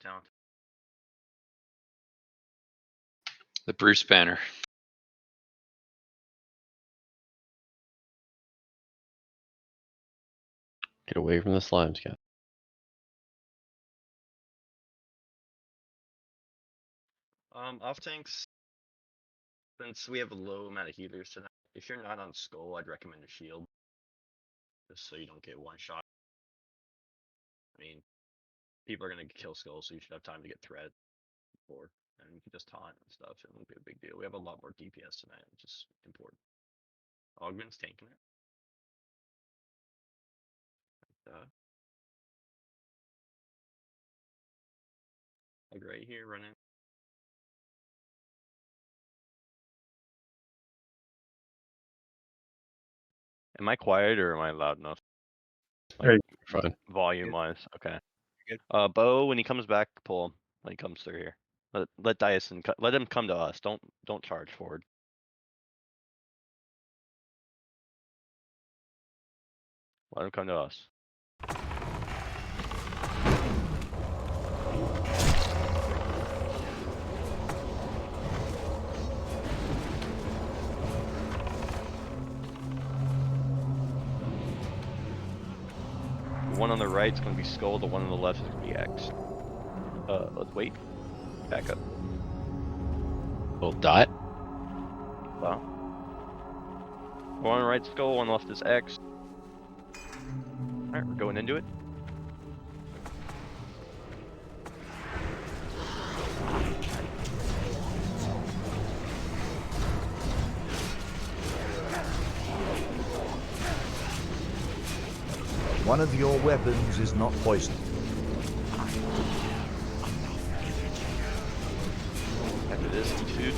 talent? The Bruce banner. Get away from the slimes, guys. Off tanks. Since we have a low amount of healers tonight, if you're not on skull, I'd recommend a shield. Just so you don't get one shot. I mean, people are gonna kill skull, so you should have time to get threat before. And you can just taunt and stuff. It won't be a big deal. We have a lot more DPS tonight, which is important. Augment's tanking it. Like right here, running. Am I quiet or am I loud enough? Like, fine. Volume wise, okay. Good. Bo, when he comes back, pull him when he comes through here. Let Dyson let him come to us. Don't charge forward. Let him come to us. The one on the right is gonna be skull. The one on the left is gonna be X. Let's wait. Back up. Little dot. Wow. One on the right is skull. One left is X. All right, we're going into it. One of your weapons is not poisoned. After this, eat food.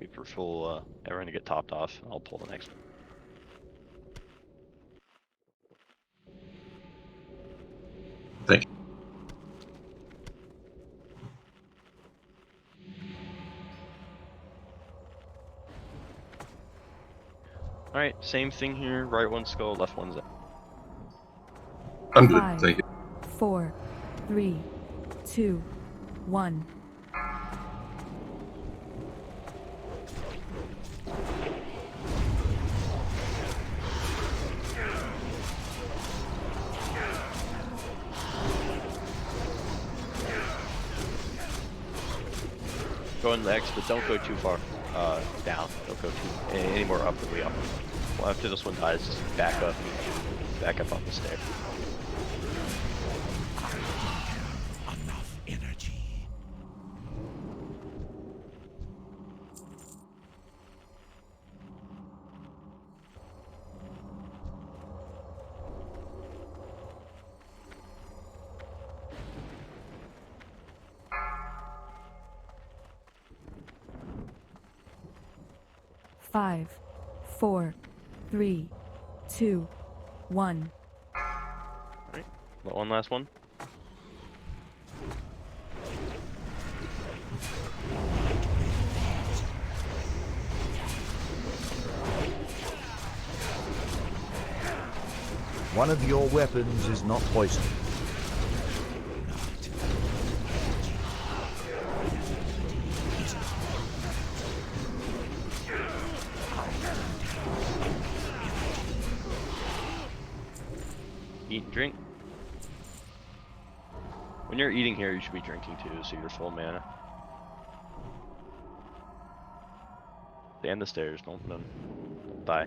Wait for full everyone to get topped off. I'll pull the next one. Thank you. Alright, same thing here. Right one's skull, left one's X. I'm good, 5, thank you. 4, 3, 2, 1. Go in the X, but don't go too far down. Don't go too any more upwardly up. Well, after this one dies, just back up the stair. Enough energy. Five, 4, 3, 2, 1. Alright, one last one. One of your weapons is not poisoned. Eat and drink. When you're eating here, you should be drinking too, so you're full mana. Stay on the stairs, don't die.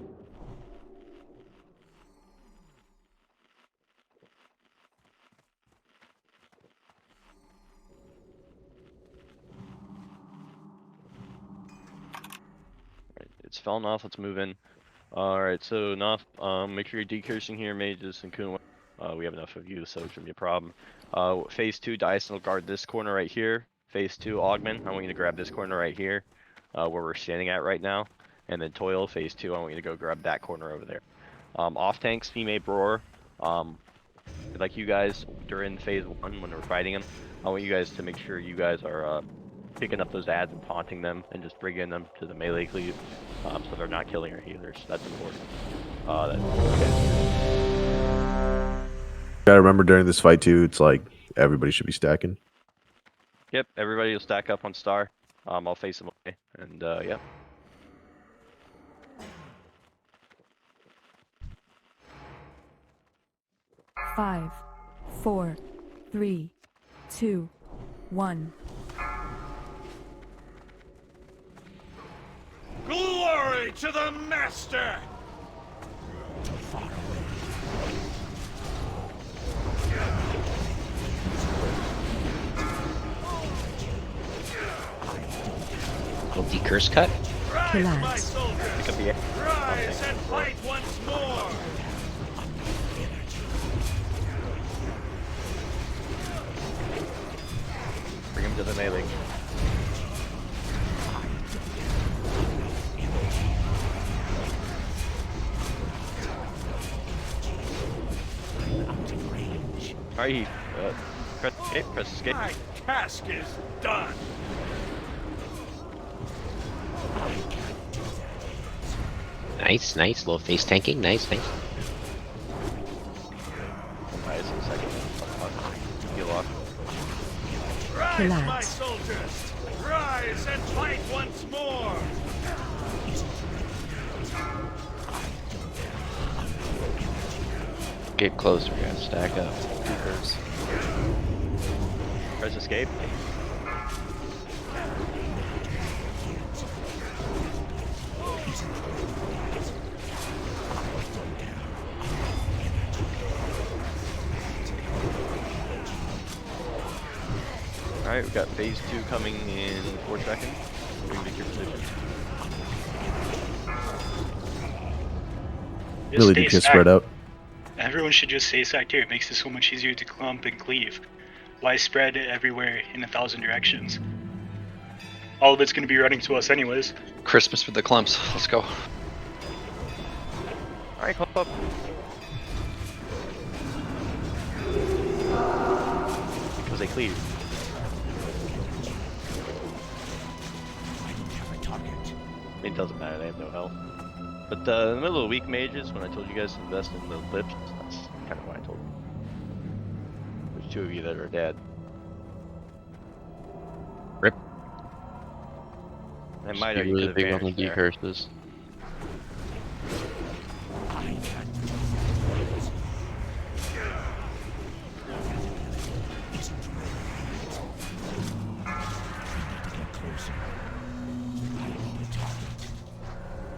Alright, it's fallen off, let's move in. Alright, so Noth, make sure you're decursing here, mages and Kun. We have enough of you, so it shouldn't be a problem. Phase 2, Dyson will guard this corner right here. phase 2 Augment, I want you to grab this corner right here, where we're standing at right now. And then Toil, phase 2, I want you to go grab that corner over there. Off tanks, teammate Roar. Like you guys during phase 1 when we're fighting them, I want you guys to make sure you guys are picking up those ads and taunting them and just bringing them to the melee cleave, so they're not killing our healers. That's important. Gotta remember during this fight too, it's like everybody should be stacking. Yep, everybody will stack up on star. I'll face them away, and yep. Five, 4, 3, 2, 1. Glory to the Master! Little decurse cut. Rise, my Relax. soldiers! Pick up the Rise and fight once more! Bring him to the melee. Alright, press escape, press escape. My task is done! Nice, nice. Little face tanking. Nice, nice. Nice, in a second. Heal off. Rise, Relax. my soldiers! Rise and fight once more! Get closer, guys. Stack up. Press escape. Alright, we've got phase 2 coming in 4 seconds. We can make your position. Really do get spread out. Everyone should just stay stacked here. It makes it so much easier to clump and cleave. Why spread it everywhere in 1,000 directions? All of it's going to be running to us anyways. Christmas for the clumps. Let's go. Alright, clump up. Because they cleave. It doesn't matter, they have no health. But in the middle of the week mages, when I told you guys to invest in the lips, that's kind of what I told you. There's 2 of you that are dead. Rip. I Just might be have really big on the there. decurses.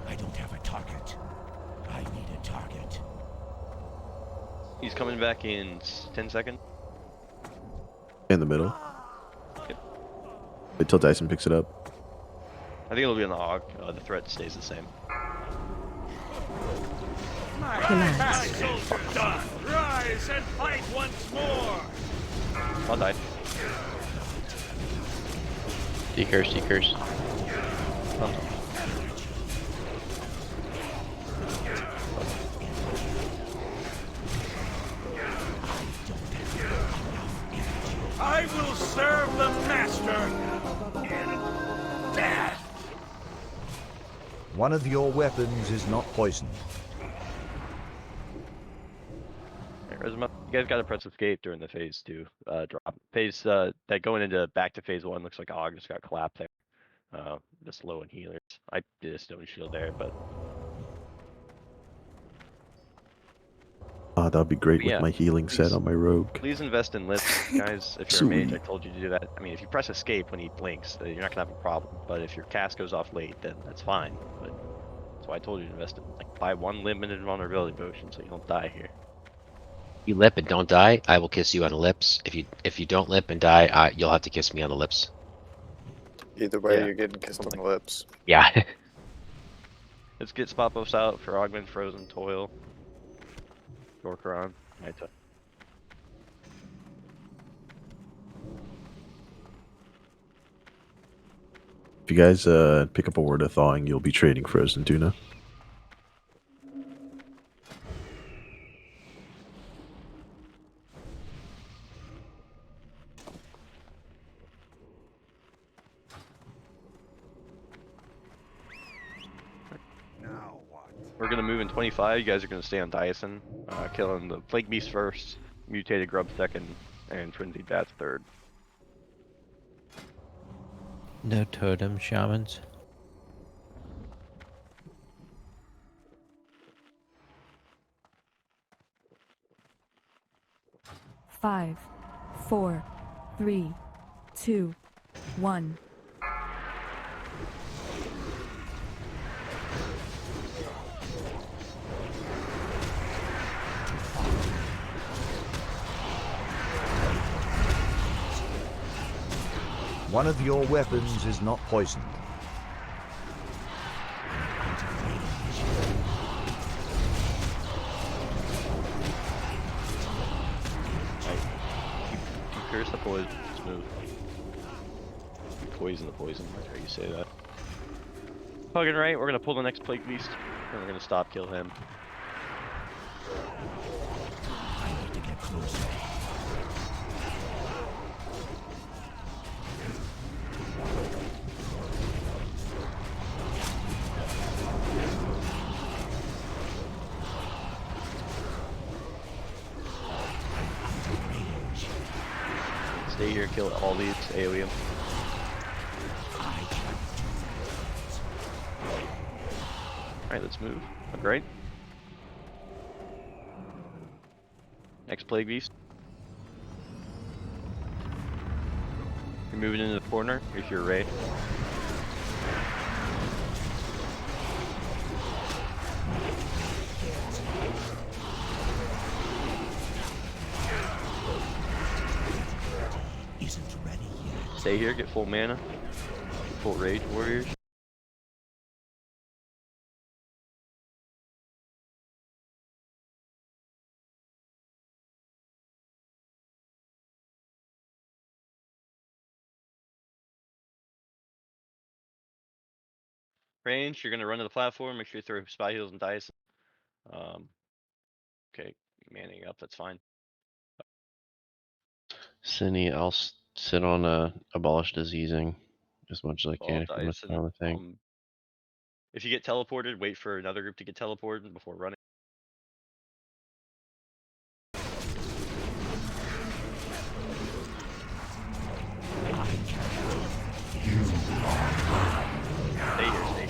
I don't have a target. I need a target. He's coming back in 10 seconds. In the middle. Until Dyson picks it up. I think it'll be on the hog. The threat stays the same. Relax. Soldiers done! Rise and fight once more! I'll die. Decurse, decurse. I will serve the Master in death! One of your weapons is not poisoned. You guys gotta press escape during the phase 2 drop. Phase that going into back to phase 1 looks like a hog just got clapped there. Just low in healers. I did a stone shield there, but Oh, that'd be great Yeah, with my healing set please. on my rogue. please invest in lips, guys. If you're a mage, I Sweet. told you to do that. I mean, if you press escape when he blinks, you're not gonna have a problem. But if your cast goes off late, then that's fine. But that's why I told you to invest in buy 1 limited vulnerability potion so you don't die here. You lip and don't die, I will kiss you on the lips. If you don't lip and die, you'll have to kiss me on the lips. Either way, Yeah, you're getting kissed on something. the lips. Yeah. Let's get spot buffs out for Augment, Frozen, Toil, Dorkaron, Naita. If you guys pick up a word of thawing, you'll be trading frozen tuna. We're gonna move in 25. You guys are gonna stay on Dyson, killing the Plague Beast first, Mutated Grub second, and Frenzied Bats third. No totem shamans. Five, 4, 3, 2, 1. One of your weapons is not poisoned. You curse the poison. Smooth. You poison the poison. That's how you say that. Fucking right. We're gonna pull the next Plague Beast, and we're gonna stop kill him. I need to get closer. Stay here, kill all these, AoE him. Alright, let's move. Great. Next Plague Beast. You're moving into the corner if you're Ray. Isn't ready yet. Stay here, get full mana. Full Rage Warriors. Range, you're gonna run to the platform, make sure you throw spy heals and dice. Okay, manning up, that's fine. Cindy, I'll sit on abolish diseasing as much as I can if you miss Dice, on the thing. if you get teleported, wait for another group to get teleported before running. Stay here, stay here.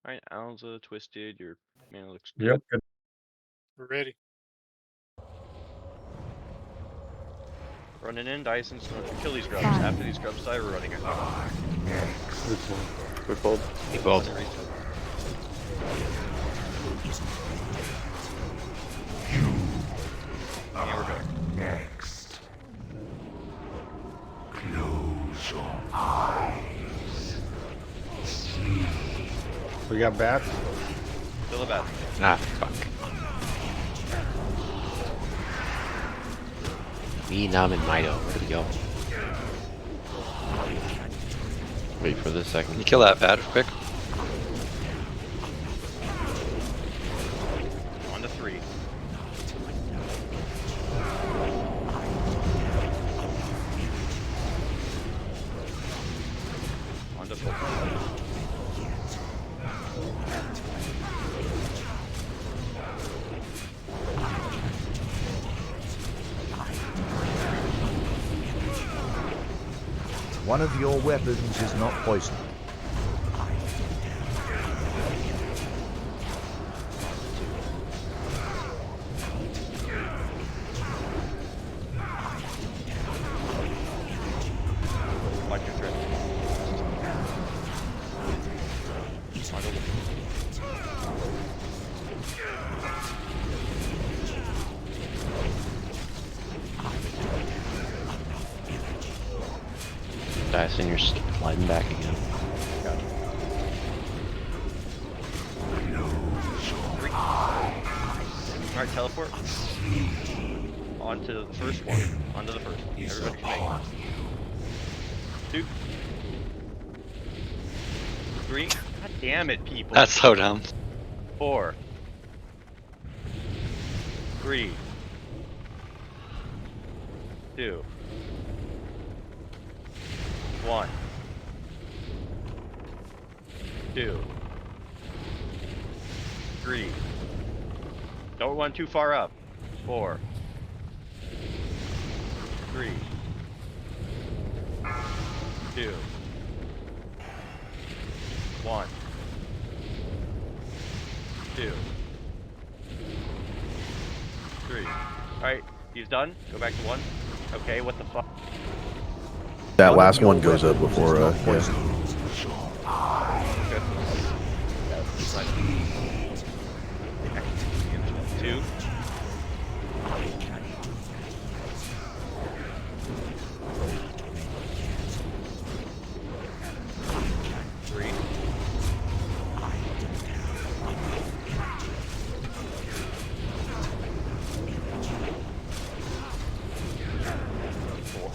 Alright, Alza, Twisted, your mana looks good. Yep. We're ready. Running in, Dyson's gonna kill these grubs. Five. After these grubs die, we're running it. We pulled. He pulled. Yeah, we're good. Next. Close your eyes. Sleep. We got bats. Still a bat. Ah, fuck. Me, Nam, and Mido. Where do we go? Wait for this second. Can you kill that bat quick? 1 to 3. Wonderful. One of your weapons is not poisoned. Watch your threat. Dyson, you're sliding back again. Gotcha. Close Alright, teleport. Onto the first one. Onto the first one. Everybody should make it. 2. 3. God damn it, people. That's so dumb. 4. 3. 2. 1. 2. 3. Don't run too far up. 4. 3. 2. 1. 2. 3. Alright, he's done. Go back to 1. Okay, what the fuck? That last one goes up before, yeah. Poison. Good. 2. 3. 4.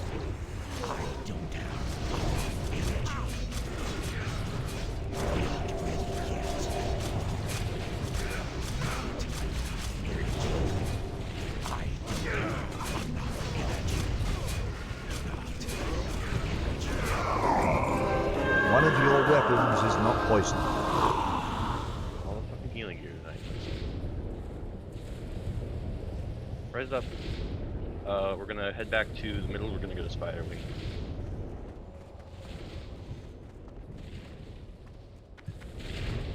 One of your weapons is not poisoned. All the fucking healing gear tonight. Rise up. We're gonna head back to the middle. We're gonna go to Spider Wing.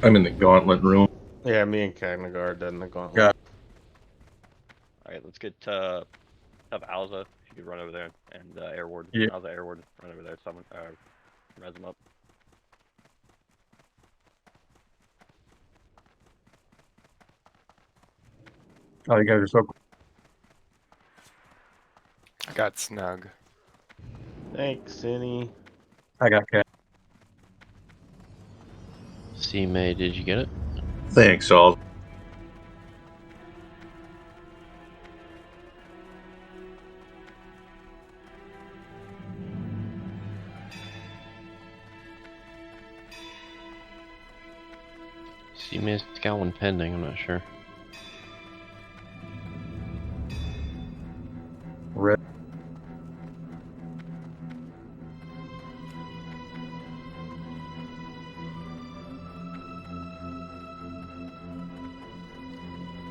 I'm in the gauntlet room. Yeah, me and Kagnagard in the gauntlet. Yeah. Alright, let's get have Alza. If you could run over there and Airward. Yeah. Alza Airward. Run over there. Someone res him up. Oh, you guys are so cool. I got snug. Thanks, Cindy. I got cat. C-May, did you get it? Thanks, all. C-May's got one pending, I'm not sure. Red.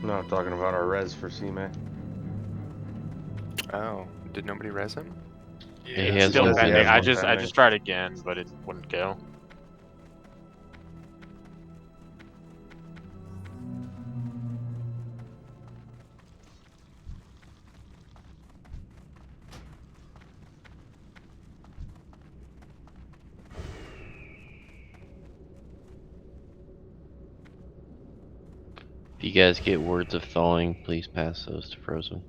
No, I'm talking about our res for C-May. Oh, did nobody res him? Yeah, he has Still one pending. pending. I just tried again, but it wouldn't go. If you guys get words of thawing, please pass those to Frozen.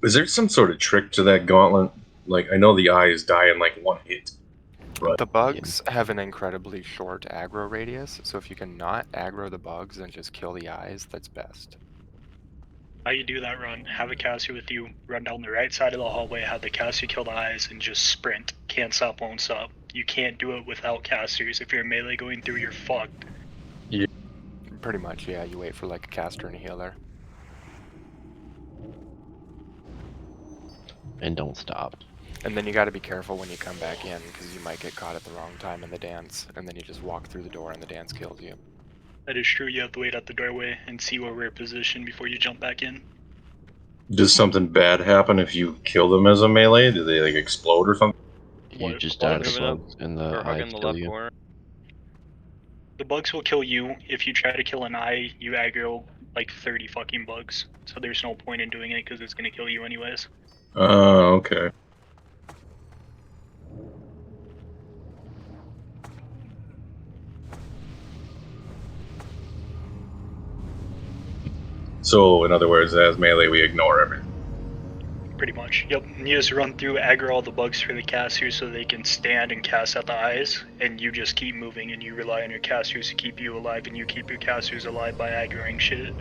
Is there some sort of trick to that gauntlet? Like, I know the eyes die in like one hit. But The bugs have an incredibly short aggro radius, so if you can not aggro the bugs and just kill the eyes, that's best. How you do that run, have a caster with you, run down the right side of the hallway, have the caster kill the eyes, and just sprint. Can't stop, won't stop. You can't do it without casters. If you're melee going through, you're fucked. yeah. Pretty much, yeah, you wait for like a caster and a healer. And don't stop. And then you gotta be careful when you come back in, because you might get caught at the wrong time in the dance, and then you just walk through the door and the dance kills you. That is true, you have to wait at the doorway and see where we're positioned before you jump back in. Does something bad happen if you kill them as a melee? Do they like explode or something? You What, just well, die to give it up. slugs and the Or hug eyes in the kill left you. corner. The bugs will kill you. If you try to kill an eye, you aggro like 30 fucking bugs. So there's no point in doing it because it's gonna kill you anyways. Oh, okay. So, in other words, as melee, we ignore everything. Pretty much. Yep. And you just run through, aggro all the bugs for the casters so they can stand and cast at the eyes, and you just keep moving and you rely on your casters to keep you alive, and you keep your casters alive by aggroing shit.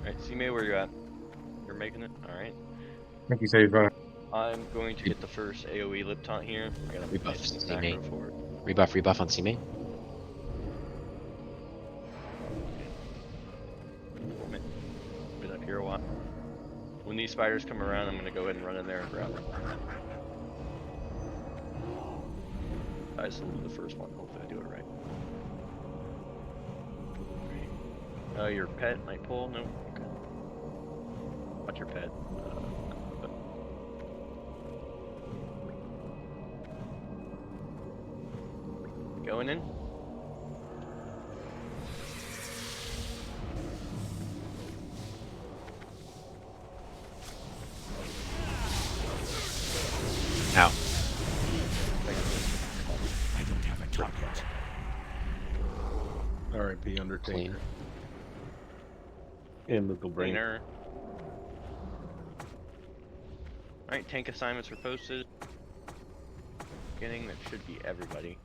Alright, C-May, where you at? You're making it? Alright. I think he said he's running. I'm going to get the first AoE lip taunt here. I got a Rebuff nice C-May. macro for it. Rebuff on C-May. Been up here a while. When these spiders come around, I'm gonna go ahead and run in there and grab them. I salute the first one. Hopefully I do it right. Your pet might pull? No? Okay. Watch your pet. Going in? Ow. I don't have a target. R.I.P. Undertaker. Clean. And Little Brain. Cleaner. Alright, tank assignments are posted. Beginning, that should be everybody.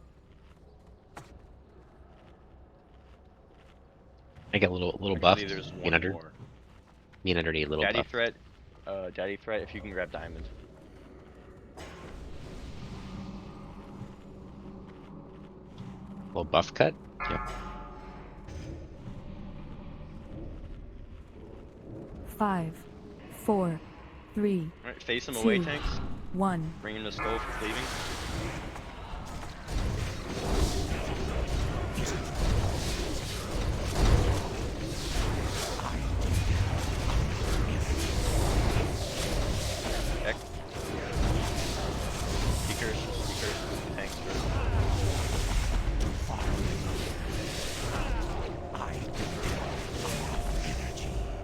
I get a little Actually, buff. there's Me one and Under. more. Me and Under need a little Daddy buff. threat, if you can grab diamonds. Little buff cut. Yep. 5, 4, 3, Alright, face them away, 2, tanks. 1. Bring him to skull for cleaving. Heck. Seekers, tanks.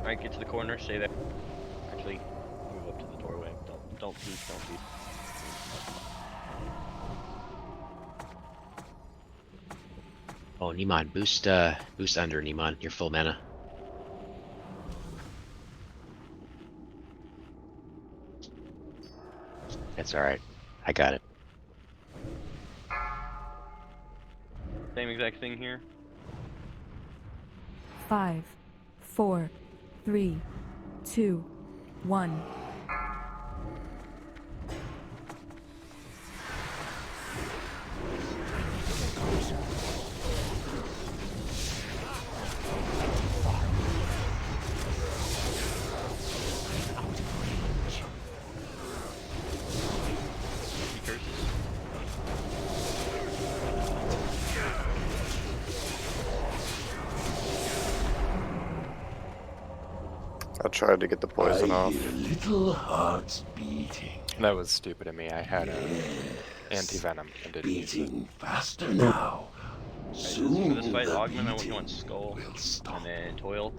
Alright, get to the corner, stay there. Actually, move up to the doorway. Don't peek. Oh, Niman, boost Under, Niman. You're full mana. That's alright. I got it. Same exact thing here. 5, 4, 3, 2, 1. I tried to get the poison off. Little hearts beating. That was stupid of me. I had anti-venom and didn't use it. Beating faster now. Soon For this fight, the Augment, I want you beating on Skull, will stop. and then Toil. Go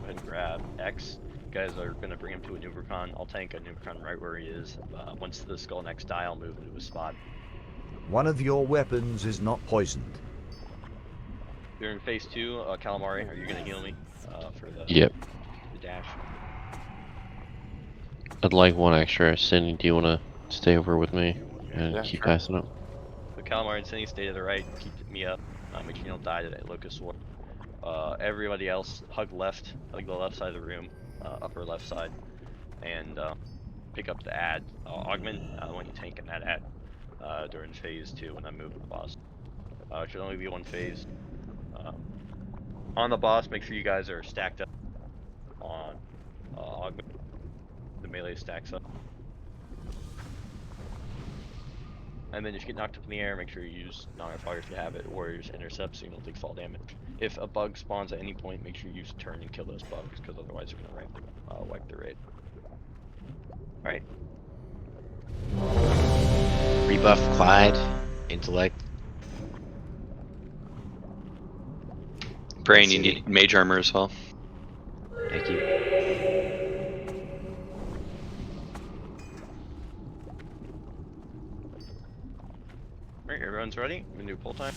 ahead and grab X. You guys are gonna bring him to a Nubricon. I'll tank a Nubricon right where he is. Once the Skull next die, I'll move into his spot. One of your weapons is not poisoned. You're in phase 2, Calamari. Are you gonna heal me for the Yep. the dash? I'd like one extra. Cindy, do you want to stay over with me and Yeah, keep sure. passing up? So Calamari and Cindy, stay to the right. Keep me up. Make sure you don't die to that Locust War. Everybody else, hug the left side of the room, upper left side, and pick up the ad. Augment, I want you tanking that ad during phase 2 when I move the boss. It should only be one phase. On the boss, make sure you guys are stacked up on Augment. The melee stacks up. And then if you get knocked up in the air, make sure you use non-fire if you have it, or use intercept so you don't take fall damage. If a bug spawns at any point, make sure you use turn and kill those bugs, because otherwise you're gonna wipe the raid. Alright. Rebuff Clyde. Intellect. Brain, you need mage armor as well. Thank you. Alright, everyone's ready? We can do pull time.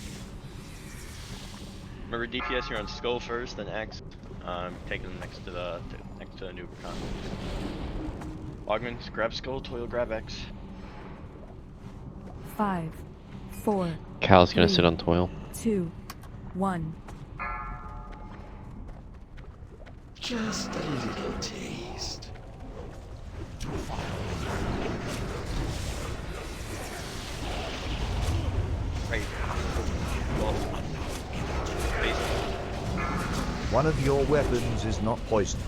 Remember DPS, you're on skull first, then X. Taking them next to the Nubercon. Augment, grab skull, Toil, grab X. 5, 4, Cal's gonna 3, sit on Toil. 2, 1. Just a little taste. Right. Well, One of your weapons is not poisoned.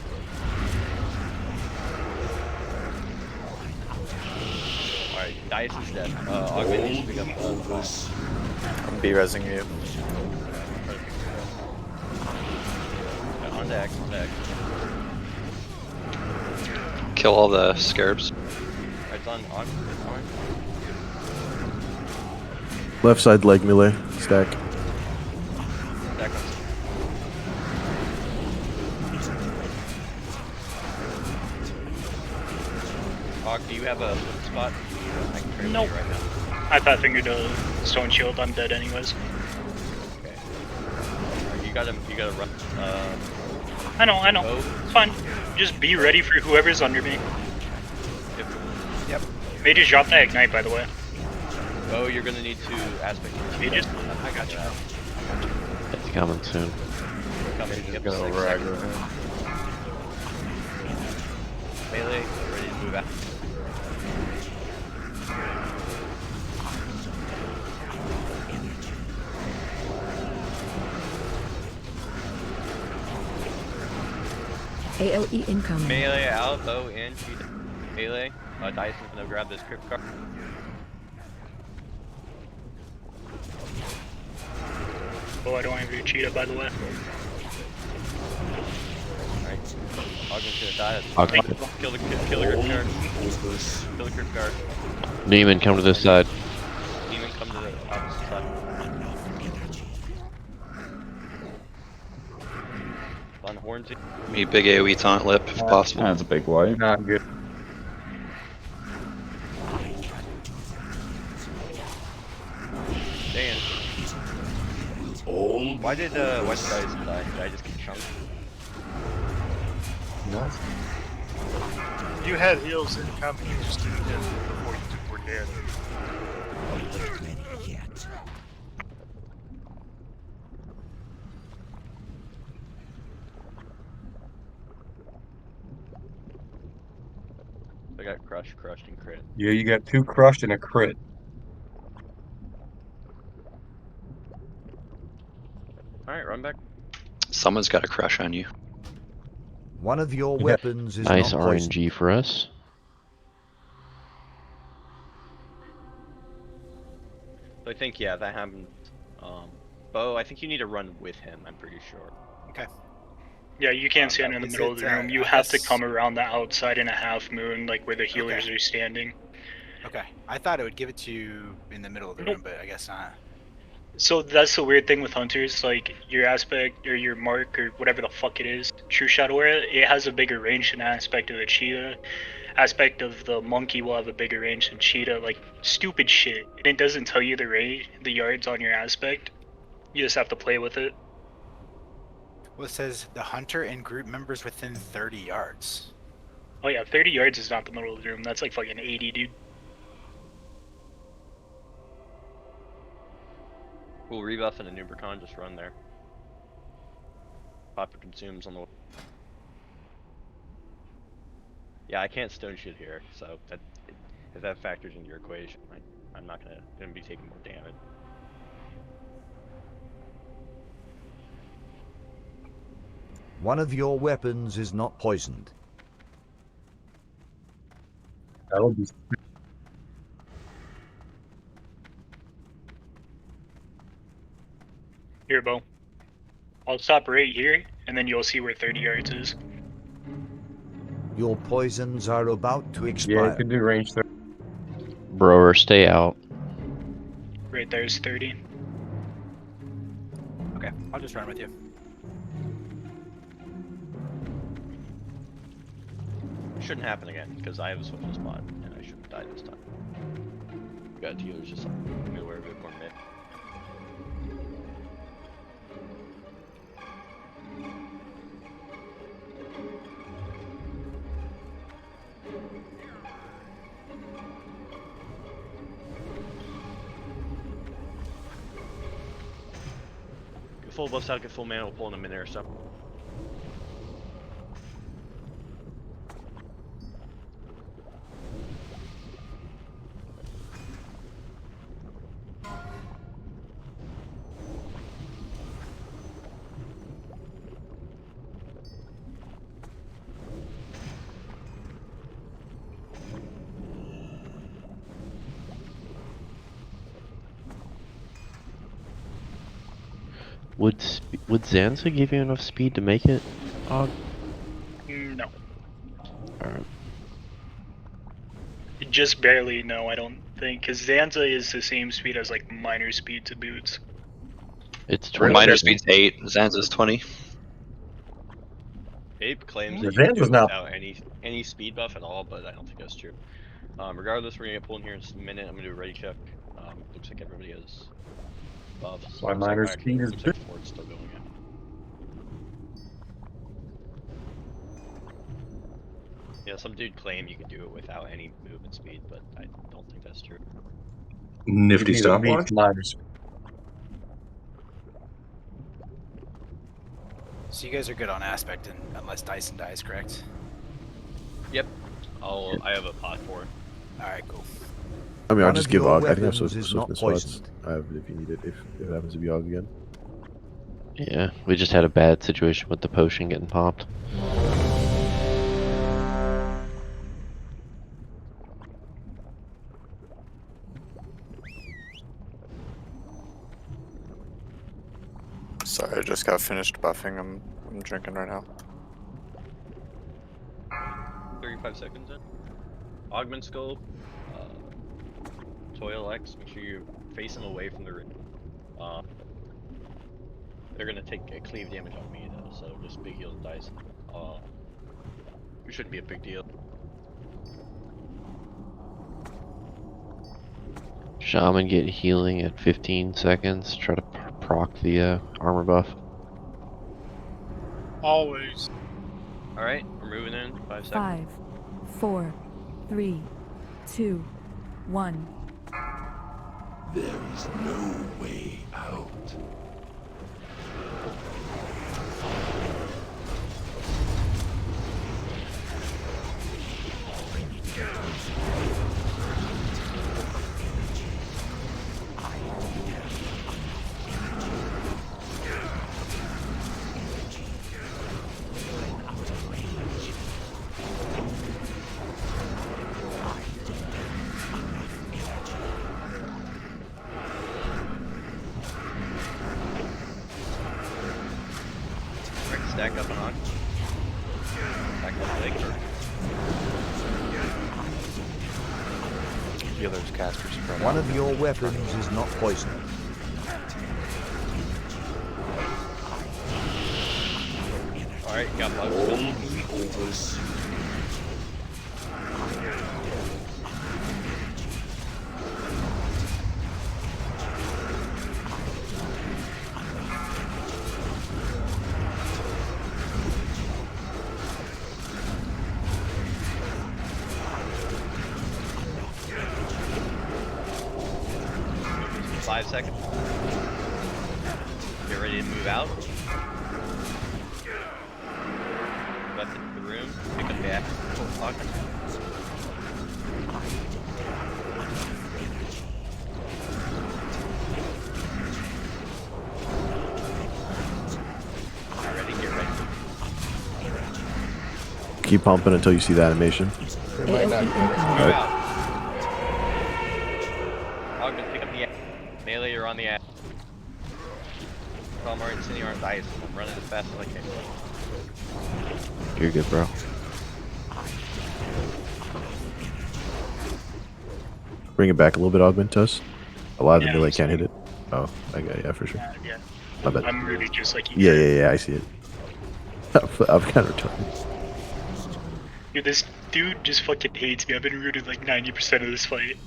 Alright, Dice is dead. Augment needs to pick up I'm B-resing you. on deck, on deck. Kill all the scarabs. Right, it's on Augment. Left side leg melee. Stack. Deck. Aug, do you have a flip spot? I can trade Nope. you right now. I thought fingered a stone shield. I'm dead anyways. Okay. You gotta run. I know. Oh. It's fine. Just be ready for whoever's under me. Yep. Mages drop that ignite, by the way. Oh, you're gonna need to aspect. Mages. I got you. It's coming soon. Coming. Yep, Gonna 6 rag seconds. Melee, ready to move out. AOE incoming. Melee out, bow in, cheetah. Melee, Dyson's gonna grab this crypt card. Oh, I don't have your cheetah, by the way. Alright. Augment's gonna die. Okay. Kill the crypt guard. Kill the crypt guard. Demon, come to this side. Demon, come to the opposite side. On Hornsey. Me big AoE taunt lip if possible. That's a big wipe. Not good. Dan. Why did Dyson die? Did I just get chunked? You had heals incoming, you just didn't hit before you were dead. I got crushed, and crit. Yeah, you got 2 crushed and a crit. Alright, run back. Someone's got a crush on you. One of your Yeah. weapons is Nice not poisoned. RNG for us. So I think, yeah, that happened. Bo, I think you need to run with him, I'm pretty sure. Okay. Yeah, you can't stand in the Is middle of it, the room. You I have to guess- come around the outside in a half moon, like where the healers are standing. Okay. I thought it would give it to you in the middle of the room, but I guess not. So that's the weird thing with hunters, like your aspect or your mark or whatever the fuck it is, True Shadow Aura, it has a bigger range than aspect of the cheetah. Aspect of the monkey will have a bigger range than cheetah, like stupid shit. And it doesn't tell you the range, the yards on your aspect. You just have to play with it. Well, it says the hunter and group members within 30 yards. Oh yeah, 30 yards is not the middle of the room. That's like fucking 80, dude. Cool, rebuff and a Nubercon, just run there. Pop your consumes on the way. Yeah, I can't stone shit here, so that if that factors into your equation, I'm not gonna be taking more damage. One of your weapons is not poisoned. That'll be. Here, Bo. I'll stop right here, and then you'll see where 30 yards is. Your poisons are about to Yeah, expire. you could do range 30. Broer, stay out. Right there's 30. Okay, I'll just run with you. It shouldn't happen again, because I have a swiftness mod, and I shouldn't die this time. got dealers just anywhere a bit more mid. Get full buffs out, get full mana, we'll pull in a minute or so. Would Zanza give you enough speed to make it? No. Alright. Just barely, no, I don't think. Because Zanza is the same speed as, like, minor speed to boots. It's 20. Minor speed's 8, Zanza's 20. Ape claims The that you can do Zanza's it not- without any speed buff at all, but I don't think that's true. Regardless, we're gonna get pulled in here in just a minute. I'm gonna do a ready check. Looks like everybody has buffs. My Looks minor like, speed is looks like Ford's still going in. Yeah, some dude claimed you can do it without any movement speed, but I don't think that's true. Nifty stopwatch. So you guys are good on aspect unless Dyson dies, correct? Yep. I have a pot for it. Alright, cool. I mean, I'll One just of give your Og. I think I have weapons is not swiftness spots. poisoned. I have it if you need it. If it happens to be Og again. Yeah, we just had a bad situation with the potion getting popped. Sorry, I just got finished buffing. I'm drinking right now. 35 seconds in. Augment scope. Toil X. Make sure you face them away from the ring. They're gonna take a cleave damage on me though, so just big heal dice. It shouldn't be a big deal. Shaman get healing at 15 seconds. Try to proc the armor buff. Always. Alright, we're moving in. 5 seconds. 5, 4, 3, 2, 1. There is no way out. Stack up and on. Stack up leg. Healers, casters, spread One out. of your weapons is not poisoned. Alright, got bugs. Moving 5 seconds. Get ready to move out. Left into the room. Pick up the axe. Full clock. Alright, get ready. Keep pumping until you see the animation. It might not Move Alright. out. Ogden, pick up the axe. Melee, you're on the axe. Palmar and Cindy are on dice. I'm running as fast as I can. You're good, bro. Bring it back a little bit, augment us. A lot of Yeah, the melee I'm can't hit it. Oh, I got yeah for sure. Yeah. My bad. I'm really just like you. Yeah, I see it. I'm kind of retarded. Dude, this dude just fucking hates me. I've been rooted like 90% of this fight.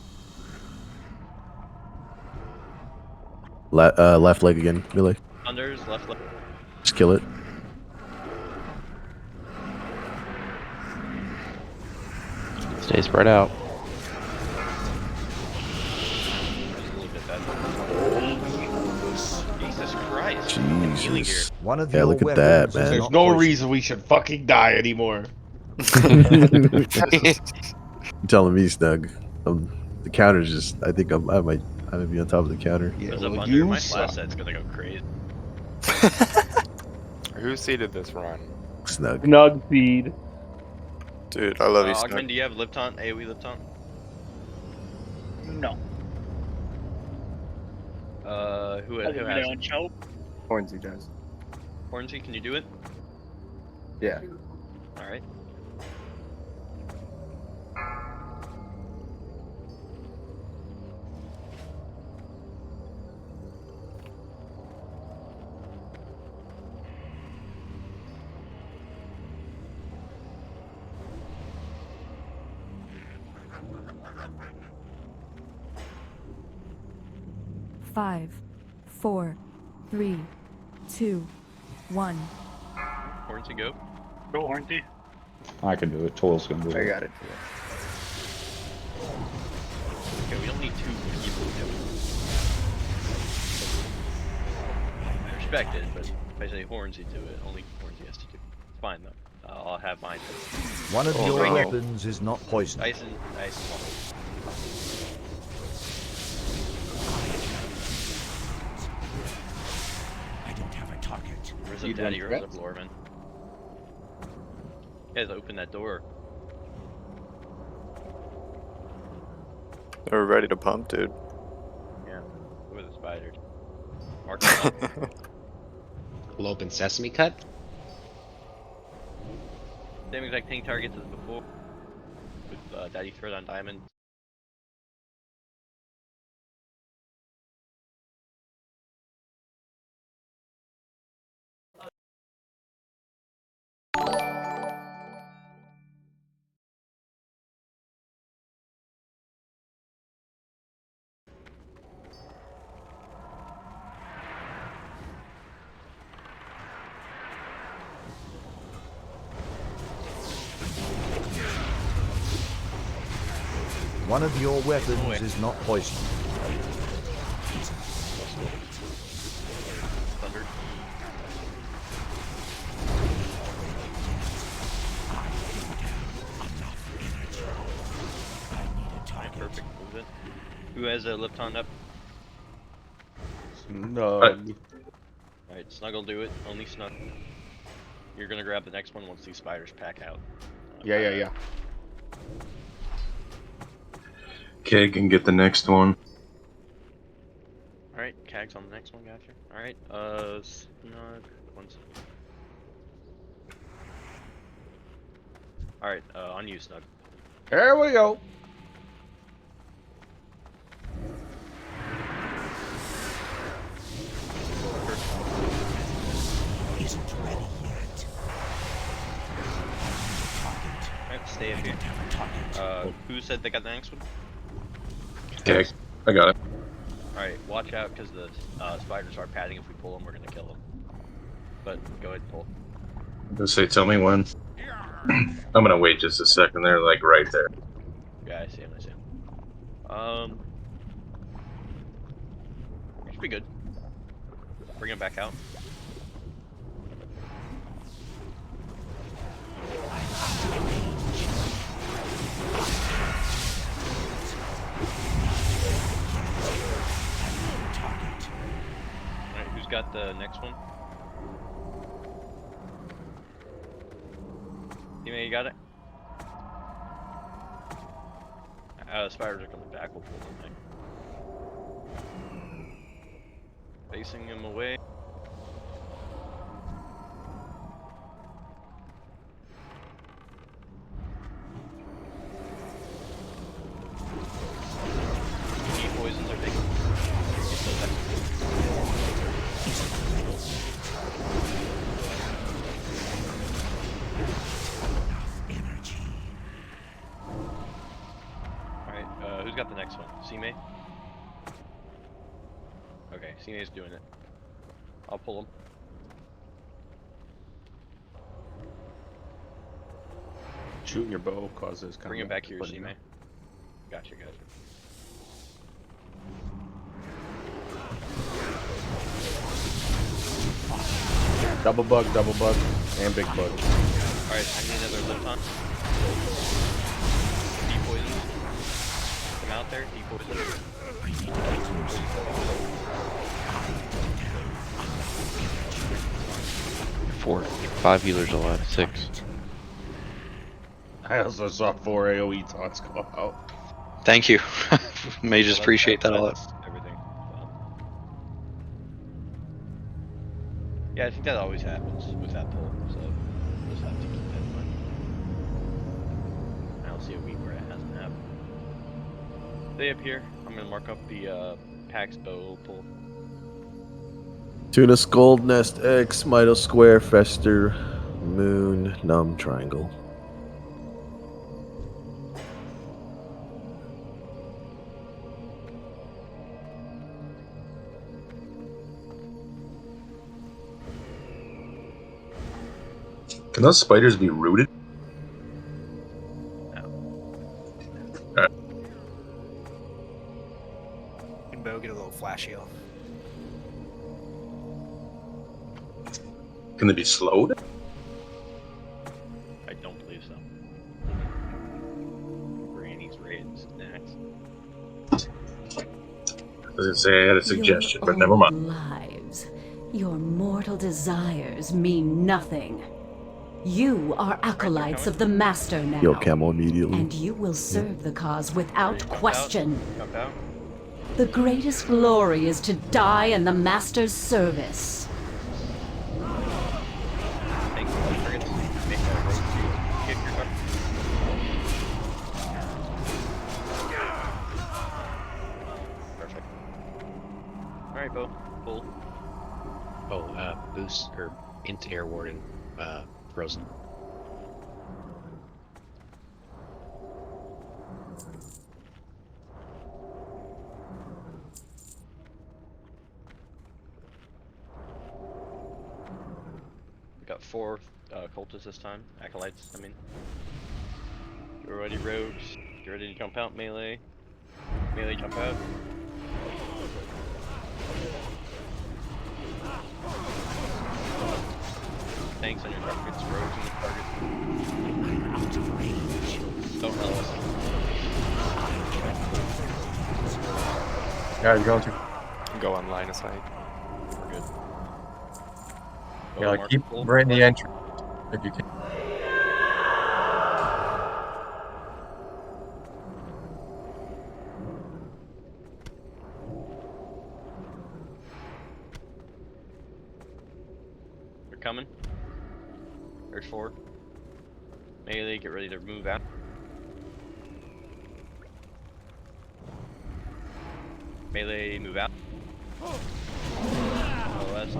Left leg again, melee. Thunders, left. Just kill it. Stay spread out. Jesus Christ. I'm healing here. Jesus. One of Yeah, your look at that, weapons is man. There's not no poisoned. reason we should fucking die anymore. You're telling me, Snug. The counter's just. I think I might be on top of the counter. Yeah, What's well, up, Under? you My suck. last set's gonna go crazy. Who seeded this run? Snug. Snug feed. Dude, I love you, Augment, Snug. do you have lip taunt? AoE lip taunt? No. Who Other than has on it? show. Hornsey does. Hornsey, can you do it? Yeah. Alright. Five, 4, 3, 2, 1. Hornsey, go. Go, Hornsey. I can do it. Toil's gonna do it. I got it. Okay, we don't need 2 people to do it. I respect it, but if I say Hornsey do it, only Hornsey has to do it. It's fine though. I'll have mine. One of your right here. weapons is not poisoned. Dyson. I don't have a target. Rise up, Daddy. Rise up, Lorman. You guys open that door. They're ready to pump, dude. Yeah. Who are the spiders? Mark them up. Little open sesame cut. Same exact thing targets as before. With Daddy thread on diamond. One of your weapons is not poisoned. Thunder. Perfect movement. Who has a lip taunt up? No. Alright, Snuggle do it. Only Snug. You're gonna grab the next one once these spiders pack out. Yeah. Keg can get the next one. Alright, Cag's on the next one, gotcha. Alright, Snug. One second. Alright, on you, Snug. Here we go. Isn't ready yet. Alright, stay up here. Who said they got the next one? Keg, I got it. Alright, watch out because the spiders are padding. If we pull them, we're gonna kill them. But go ahead and pull. Just say, tell me when. I'm gonna wait just a second. They're like right there. Yeah, I see him, Should be good. Bring him back out. Alright, who's got the next one? Teammate, you got it? Spiders are coming back, we'll pull them back. Facing him away. Any poisons are taken. Alright, who's got the next one? C-May? Okay, CNA's doing it. I'll pull him. Shooting your bow causes kind Bring him of back here, but, you know. CNA. Gotcha. Double bug, and big bug. Alright, I need another lift on. Depoison. Come out there, depoison. 4, 5 healers alive. 6. I also saw 4 AoE taunts go out. Thank you. Mages Well, appreciate that a lot. that's everything. So. Yeah, I think that always happens with that pull, so just have to keep that in mind. I don't see a week where it hasn't happened. Stay up here. I'm gonna mark up the Pax bow pull. Tuna Skull, Nest X, Mito Square, Fester, Moon, Numb, Triangle. Can those spiders be rooted? Can Bo get a little flash heal? Can they be slowed? I don't believe so. Granny's raids next. I was gonna say I had a suggestion, but never mind. Lives. Your mortal desires mean nothing. You are acolytes of the Master now. Kill Camel immediately. And you will serve the cause without question. Jump out. The greatest glory is to die in the Master's service. Thanks for the frigates. Make that road to kick your butt. Perfect. Alright, Bo. Pull. Oh, boost or into air warden, frozen. We got 4 cultists this time. Acolytes, I mean. Get ready, rogues. Get ready to jump out, melee. Melee, jump out. Tanks on your targets, rogues on your targets. I'm out of range. Don't tell us. Yeah, you're going to. Go on line of sight. We're good. Yeah, like keep right in the entry if you can. They're coming. There's 4. Melee, get ready to move out. Melee, move out. West.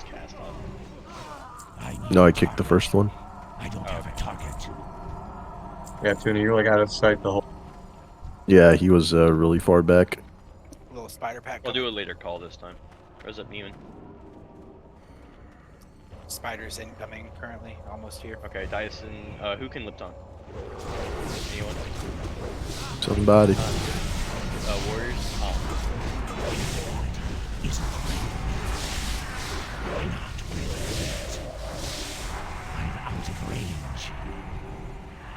Cast off. No, I kicked the first one. I don't have a target. Yeah, Tuna, you're like out of sight the whole. Yeah, he was really far back. Little spider pack. We'll do a later call this time. Where's up, Neiman? Spiders incoming currently, almost here. Okay, Dyson. Who can lift on? Anyone? Somebody. Warriors. Oh. I'm out of range.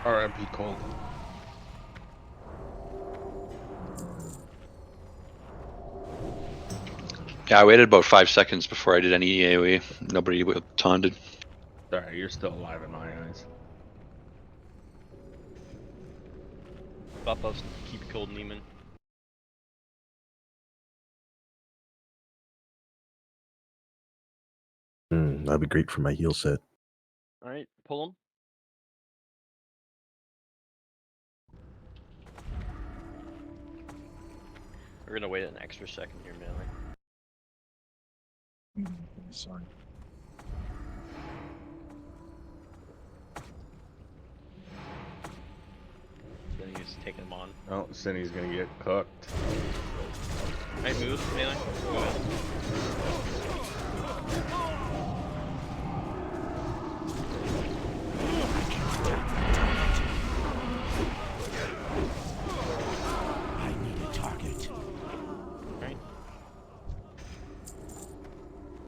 RMP cold. Yeah, I waited about 5 seconds before I did any AoE. Nobody taunted. Sorry, you're still alive in my eyes. Buff us. Keep it cold, Neiman. That'd be great for my heal set. Alright, pull him. We're gonna wait an extra second here, Melee. Sorry. Cindy's taking him on. Oh, Cindy's gonna get cooked. Alright, move, melee. I need a target. Alright.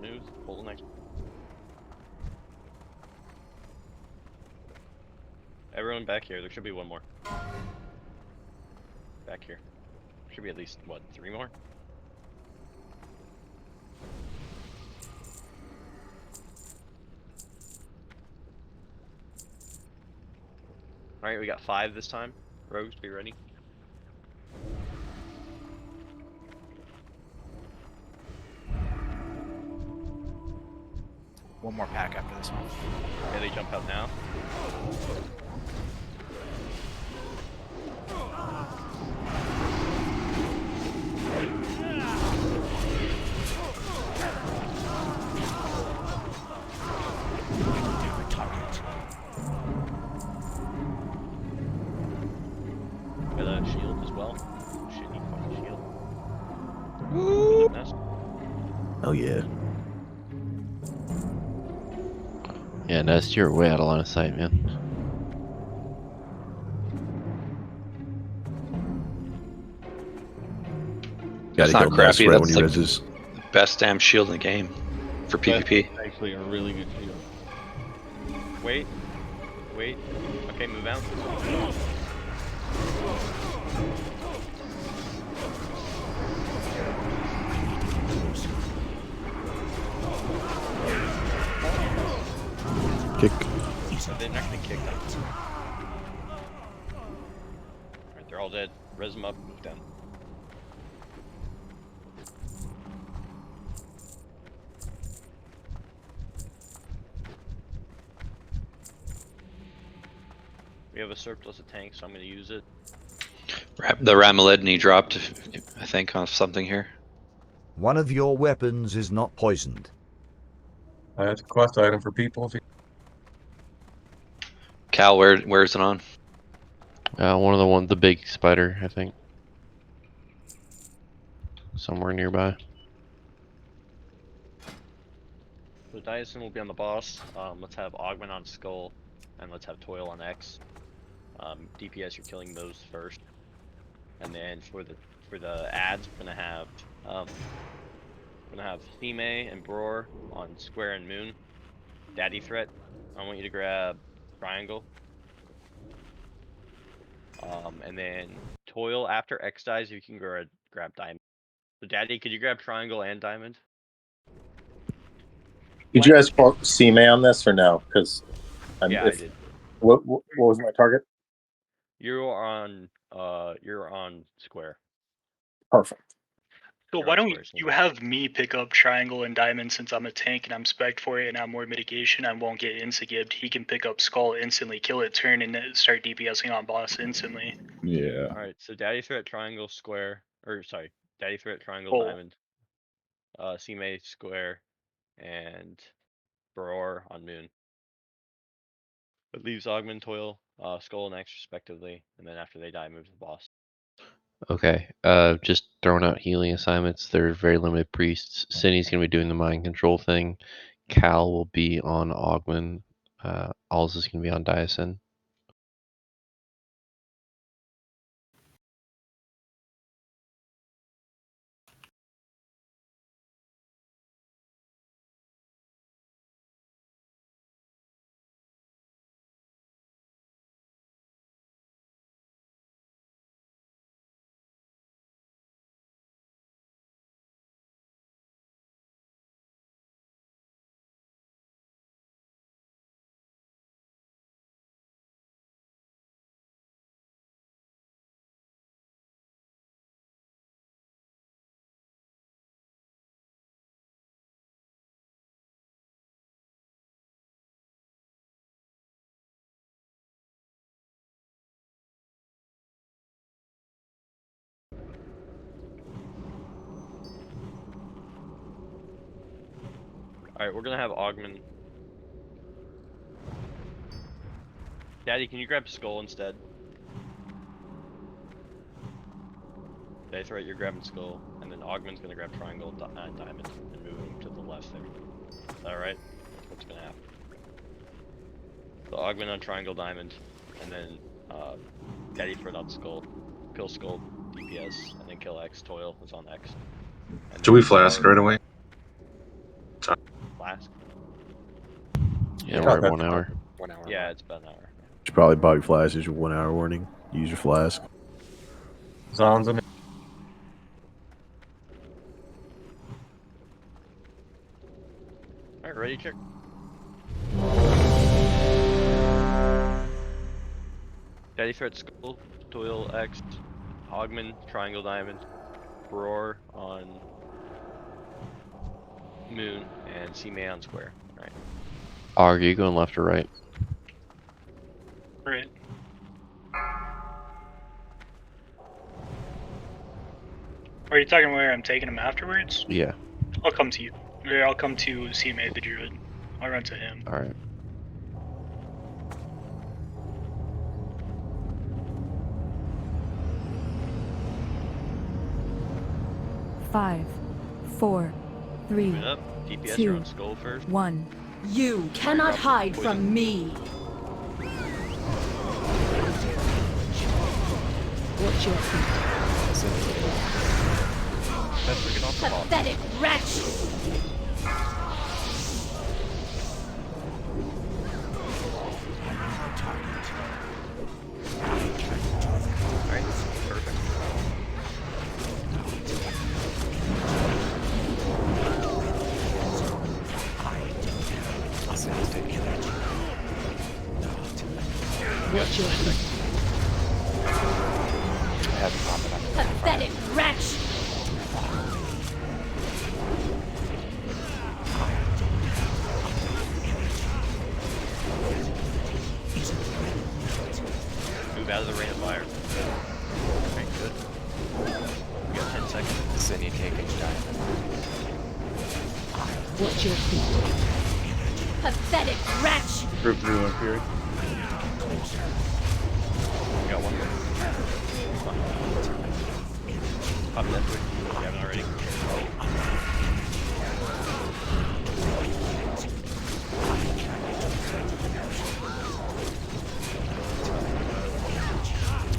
Move, pull the next. Everyone back here, there should be one more. Back here. Should be at least, what, 3 more? Alright, we got 5 this time. Rogues, be ready. One more pack after this one. Okay, they jump out now. Got a shield as well. Shit, need fucking shield. Woo! Oh yeah. Yeah, Nest, you're way out of line of sight, man. That's Gotta not kill Nest crappy, right that's when he like reses. the best damn shield in the game for PvP. Actually, a really good shield. Wait. Wait. Okay, move out. Kick. They're not gonna kick them. Alright, they're all dead. Res them up, move down. We have a surplus of tanks, so I'm gonna use it. The Rameledni dropped, I think, on something here. One of your weapons is not poisoned. That's a quest item for people. Cal, where's it on? One of the big spider, I think. Somewhere nearby. So Dyson will be on the boss. Let's have Augment on Skull, and let's have Toil on X. DPS, you're killing those first, and then for the ads, we're gonna have Theme and Bror on Square and Moon. Daddy Threat, I want you to grab Triangle. And then Toil after X dies, you can grab Diamond. So Daddy, could you grab Triangle and Diamond? Did you guys call CMA on this or no? Because Yeah, I did. What was my target? You're on Square. Perfect. So You're why on don't Square, you have me pick up Triangle and Diamond since I'm a tank and I'm spec'd for it and have more mitigation, I won't get insta-gibbed. He can pick up Skull instantly, kill it, turn, and then start DPSing on boss instantly. Yeah. Alright, so Daddy Threat, Triangle, Square, or sorry, Daddy Threat, Triangle, Oh. Diamond, CMA, Square, and Bror on Moon. It leaves Augment, Toil, Skull, and X respectively, and then after they die, move to the boss. Okay, just throwing out healing assignments. They're very limited priests. Cindy's gonna be doing the mind control thing. Cal will be on Augment. Alls is gonna be on Dyson. Alright, we're gonna have Augment. Daddy, can you grab Skull instead? Daddy Threat, you're grabbing Skull, and then Augman's gonna grab Triangle and Diamond and move him to the left there. Is that right? That's what's gonna happen. So Augman on Triangle Diamond, and then Daddy Threat on Skull. Kill Skull, DPS, and then kill X. Toil is on X. Do we flask right away? Flask? Yeah, we're at 1 hour. 1 hour. Yeah, it's about an hour. Should probably bobby flask is your 1 hour warning. Use your flask. Sounds amazing. Alright, ready, check. Daddy Threat Skull, Toil X, Augman, Triangle Diamond, Roar on Moon, and C-May on Square. Alright. Are you going left or right? Right. Are you talking where I'm taking him afterwards? Yeah. I'll come to you. Or I'll come to C-May the Druid. I'll run to him. Alright. Five, four, three, Moving up. DPS, two, you're on Skull first. 1. You cannot hide from me. Watch your feet. Pathetic wretch! Alright, perfect. Watch your feet. I had to pop it up. Pathetic wretch! Move out of the rain of fire. Alright, good. We got 10 seconds. Cindy taking Diamond. Watch your feet. Pathetic wretch! Group 3 1 period. We got one more. Pop that quick. If you haven't already.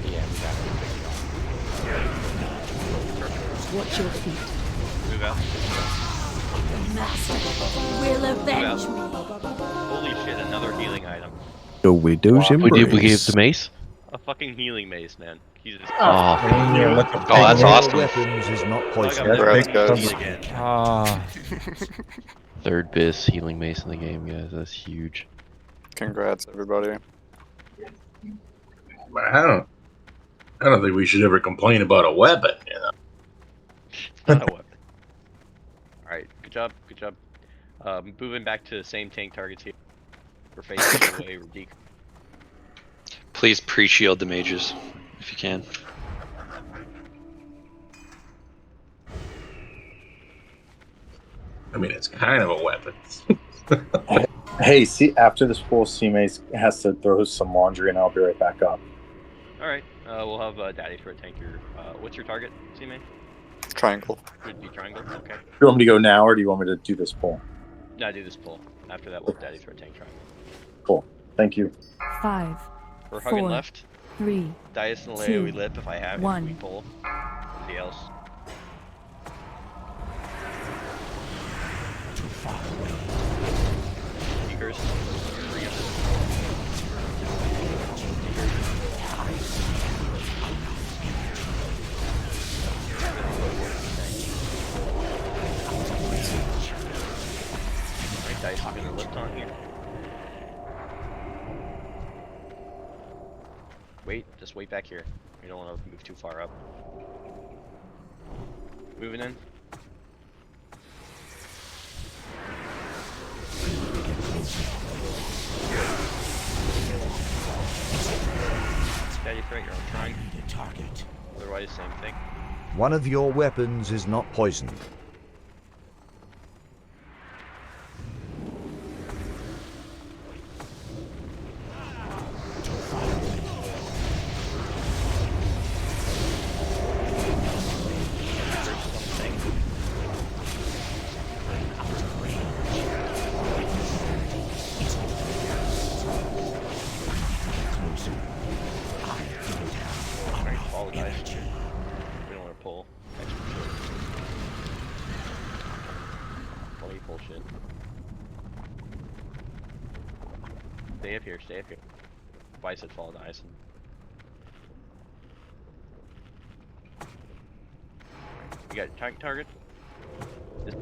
Yeah, we got it. Watch your feet. Move out. The master will avenge me. Holy shit, another healing item. The widow's embrace. We gave the mace? A fucking healing mace, man. Jesus. Oh, that's awesome. Weapons is not poison. Congrats, guys. Ah. Third best healing mace in the game, guys. That's huge. Congrats, everybody. I don't think we should ever complain about a weapon, you know. It's not a weapon. Alright, good job, good job. Moving back to the same tank targets here. We're facing away, Radik. Please pre-shield the mages, if you can. I mean, it's kind of a weapon. Hey, see, after this full C-May has to throw some laundry and I'll be right back up. Alright, we'll have Daddy for a tank here. What's your target, C-May? Triangle. Would be triangle, okay. Do you want me to go now or do you want me to do this pull? No, do this pull. After that, we'll have Daddy for a tank triangle. Cool. Thank you. 5, We're hugging 4, left. 3, Dice and 2, AoE lip if I have it. 1. We pull. Nobody else. Seekers. Right, Dice is gonna lift on here. Wait, just wait back here. You don't want to move too far up. Moving in. Daddy Threat, you're on trying. Otherwise, same thing. One of your weapons is not poisoned. Stay up here, stay up here. Why said fall to Iceland? You got target? Just...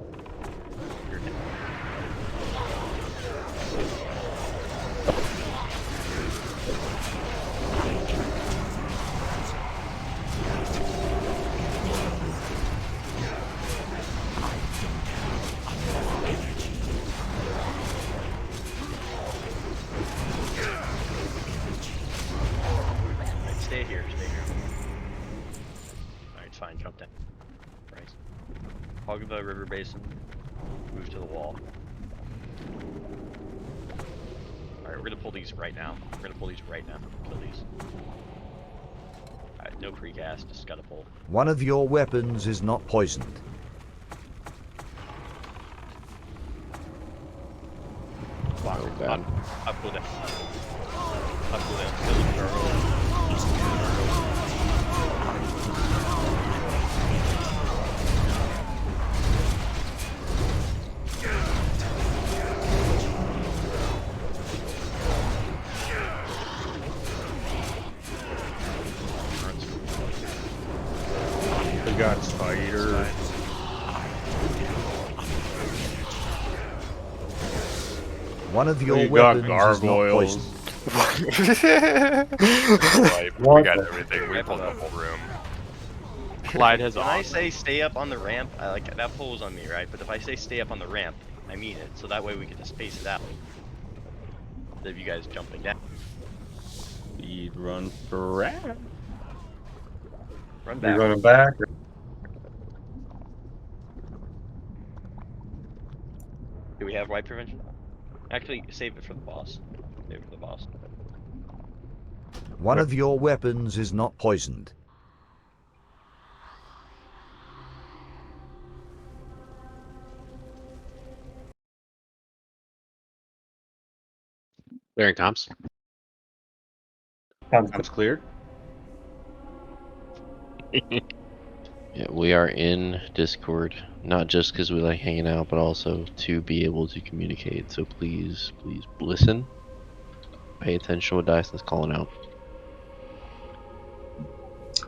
Stay here, stay here. Alright, it's fine, jump down. Right. Hog the river basin, move to the wall. Alright, we're gonna pull these right now. We're gonna pull these right now. Kill these. Alright, no precast, just gotta pull. One of your weapons is not poisoned. Up, go down. Up, go down. Kill the gargoyle. We got spiders. One of your We weapons got is not gargoyles. poisoned. We got everything. We pulled the whole room. Clyde has When I say stay up on the ramp, I like that pulls on me, right? But if I say stay up on the ramp, I mean it. So that way we can just space it out. Instead of you guys jumping down. Speed run for rat. Run You back. running back? Do we have wipe prevention? Actually, save it for the boss. Save it for the boss. One of your weapons is not poisoned. Clearing comms. Comms cleared. Yeah, we are in Discord, not just because we like hanging out, but also to be able to communicate. So please, please listen. Pay attention to what Dyson's calling out.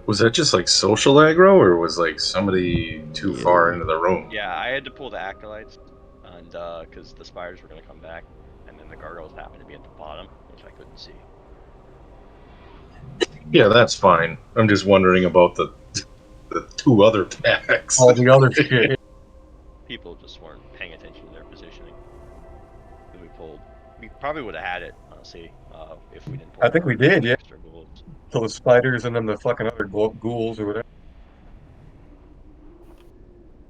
Was that just like social aggro, or was like somebody too far into the room? Yeah, I had to pull the acolytes, and because the spiders were gonna come back, and then the gargoyles happened to be at the bottom, which I couldn't see. Yeah, that's fine. I'm just wondering about the two other packs. All the other shit. People just weren't paying attention to their positioning. We pulled. We probably would have had it, honestly, if we didn't pull. I think we did, yeah. Extra ghouls. Kill the spiders and then the fucking other ghouls or whatever.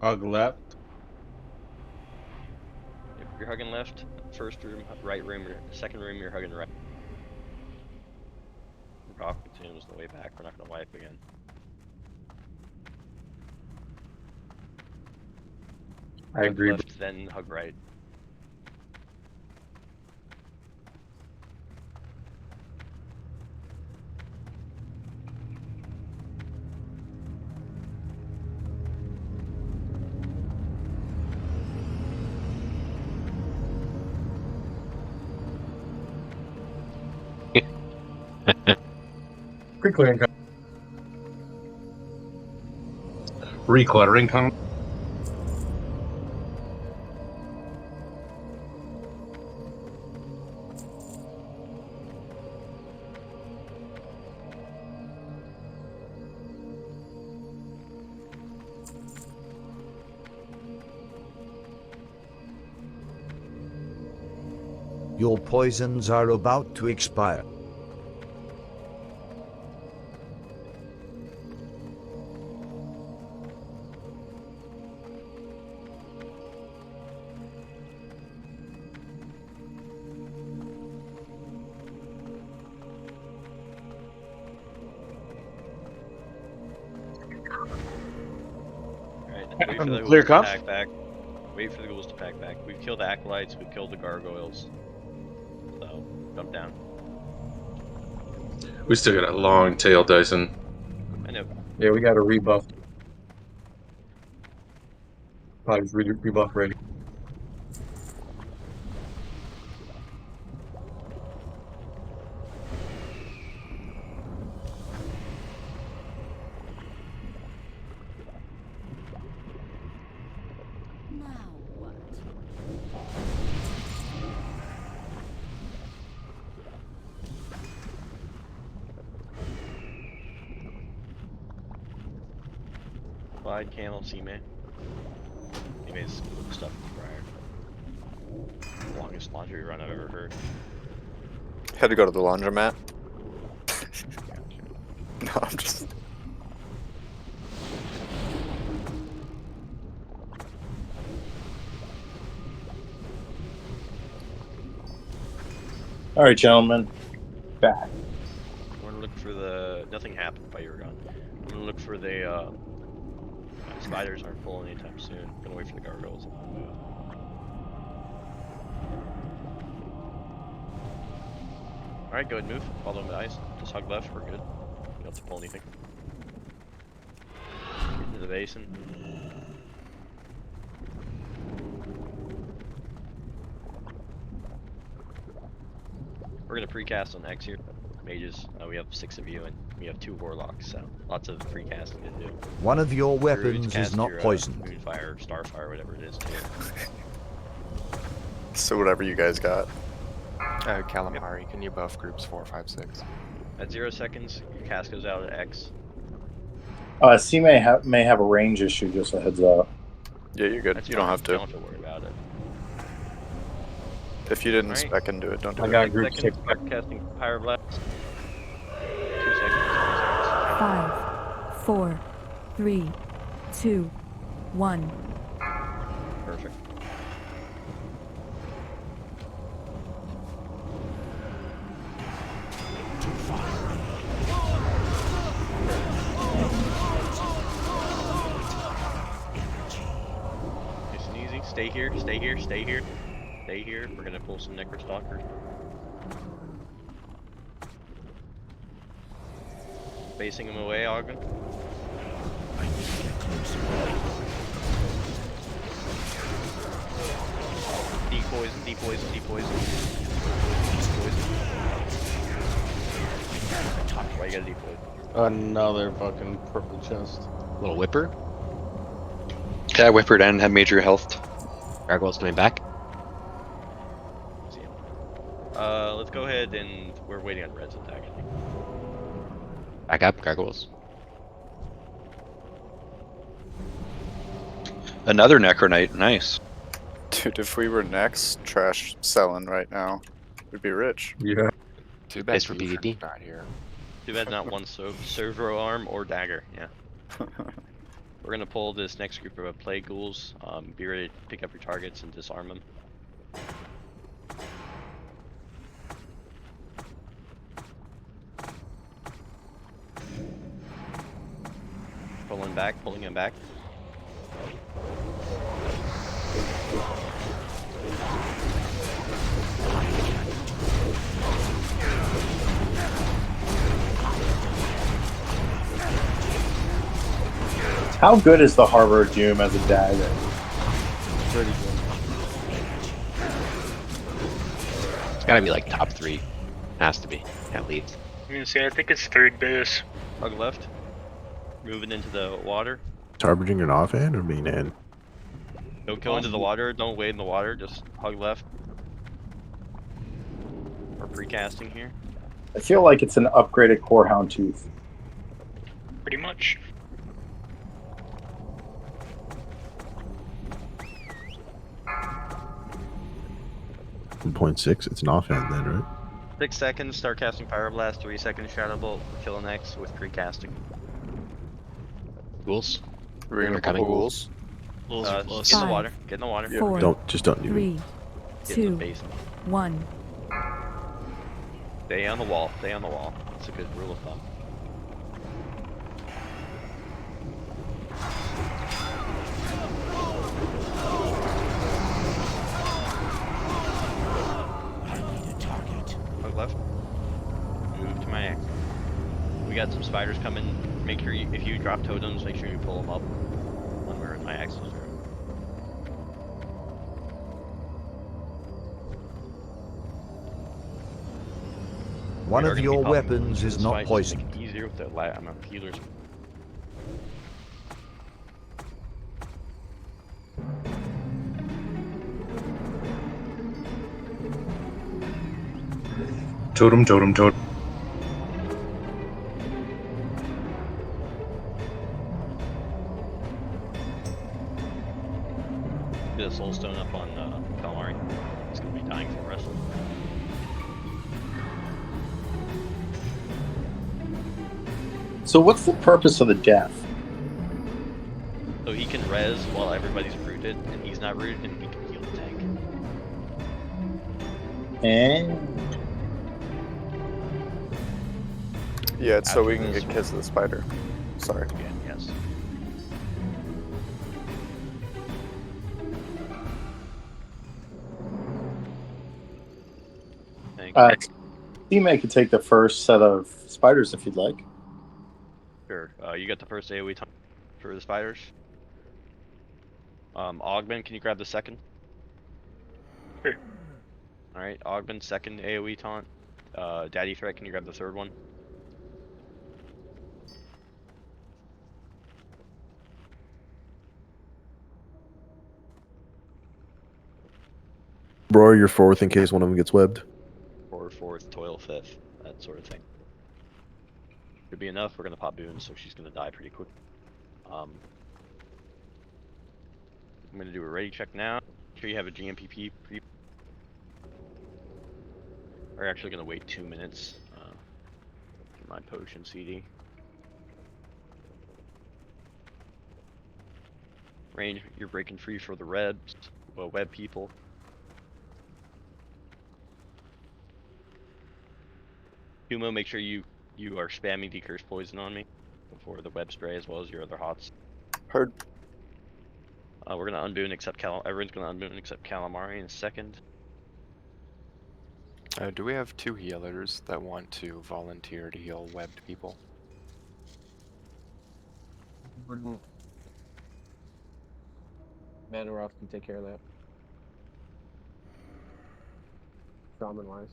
Hug left. If you're hugging left, first room, right room, or second room, you're hugging right. Rock continues the way back. We're not gonna wipe again. I agree. Hug left, then hug right. Quick clearing. Recluttering count. Your poisons are about to expire. Wait for the Clear ghouls to comms? pack back. Wait for the ghouls to pack back. We've killed the acolytes. We've killed the gargoyles. So jump down. We still got a long tail, Dyson. I know. Yeah, we got a rebuff. Probably rebuff ready. Slide, camel, C-May. C-May's stuff prior. Longest laundry run I've ever heard. Had to go to the laundromat. No, I'm just. All right, gentlemen, back. We're gonna look for the. Nothing happened while you were gone. I'm gonna look for the. Spiders aren't full anytime soon. Gonna wait for the gargoyles. Alright, go ahead and move. Follow them to ice. Just hug left, we're good. You don't have to pull anything. Get into the basin. We're gonna precast on X here. Mages. We have 6 of you and we have 2 warlocks, so lots of precasting to do. One of your Druids weapons is cast not your, poisoned. Moonfire, Starfire, whatever it is too. So whatever you guys got. Calamari, can you buff groups 4, 5, 6? At 0 seconds, your cast goes out at X. C may have a range issue. Just a heads up. Yeah, you're good. That's you fine. don't have to. You don't have to worry about it. If you didn't Alright. spec into it, don't do I it. got 6 group seconds, 6. start casting Pyroblast. 2 seconds. 5, 4, 3, 2, 1. Perfect. Nice and easy. Stay here, stay here, stay here. Stay here. We're gonna pull some Necrostalkers. Facing him away, Ogden. Depoison, depoison, depoison. Why you gotta depoison? Another fucking purple chest. Little whipper. Yeah, whippered and had major health. Gargoyle's coming back. See him. Let's go ahead and we're waiting on Red's attack. Back up, gargoyles. Another Necronite, nice. Dude, if we were next, trash selling right now, we'd be rich. Yeah. Too bad Nice for Buford's PvP. not here. Too bad not one servo arm or dagger, yeah. We're gonna pull this next group of plague ghouls. Be ready to pick up your targets and disarm them. Pulling him back. How good is the Harbor of Doom as a dagger? Pretty good. It's gotta be like top 3. Has to be, at least. I'm gonna say I think it's 3rd base. Hug left. Moving into the water. Targeting an offhand or main hand? Don't go into the water. Don't wade in the water. Just hug left. We're precasting here. I feel like it's an upgraded Core Hound Tooth. Pretty much. From 0.6, it's an offhand then, right? 6 seconds. Start casting Pyroblast. 3 seconds. Shadow Bolt. Kill an X with precasting. Ghouls. We're gonna coming. pull ghouls. Get in the water. Get in the water. 4, Don't do it. 3, Get in 2, the basin. 1. Stay on the wall. Stay on the wall. That's a good rule of thumb. Hug left. Move to my X. We got some spiders coming. Make sure you, if you drop totems, make sure you pull them up when we're in my axis room. One of your weapons is not poisoned. Make it easier with the amount of healers. Totem, totem, totem. Rest. So what's the purpose of the death? So he can res while everybody's rooted, and he's not rooted, and he can heal the tank. And Yeah, it's so After we can this- get Kiss of the Spider. Sorry. Yeah, yes. Thank you. Teammate could take the first set of spiders if you'd like. Sure. You got the first AoE time for the spiders. Augment, can you grab the second? Sure. Alright, Augment, second AoE taunt. Daddy Threat, can you grab the third one? Bro, you're fourth in case one of them gets webbed. Or fourth, Toil fifth, that sort of thing. Should be enough. We're gonna pop Boone, so she's gonna die pretty quick. I'm gonna do a ready check now. Make sure you have a GMPP. We're actually gonna wait 2 minutes. For my potion CD. Range, you're breaking free for the rebs, well, web people. Humo, make sure you are spamming Decurse Poison on me before the web spray, as well as your other hots. Heard. We're gonna unboon except everyone's gonna unboon except Calamari in a second. Do we have 2 healers that want to volunteer to heal webbed people? Manaroth can take care of that. Shaman wise.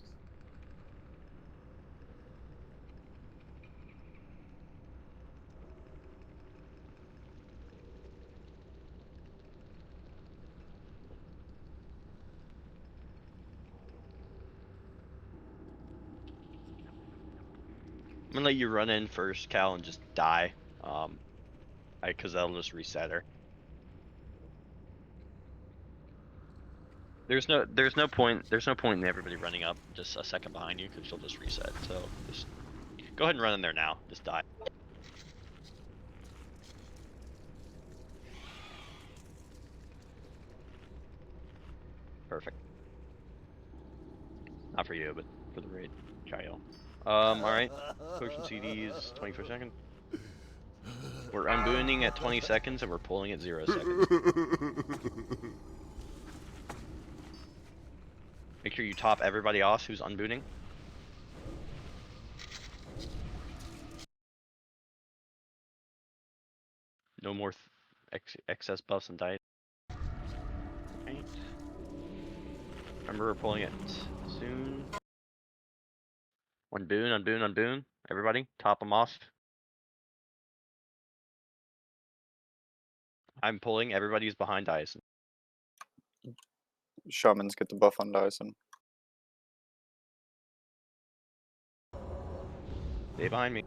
I'm gonna let you run in first, Cal, and just die. Cause that'll just reset her. There's no point in everybody running up just a second behind you, cause she'll just reset. So just go ahead and run in there now. Just die. Perfect. Not for you, but for the raid. Child. Alright. Potion CDs, 24 seconds. We're unbooning at 20 seconds and we're pulling at 0 seconds. Make sure you top everybody off who's unbooning. No more excess buffs and dice. Right. Remember, we're pulling it soon. Unboon. Everybody, top them off. I'm pulling. Everybody's behind Dyson. Shamans get the buff on Dyson. Stay behind me.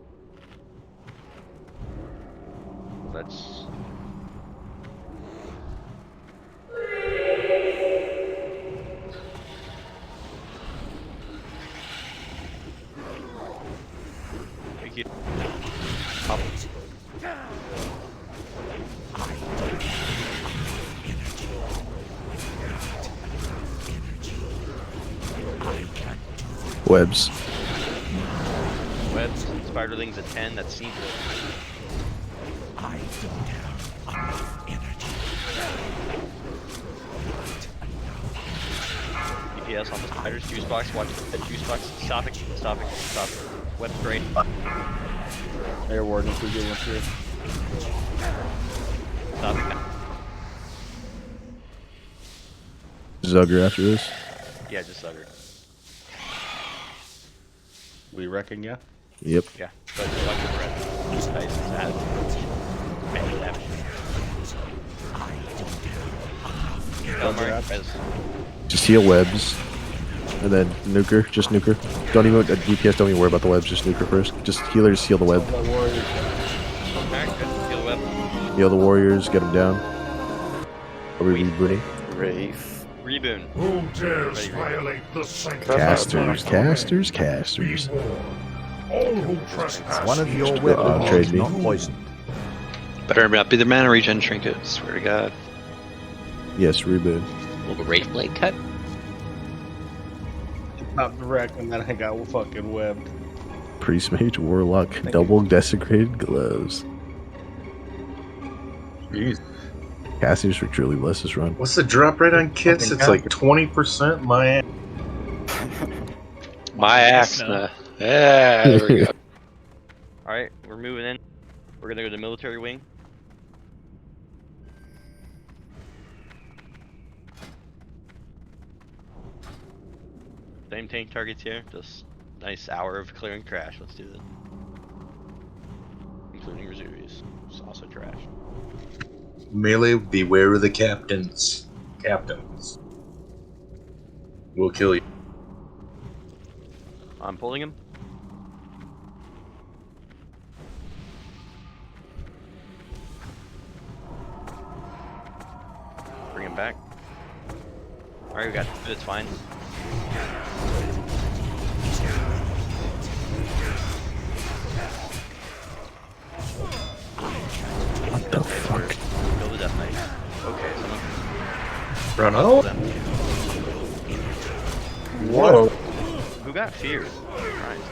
Let's. Thank you. Up. Webs. Webs, spiderlings at 10, that seems good. I don't have enough energy. DPS on the spiders, juice box, watch the juice box. Stop it. Web straight. Air warden if we get one through. Stop it. Zugger after this. Yeah, just Zugger. We reckon, yeah? Yep. Yeah, but Zugger red. Dyson's at any damage. Calamari, res. Just heal webs. And then nuker. Just nuker. Don't even DPS, don't even worry about the webs, just nuker first. Just healers heal the web. Alright, good. Heal the web. Heal the warriors, get them down. Are we rebooting? Wraith. Reboon. Who dares Ready, violate the sanctity? Casters. All who trespass. One of your each weapons trade is me. not poisoned. Better not be the mana regen trinket. Swear to God. Yes, reboot. Little Wraith Blade cut. Not direct, and then I got fucking webbed. Priest Mage Warlock double desecrated gloves. Jeez. Cassius for truly bless this run. What's the drop rate on kits? It's like 20%. My My axe. Yeah, there we go. Alright, we're moving in. We're gonna go to the military wing. Same tank targets here. Just nice hour of clearing trash. Let's do this. Including Resuvius. It's also trash. melee, beware of the captains. Captains will kill you. I'm pulling him. Bring him back. Alright, we got it. It's fine. What the fuck? Kill the Death Knight. Okay, someone. Run out. Whoa. Who got feared? Christ.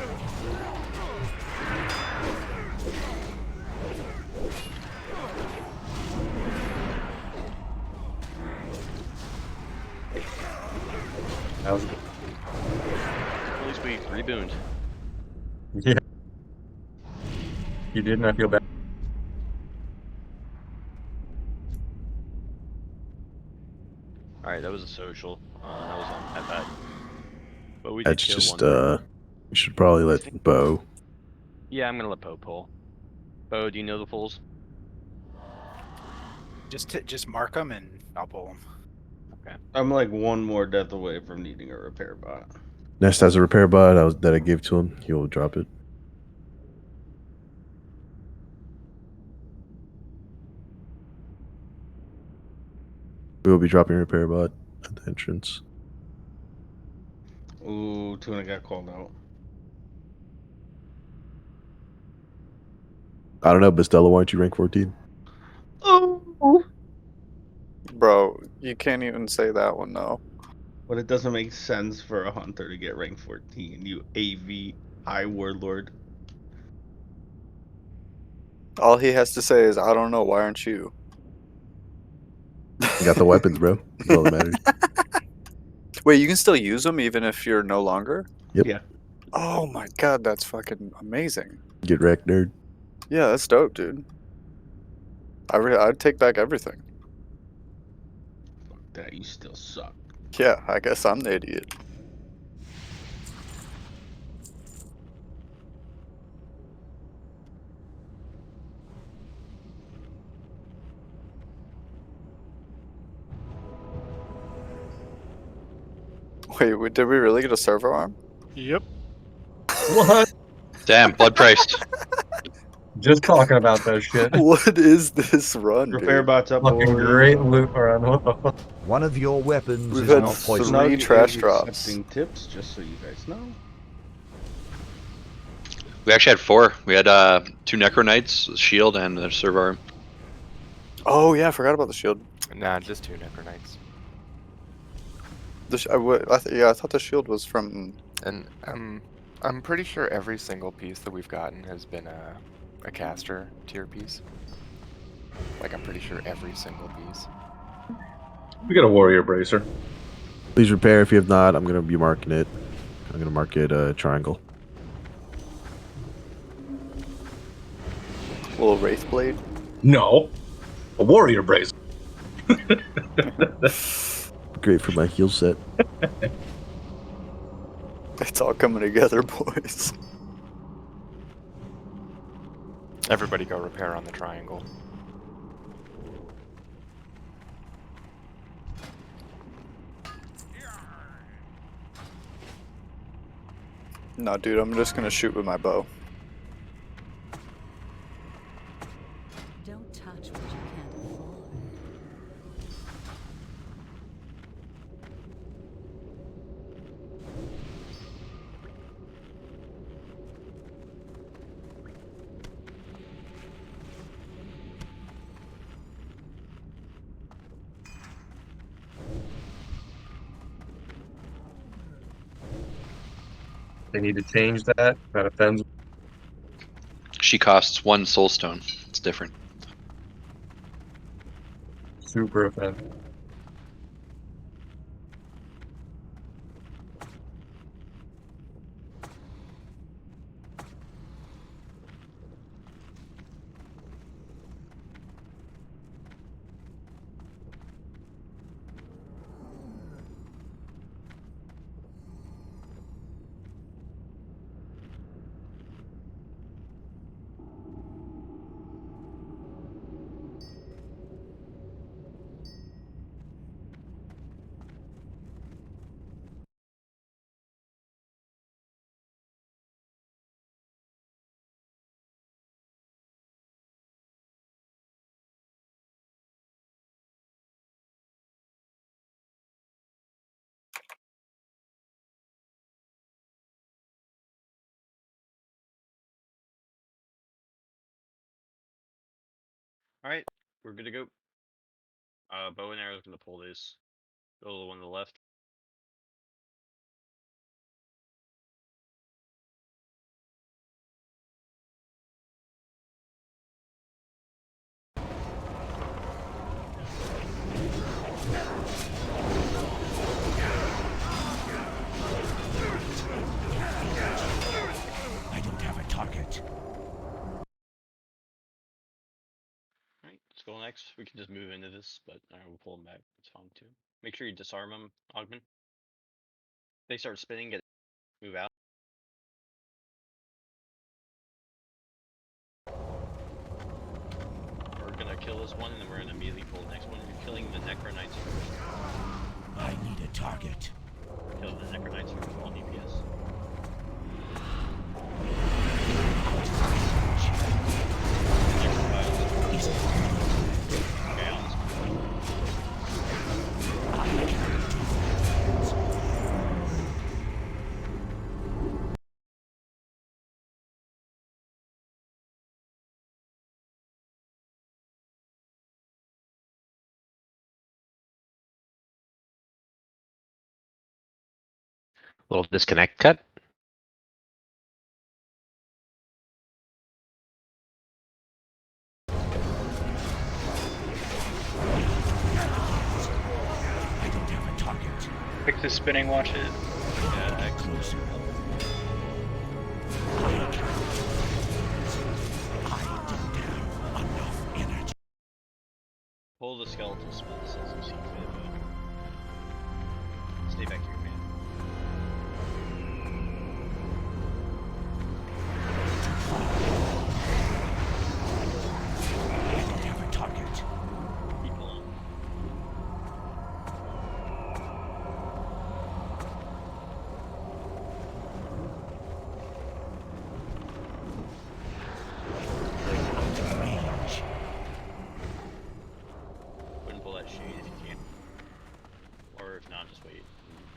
That was good. At least we rebooned. Yeah. You did not feel bad. Alright, that was a social. That was on that bad. But we did That's kill just, one. you should probably let Bo. Yeah, I'm gonna let Bo pull. Bo, do you know the pulls? Just mark them and I'll pull them. Okay. I'm like one more death away from needing a repair bot. Nest has a repair bot that I gave to him. He'll drop it. We will be dropping a repair bot at the entrance. Ooh, Tuna got called out. I don't know, but Stella, why aren't you rank 14? Oh. Bro, you can't even say that one, no. But it doesn't make sense for a hunter to get rank 14, you AV high warlord. All he has to say is, I don't know, why aren't you? You got the weapons, bro. That's all that matters. Wait, you can still use them even if you're no longer? Yep. Yeah. Oh my god, that's fucking amazing. Get wrecked, nerd. Yeah, that's dope, dude. I'd take back everything. Fuck that, you still suck. Yeah, I guess I'm the idiot. Wait, did we really get a servo arm? Yep. What? Damn, blood price. Just talking about that shit. What is this run, Repair dude? bots up, Fucking boys. great loot around. What the fuck? One of your weapons We've is had not poisoned. three Snug trash is drops. accepting tips, just so you guys know. We actually had 4. We had 2 Necro Knights, a shield, and a servo arm. Oh yeah, I forgot about the shield. Nah, just 2 Necro Knights. I thought the shield was from. And I'm pretty sure every single piece that we've gotten has been a caster tier piece. Like, I'm pretty sure every single piece. We got a warrior bracer. Please repair if you have not. I'm going to be marking it. I'm going to mark it triangle. A little Wraith Blade? No. A warrior bracer. Great for my heal set. It's all coming together, boys. Everybody go repair on the triangle. No, dude, I'm just gonna shoot with my bow. Don't touch what you can't afford. They need to change that. That offends. She costs 1 soul stone. It's different. Super offensive. Alright, we're good to go. Bow and arrow is gonna pull this. Go to the one to the left. I don't have a target. Alright, let's go next. We can just move into this, but we'll pull them back. It's fine too. Make sure you disarm them, Augment. If they start spinning, move out. We're gonna kill this one, and then we're gonna immediately pull the next one. We're killing the Necronites first. I need a target. Kill the Necronites first on DPS. Okay, on this. Little disconnect cut. I don't have a target. Pick the spinning, watch it. Yeah, excellent. Pull the skeletal spells as you see fit. Stay back here, man. I don't have a target. Keep pulling. Range. Wouldn't pull that shade if you can. Or if not, just wait.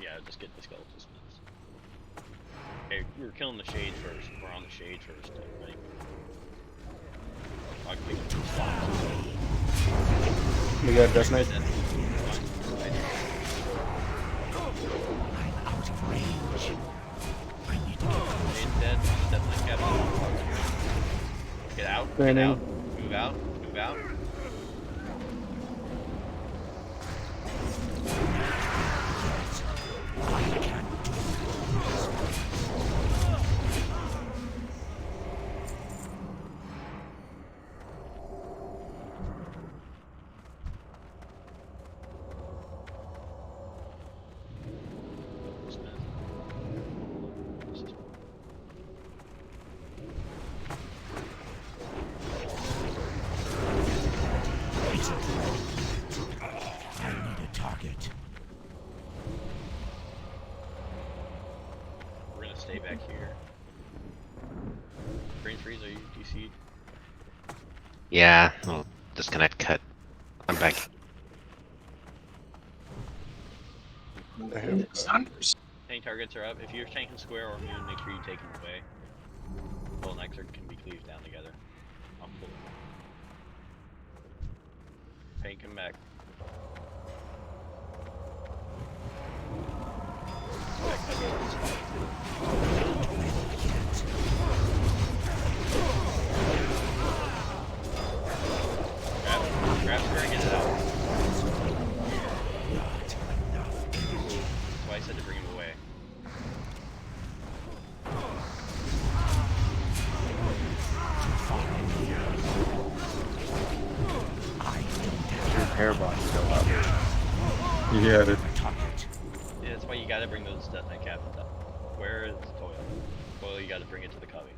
Yeah, just get the skeletal spells. Okay, we're killing the shade first. We're on the shade first, everybody. I can pick up two slots. We got Death Knight. I'm out of range. I need to get closer. Shade's dead. Definitely captain. Get out. Get Training. out. Move out. Move out. I need a target. We're gonna stay back here. Brain freeze, are you DC'd? Yeah, little disconnect cut. I'm back. Tank targets are up. If you're tanking square or immune, make sure you take them away. Bull and Nexer can be cleaved down together. I'll pull them. Tank him back. Yeah, have a target. Yeah, that's why you gotta bring those Death Knight captains up. Where is Toil? Toil, you gotta bring it to the cubby.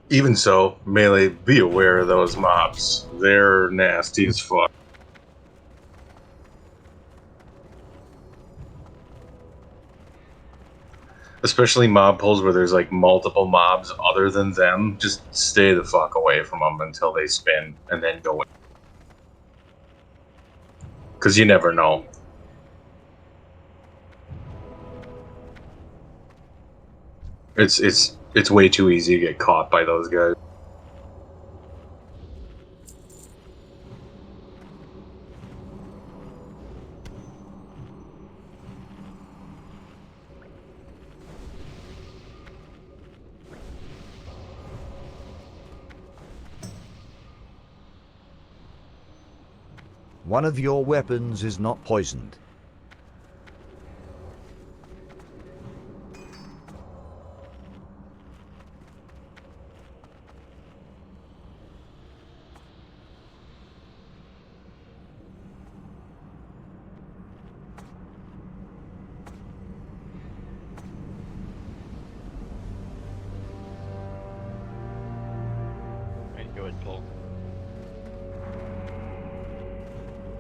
Even so, Melee, be aware of those mobs. They're nasty as fuck. Especially mob pulls where there's like multiple mobs other than them. Just stay the fuck away from them until they spin and then go in. Because you never know. It's way too easy to get caught by those guys. One of your weapons is not poisoned. Alright, go ahead and pull.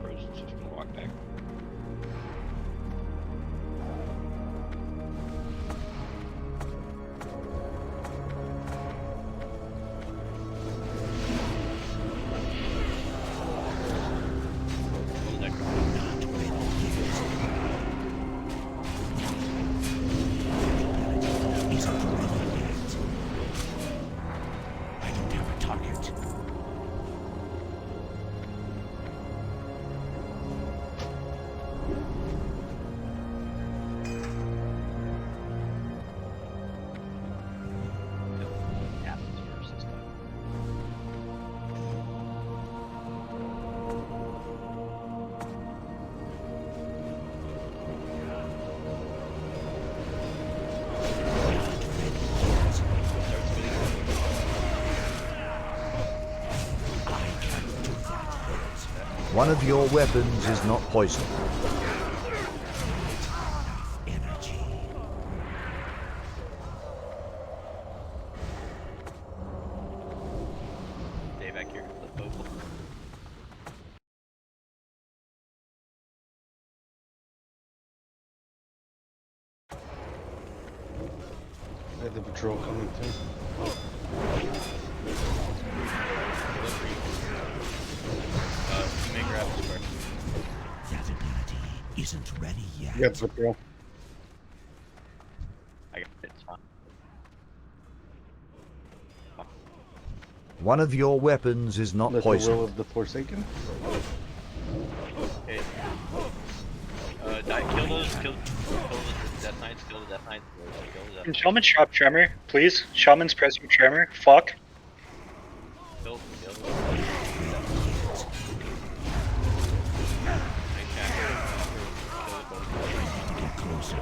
Bro's just gonna walk back. I don't have a target. One of your weapons is not poisoned. Stay back here. Let Bo pull. I have the patrol coming too. You may grab the square. That ability isn't ready yet. Yeah, patrol. I got it. It's fine. One of your weapons is not Let the will poisoned. of the Forsaken. Okay. Kill those Death Knights, kill the Death Knights. Kill the Death Can Knights. Shaman drop Tremor, please? Shaman's pressing Tremor. Fuck. Kill. Get closer.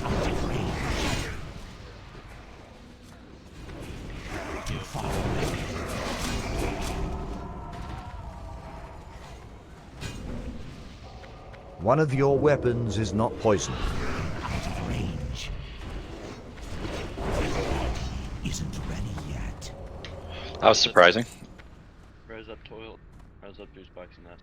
Out of range. Too far away. One of your weapons is not poisoned. Out of range. Isn't ready yet. That was surprising. Rise up, Toil. Rise up, Juice Boxing Nest.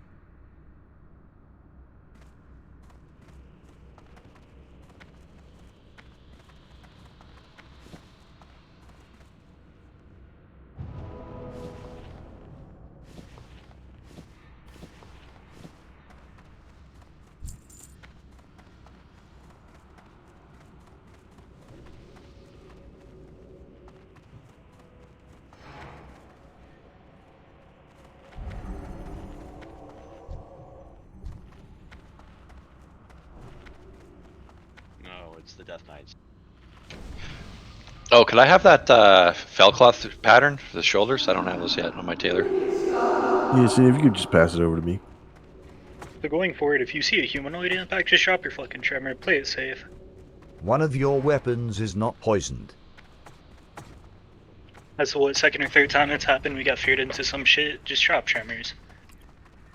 No, it's the Death Knights. Oh, could I have that fellcloth pattern for the shoulders? I don't have those yet on my tailor. Yeah, see if you could just pass it over to me. So going forward, if you see a humanoid in the back, just drop your fucking Tremor. Play it safe. One of your weapons is not poisoned. That's what, second or third time that's happened. We got feared into some shit. Just drop tremors.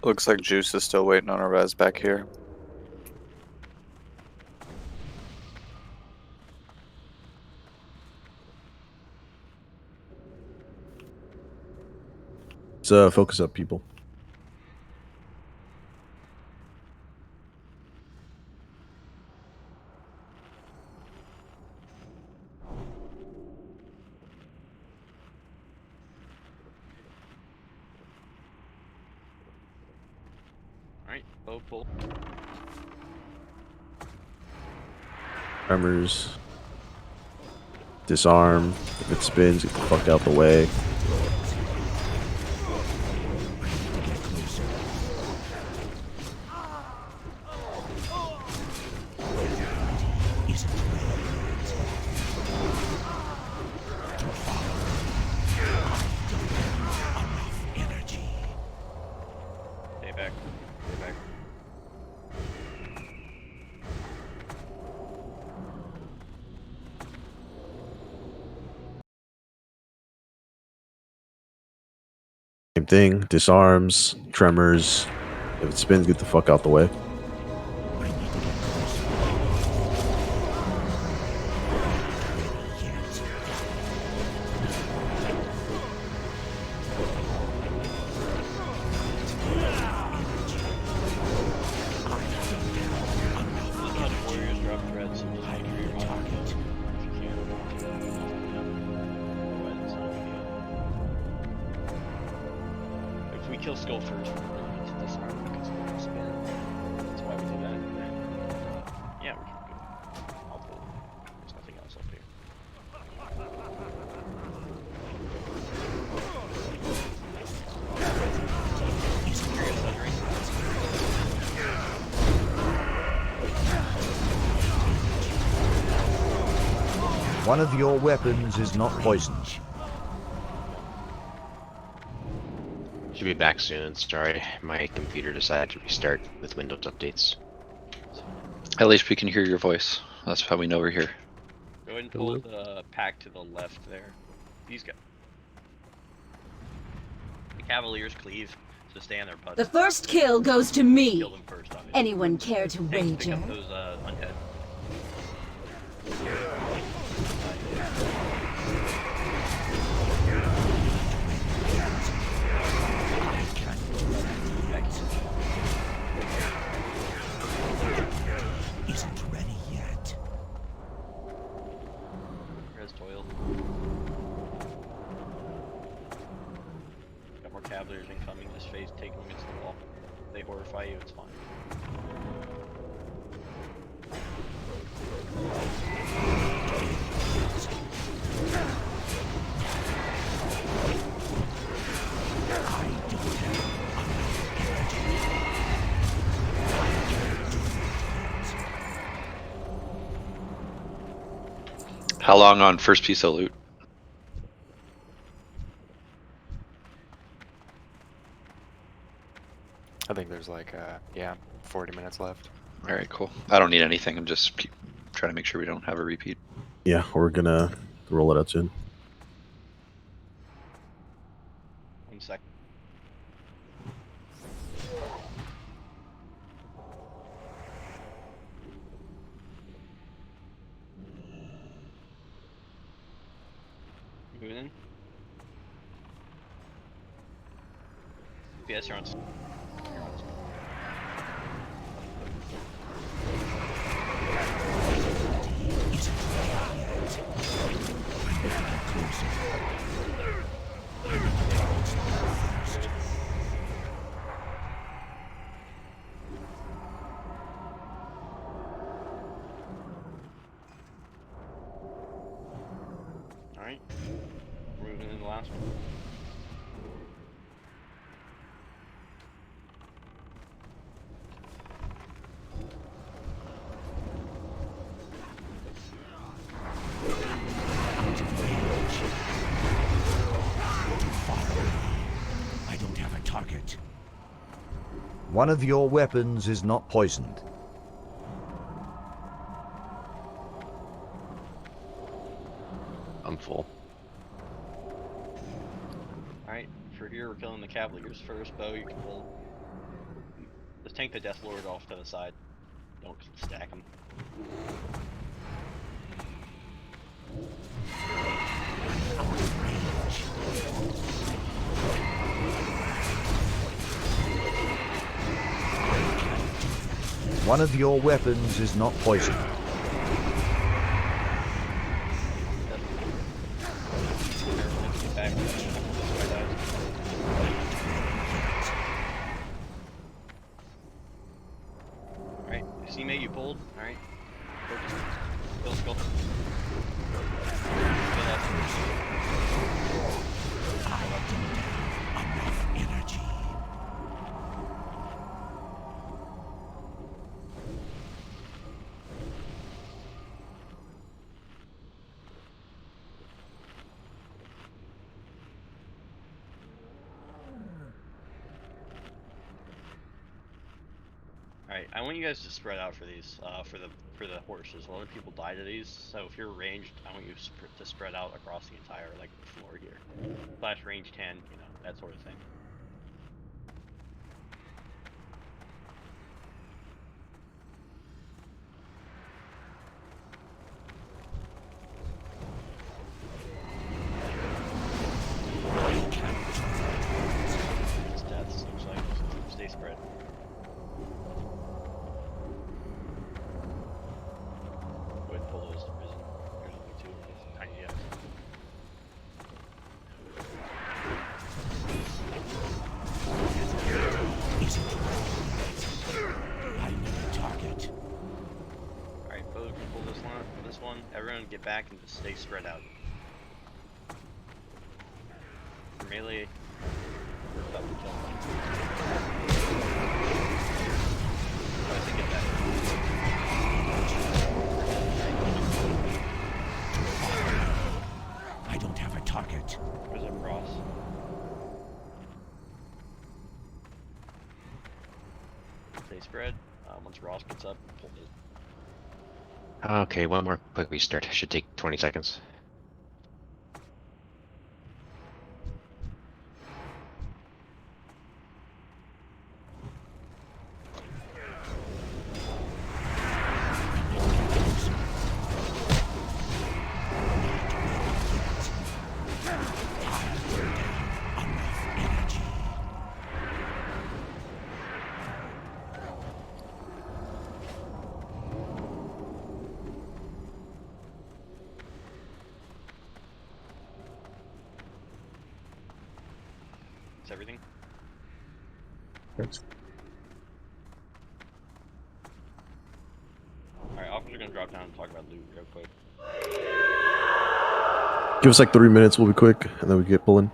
Looks like Juice is still waiting on a res back here. Let's focus up, people. Alright, bow pull. Tremors. Disarm. If it spins, get the fuck out the way. Stay back. Stay back. Same thing. Disarms. Tremors. If it spins, get the fuck out the way. Warriors drop threats, so just make sure you're on if you can. Otherwise, it's not a big deal. If we kill Skull first, we're really need to disarm because we're gonna spin. That's why we do that. Yeah, we're good. I'll pull. There's nothing else up here. One of your weapons is not poisoned. Should be back soon. Sorry, my computer decided to restart with Windows updates. At least we can hear your voice. That's how we know we're here. Go ahead and pull the pack to the left there. These guys. The Cavaliers cleave, so stay on their butts. The first kill goes to me. Kill them first, obviously. Anyone care to Pick wager? up those undead. Isn't ready yet. Res toil. Got more Cavaliers incoming. Just face, take them against the wall. If they horrify you, it's fine. How long on first piece of loot? I think there's like, yeah, 40 minutes left. All right, cool. I don't need anything. I'm just trying to make sure we don't have a repeat. Yeah, we're gonna roll it out soon. 1 sec. Moving in. Yes, you're on. Alright. Moving in the last one. I don't have a target. One of your weapons is not poisoned. for here, we're killing the Cavaliers first. Bo, you can hold. Just tank the Death Lord off to the side. Don't stack them. One of your weapons is not poisoned. Alright, C-May, you pulled. Alright. Focus. Kill skull. Enough energy. Alright, I want you guys to spread out for these, for the horses. A lot of people die to these, so if you're ranged, I want you to spread out across the entire, like, floor here. Slash range 10, you know, that sort of thing. It's deaths, looks like. Stay spread. Go ahead and pull those to prison. There's only two of these tiny jets. I need a target. Alright, Bo, can pull this one. Everyone get back and just stay spread out. For melee, work up and kill one. Try to get back. I don't have a target. There's a cross. Stay spread. Once Ross gets up, pull it. Okay, one more quick restart. Should take 20 seconds. That's everything. Alright, officers are gonna drop down and talk about loot real quick. Give us like 3 minutes. We'll be quick, and then we get pulling.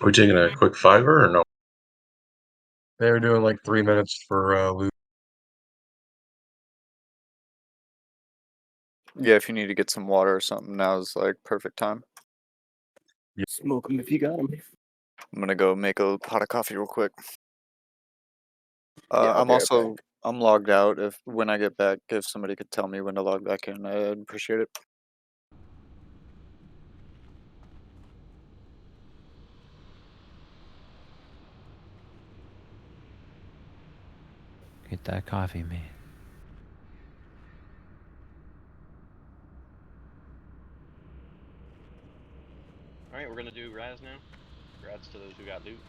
Are we taking a quick fiver or no? They were doing like 3 minutes for loot. Yeah, if you need to get some water or something, now's like perfect time. Smoke them if you got them. I'm gonna go make a pot of coffee real quick. Yeah, I'll I'm be right also I'm logged out. If when I get back, if somebody could tell me when to log back in, I'd appreciate it. Get that coffee, man. Alright, we're gonna do Raz now. Congrats to those who got loot.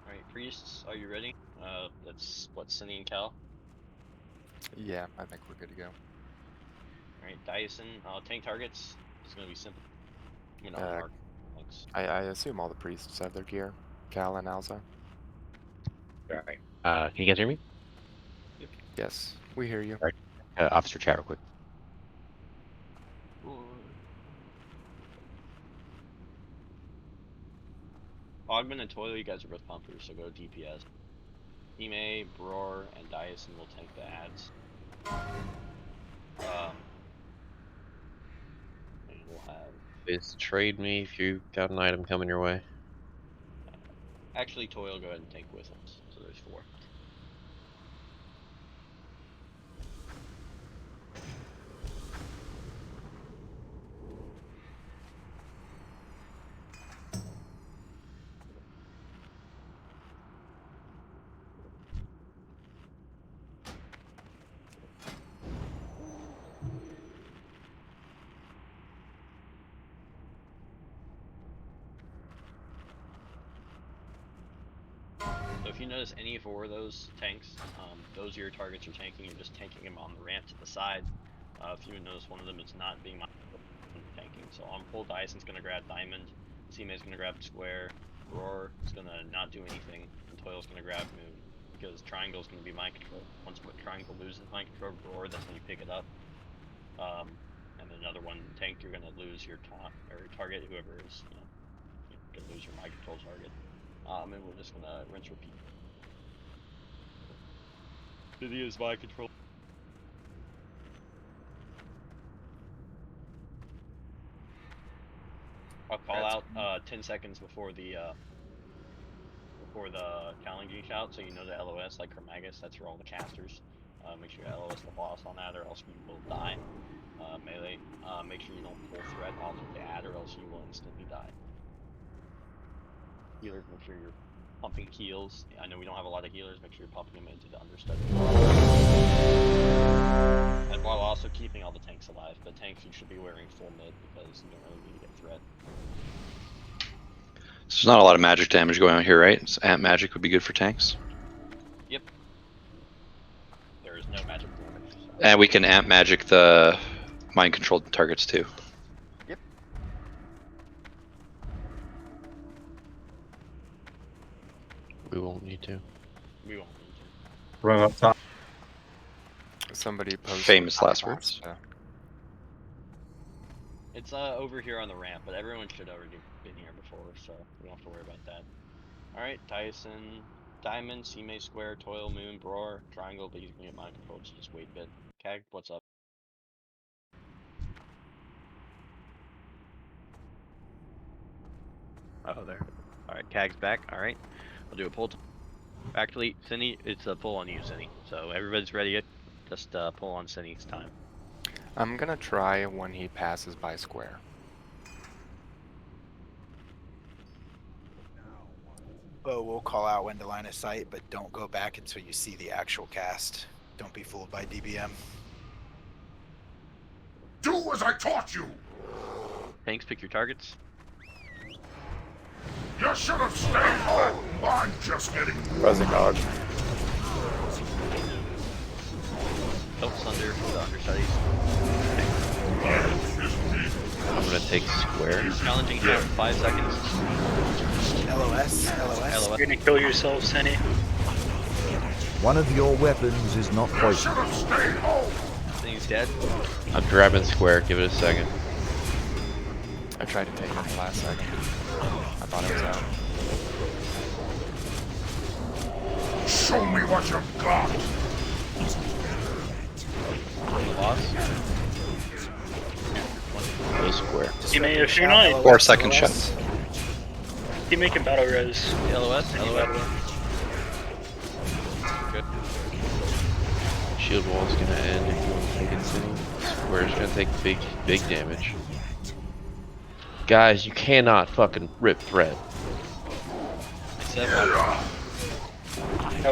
Alright, priests, are you ready? Let's split Cindy and Cal. Yeah, I think we're good to go. Alright, Dyson, tank targets. It's gonna be simple. I mean, mark tanks. I assume all the priests have their gear. Cal and Alza. Alright. Can you guys hear me? Yes, we hear you. Alright. Officer chat real quick. Ogman and Toiler, you guys are both pumpers, so go DPS. Ime, Bror, and Dyson will tank the ads. And we'll have... Please trade me if you got an item coming your way. Actually, Toil, go ahead and tank with us. So there's 4. So if you notice any 4 of those tanks, those are your targets you're tanking. You're just tanking them on the ramp to the side. If you notice one of them is not being tanking. So on pull, Dyson's going to grab Diamond, Seamay's going to grab Square, Roar is going to not do anything, and Toil's going to grab Moon. Because Triangle's going to be mind control. Once Triangle loses mind control of Roar, that's when you pick it up. And then another one, tank, you're going to lose your target, whoever is, going to lose your mind control target. And we're just gonna rinse repeat. Video's mind control. I'll call out 10 seconds before the challenging shout, so you know the LOS like Chromagus. That's for all the casters. Make sure you LOS the boss on that, or else you will die. Melee, make sure you don't pull threat off of the ad, or else you will instantly die. Healers, make sure you're pumping heals. I know we don't have a lot of healers, make sure you're pumping them into the understudy. And while also keeping all the tanks alive. The tanks you should be wearing full mid because you don't really need to get threat. So there's not a lot of magic damage going on here, right? So amp magic would be good for tanks. Yep. There is no magic damage. So. And we can amp magic the mind controlled targets too. Yep. We won't need to. We won't need to. Run up top. Somebody posted Famous last words. It's over here on the ramp, but everyone should already been here before, so we don't have to worry about that. Alright, Tyson, Diamond, Seamay Square, Toil, Moon, Bror, Triangle, but he's gonna get mind control, so just wait a bit. Cag, what's up? Oh, there. Alright, Cag's back. Alright. I'll do a pull. Actually, Cindy, it's a pull on you, Cindy. So everybody's ready. Just pull on Cindy's time. I'm gonna try when he passes by Square. Bo will call out when to line of sight, but don't go back until you see the actual cast. Don't be fooled by DBM. Do as I taught you! Thanks, pick your targets. You should have stayed home! I'm just getting... Buzzing dog. Help Thunder for the understudies. I'm gonna take Square. Challenging shot, 5 seconds. LOS. You're gonna kill yourself, Senny. One of your weapons is not poisoned. He's dead. I'm grabbing square. Give it a second. I tried to take it at the last second. I thought it was out. Show me what you've got. Lost. Go square. Teammate, if you're not... 4 second shots. Teammate can battle res. LOS. Good. Shield wall's gonna end if you want to take it, City. Square's gonna take big damage. Guys, you cannot fucking rip thread. That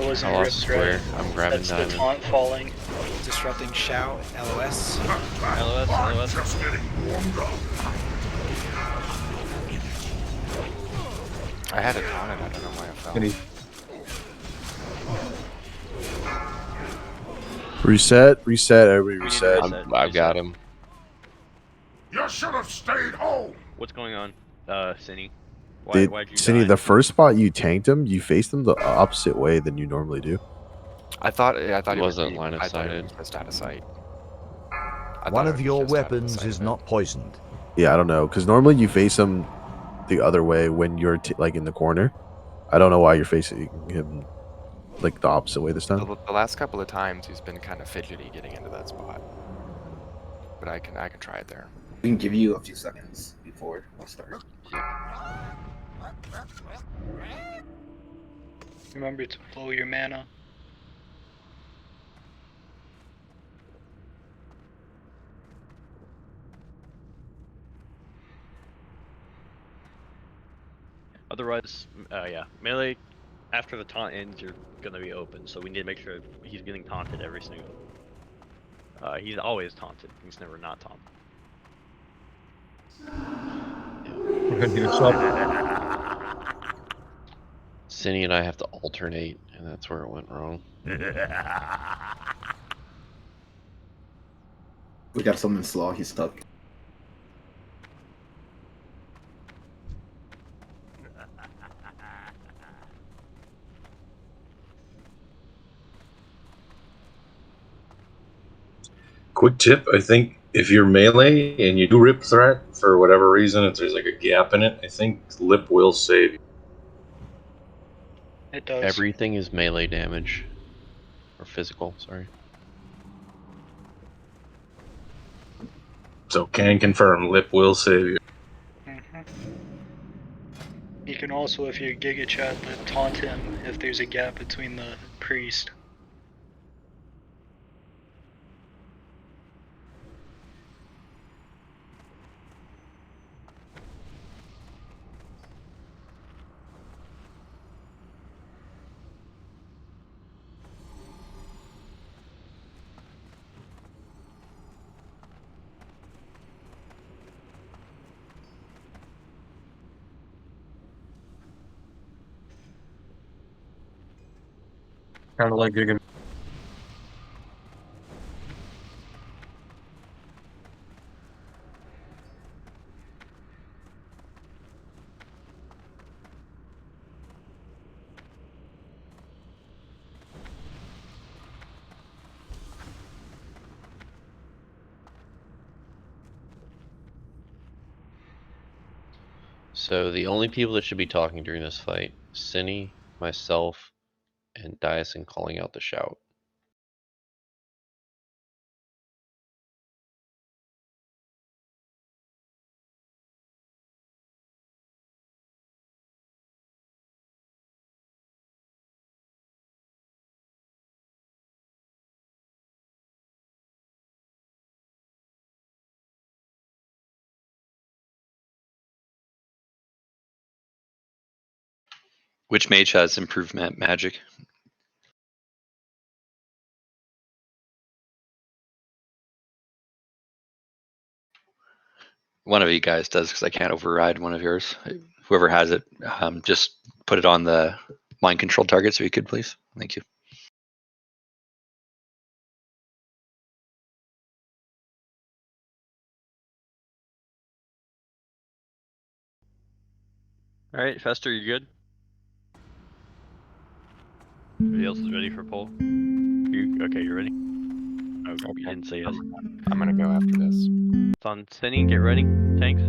wasn't I rip lost thread. square. I'm grabbing That's diamond. the taunt falling. Disrupting shout, LOS. LOS. Just getting warmed up. I had it on it. I don't know why I fell. Reset, everybody reset. I've got him. You should have stayed home. What's going on, Cinny? Why'd you Cindy, die? the first spot you tanked him, you faced him the opposite way than you normally do. I thought he wasn't line of I thought it sighted. was just out of sight. One of your weapons is not poisoned. Yeah, I don't know, because normally you face him the other way when you're like in the corner. I don't know why you're facing him like the opposite way this time. The last couple of times he's been kind of fidgety getting into that spot, but I can try it there. We can give you a few seconds before we start. Remember to blow your mana. Otherwise, yeah, melee. After the taunt ends, you're gonna be open, so we need to make sure he's getting taunted every single. He's always taunted. He's never not taunted. We're gonna need a sub. Cindy and I have to alternate, and that's where it went wrong. We got something slow. He's stuck. Quick tip, I think if you're melee and you do rip threat for whatever reason, if there's like a gap in it, I think lip will save you. It does. Everything is melee damage. Or physical, sorry. So can confirm lip will save you. You can also, if you're Giga Chat, taunt him if there's a gap between the priest. Kind of like digging. So the only people that should be talking during this fight, Cinny, myself, and Dyson calling out the shout. Which mage has improved magic? One of you guys does, because I can't override one of yours. Whoever has it, just put it on the mind control target, so you could, please. Thank you. All right, Fester, you good? Everybody else is ready for pull? You're ready? Oh, you didn't say yes. I'm gonna go after this. It's on Cinny, get ready. Tanks.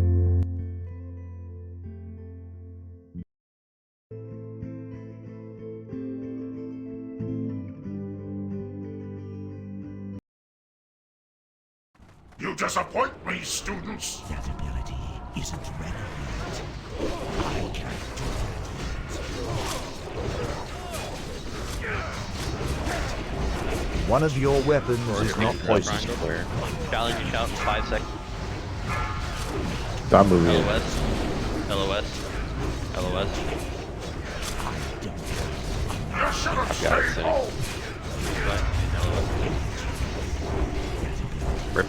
You disappoint me, students. That ability isn't ready yet. I can't do One of your weapons is not poisoned. Challenge and shout in 5 seconds. Stop moving. LOS. LOS. LOS. I've got it, Cinny. Rip.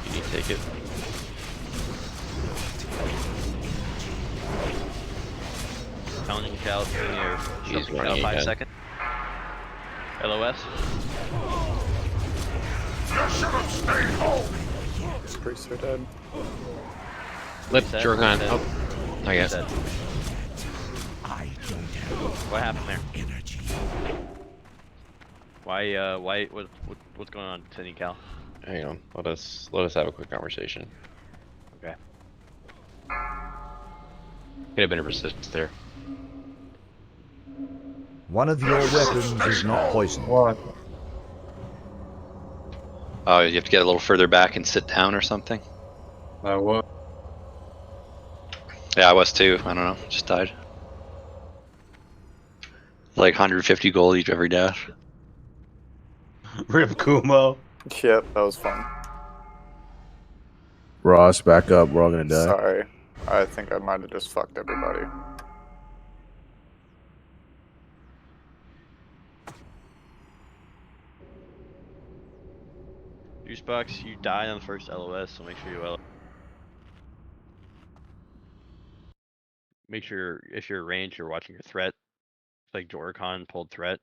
You need to take it. Challenge and shout in your He's shout running 5 again. seconds. LOS. You should have stayed home. Priests are dead. Lip, Reset, Jorgon. reset. Oh, I guess. Reset. What happened there? Why, what's going on, Cinny Cal? Hang on. Let us have a quick conversation. Okay. Could have been a resist there. One of your weapons is not poisoned. What? Oh, you have to get a little further back and sit down or something? I was. Yeah, I was too. I don't know. Just died. Like 150 gold each every dash. Rip Kumo. Yep, that was fun. Ross, back up. We're all gonna die. Sorry. I think I might have just fucked everybody. Juicebox, you died on the first LOS, so make sure you make sure if you're ranged, you're watching your threat. Like Jorcon pulled threat.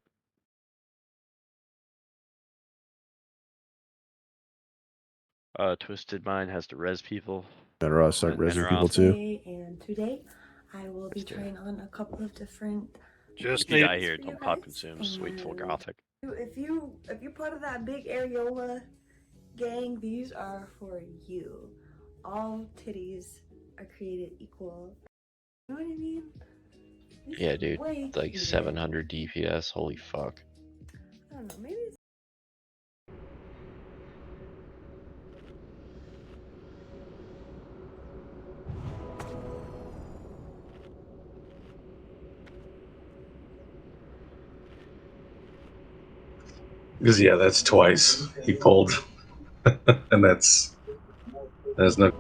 Twisted Mind has to res people. And Ross start And resing are people off. too. And today, I will be trying on a couple of different. If you die here, don't pop consumes. Wait full gothic. If you're part of that big areola gang, these are for you. All titties are created equal. You know what I mean? This Yeah, is dude. way Like cuter. 700 DPS. Holy fuck. I don't know. Maybe it's Because yeah, that's twice he pulled, and that's no.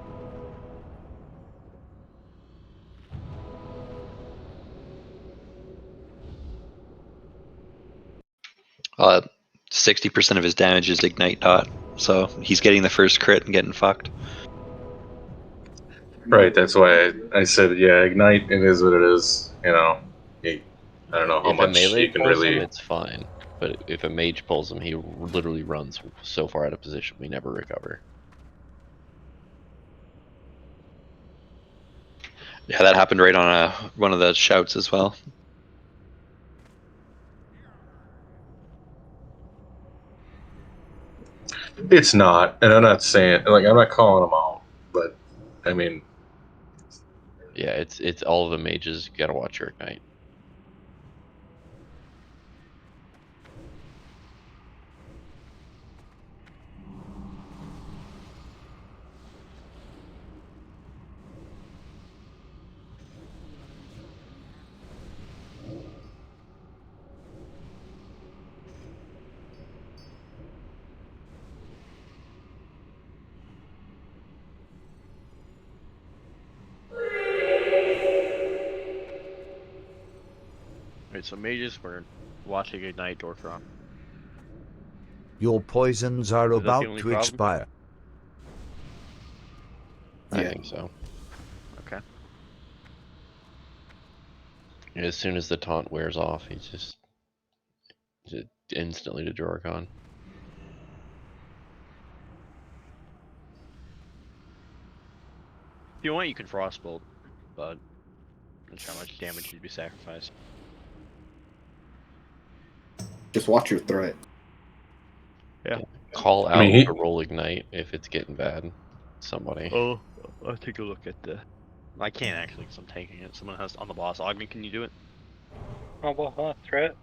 60% of his damage is ignite dot, so he's getting the first crit and getting fucked. Right, that's why I said, yeah, ignite. It is what it is. You know, I don't know how If a much melee you can pulls really. him, it's fine. But if a mage pulls him, he literally runs so far out of position we never recover. Yeah, that happened right on one of the shouts as well. It's not, and I'm not saying like I'm not calling them out, but I mean, Yeah, it's all of the mages gotta watch your ignite. Alright, so mages were watching Ignite Dorkron. Your poisons are Is that the about only to problem? expire. I think so. Okay. As soon as the taunt wears off, he's just instantly to Jorcon. If you want, you can frostbolt, but that's how much damage you'd be sacrificed. Just watch your threat. Yeah. Call out I mean, a roll ignite if it's getting bad. Somebody. Oh, I'll take a look at the. I can't actually because I'm taking it. Someone has on the boss. Ogden, can you do it? Threat?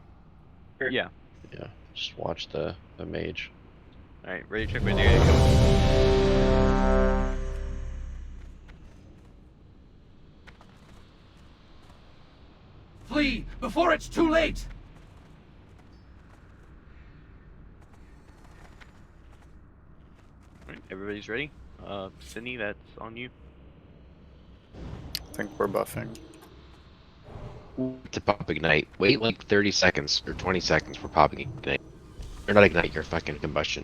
Yeah. Yeah. Just watch the mage. Alright, ready to check my data? Go. Flee before it's too late! Alright, everybody's ready? Sydney, that's on you. I think we're buffing. To pop ignite, wait like 30 seconds or 20 seconds for popping ignite. Or not ignite, your fucking combustion.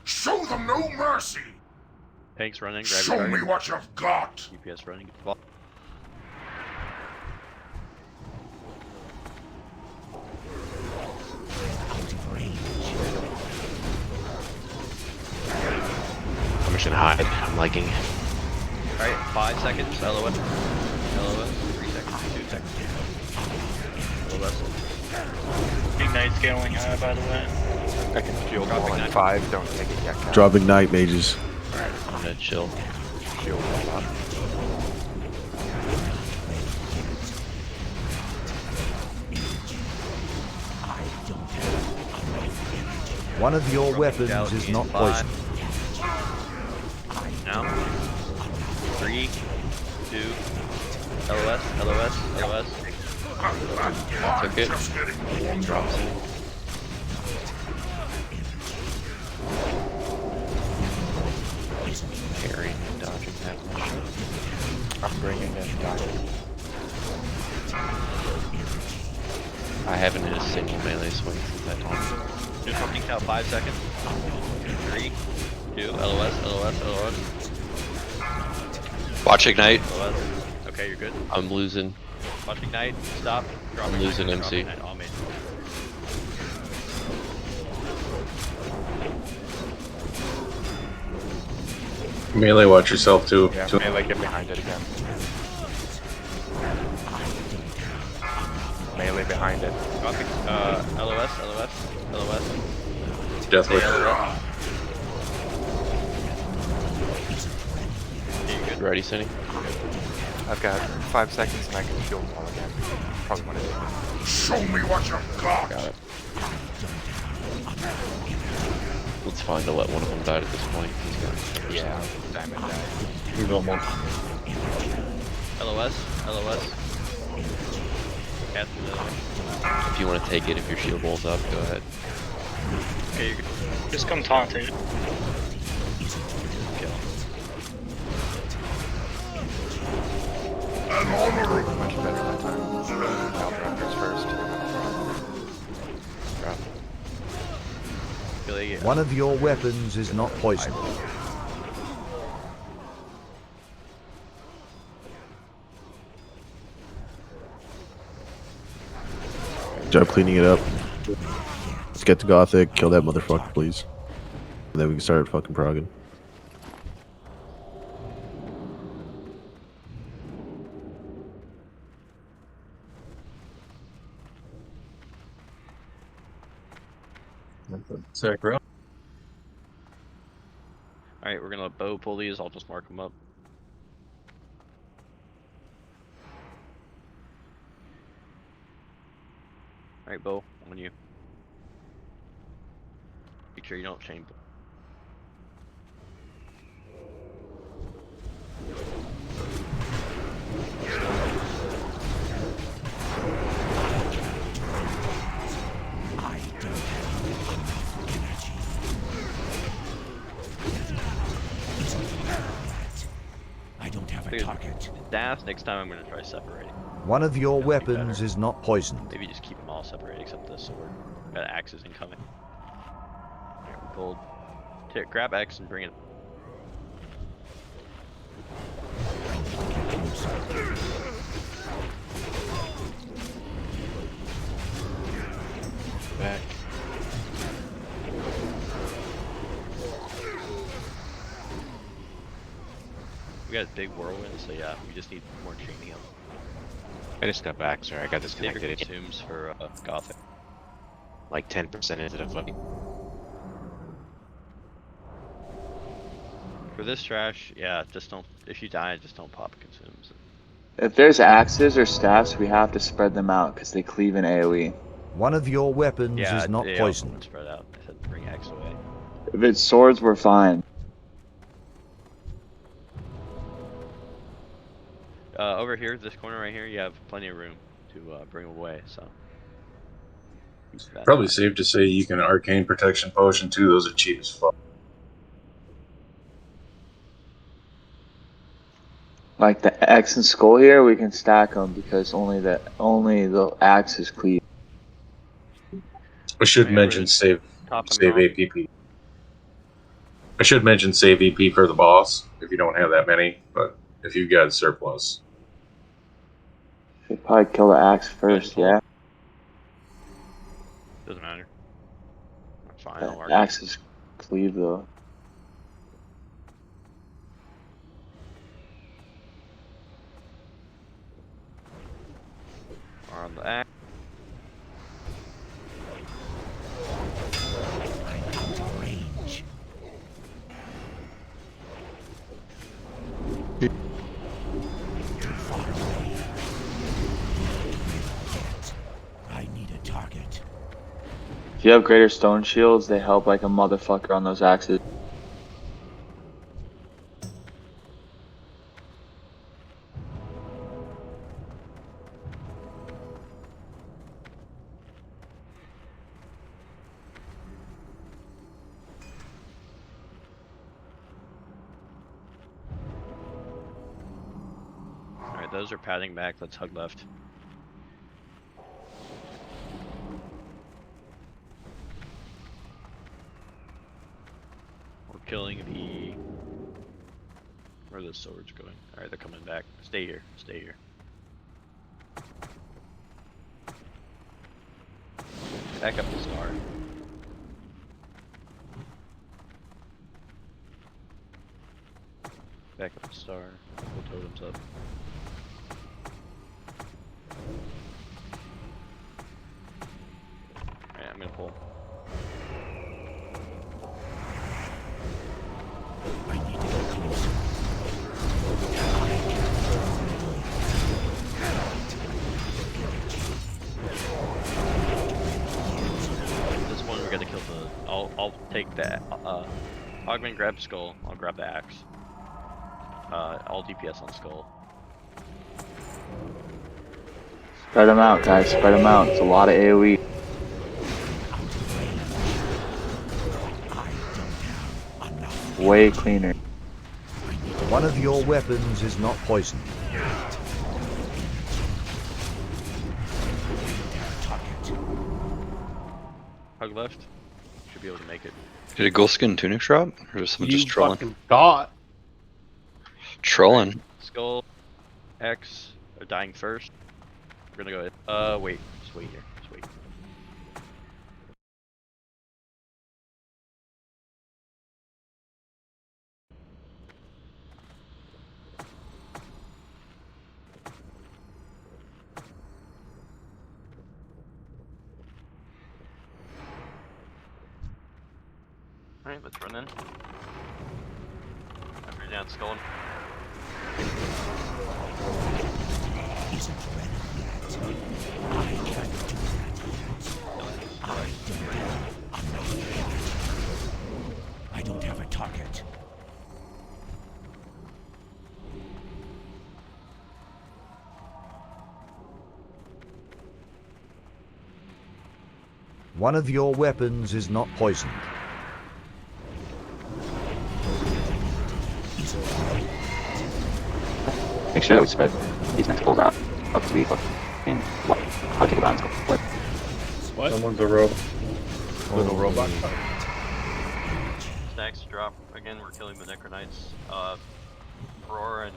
Show them no mercy! Tanks running, grab Show your me target. what you've got! UPS running, get the ball. I'm just gonna hide. I'm liking. Alright, 5 seconds, LOS. LOS, 3 seconds, 2 seconds. LOS. Ignite's scaling high, by the way. I can shield wall in 5, don't take it yet, Cal. Drop ignite, mages. Alright, I'm gonna chill. Shield wall up. One of your weapons is not poisoned. Now. 3, 2, LOS, LOS, LOS. Took it. Drops it. Parrying and dodging that much. I'm bringing in diamond. I haven't hit a single melee swing since that time. Do something count 5 seconds. 3, 2, LOS, LOS, LOS. Watch ignite. LOS. Okay, you're good. I'm losing. Watch ignite. Stop. Drop I'm ignite, losing drop MC. ignite, all made. Melee, watch yourself too. Yeah, melee, get behind it again. Melee behind it. Okay, LOS, LOS, LOS. Deathwish. Ready, Cindy? I've got 5 seconds and I can shield wall again. Probably want to do it. Show me what you've got! Got it. It's fine to let one of them die at this point. He's got Yeah, diamond die. He's almost. LOS, LOS. Cast the other one. If you want to take it, if your shield wall's up, go ahead. Okay, you're good. Just come taunt it. Kill. An honorable! Much better that time. Now directors first. Drop. Kill it. One of your weapons is not poisoned. Job cleaning it up. Let's get to Gothic, kill that motherfucker, please. And then we can start fucking progging. Sick, bro. Alright, we're gonna let Bo pull these. I'll just mark them up. Alright, Bo, on you. Make sure you don't chain. I don't have a target. Das, next time I'm gonna try separating. One of your weapons is not poisoned. Maybe just keep them all separated except the sword. Got axes incoming. Alright, gold. Grab X and bring it. Back. We got a big whirlwind, so yeah, we just need more chaining up. I just got back. Sorry, I got Save your disconnected. consumes for Gothic. Like 10% into the fight. For this trash, yeah, just don't. If you die, just don't pop consumes. If there's axes or staffs, we have to spread them out because they cleave in AoE. One of your weapons Yeah, is not they poisoned. also spread out. I said bring X away. If it's swords, we're fine. Over here, this corner right here, you have plenty of room to bring away. So Probably safe to say you can arcane protection potion too. Those are cheap as fuck. Like the X and skull here, we can stack them because only the axe is cleave. I should mention save APP. I should mention save EP for the boss if you don't have that many, but if you've got surplus. Should probably kill the axe first, yeah. Doesn't matter. I'm fine. The I'll mark axe is cleave though. on the axe. Range. Too far away. I need a target. If you have greater stone shields, they help like a motherfucker on those axes. Alright, those are padding back. Let's hug left. We're killing the... Where are the swords going? Alright, they're coming back. Stay here. Stay here. Back up the star. Back up the star. Pull totems up. Alright, I'm gonna pull. I need to get closer. This one we gotta kill the... I'll take the augment, grab skull. I'll grab the axe. All DPS on skull. Spread them out, guys. Spread them out. It's a lot of AoE. Way cleaner. One of your weapons is not poisoned. Hug left. Should be able to make it. Did a Ghoulskin tunic drop? Or is someone just trolling? Fucking thought. Trolling. Skull, X, are dying first. We're gonna go. Wait. Just wait here. Just wait. Alright, let's run in. After down skull. Isn't ready yet. I can't do that yet. I'm not ready. I don't have a target. One of your weapons is not poisoned. Make sure that we spread these next pulls out up to be fucking what? I'll take a bounce. What? Someone's a robot. Little robot. Stacks drop. Again, we're killing the Necronites. Roar and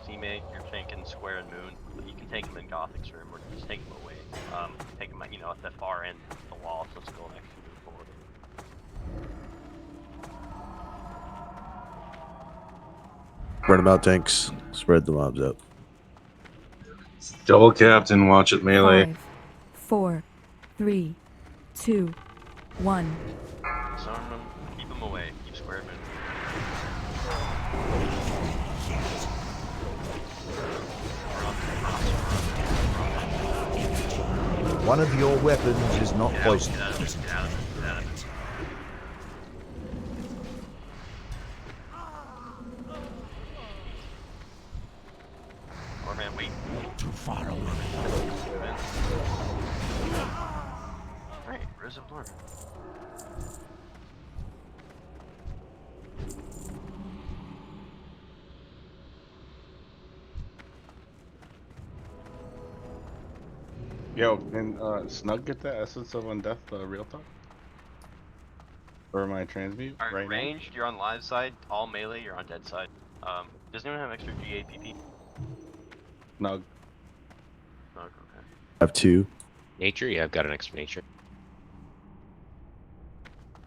Seamate, you're tanking Square and Moon. But you can take them in Gothic's room, or just take them away. Take them, you know, at the far end of the wall, so let's go next to move forward. Burn them out, tanks. Spread the mobs out. Double captain, watch it melee. 5, 4, 3, 2, 1. Disarm them. Keep them away. Keep square moving. One of your weapons is not poisoned. Get out of it. Get out of it. Get out of it. Or man, wait. Too far away. Alright, Rose of Lord. Yo, can Snug get the Essence of Undeath real talk? Or am I transmute Alright, right ranged, you're on live side. All melee, you're on dead side. Does anyone have extra GAPP? Snug. Okay. I have 2. Nature? Yeah, I've got an extra nature.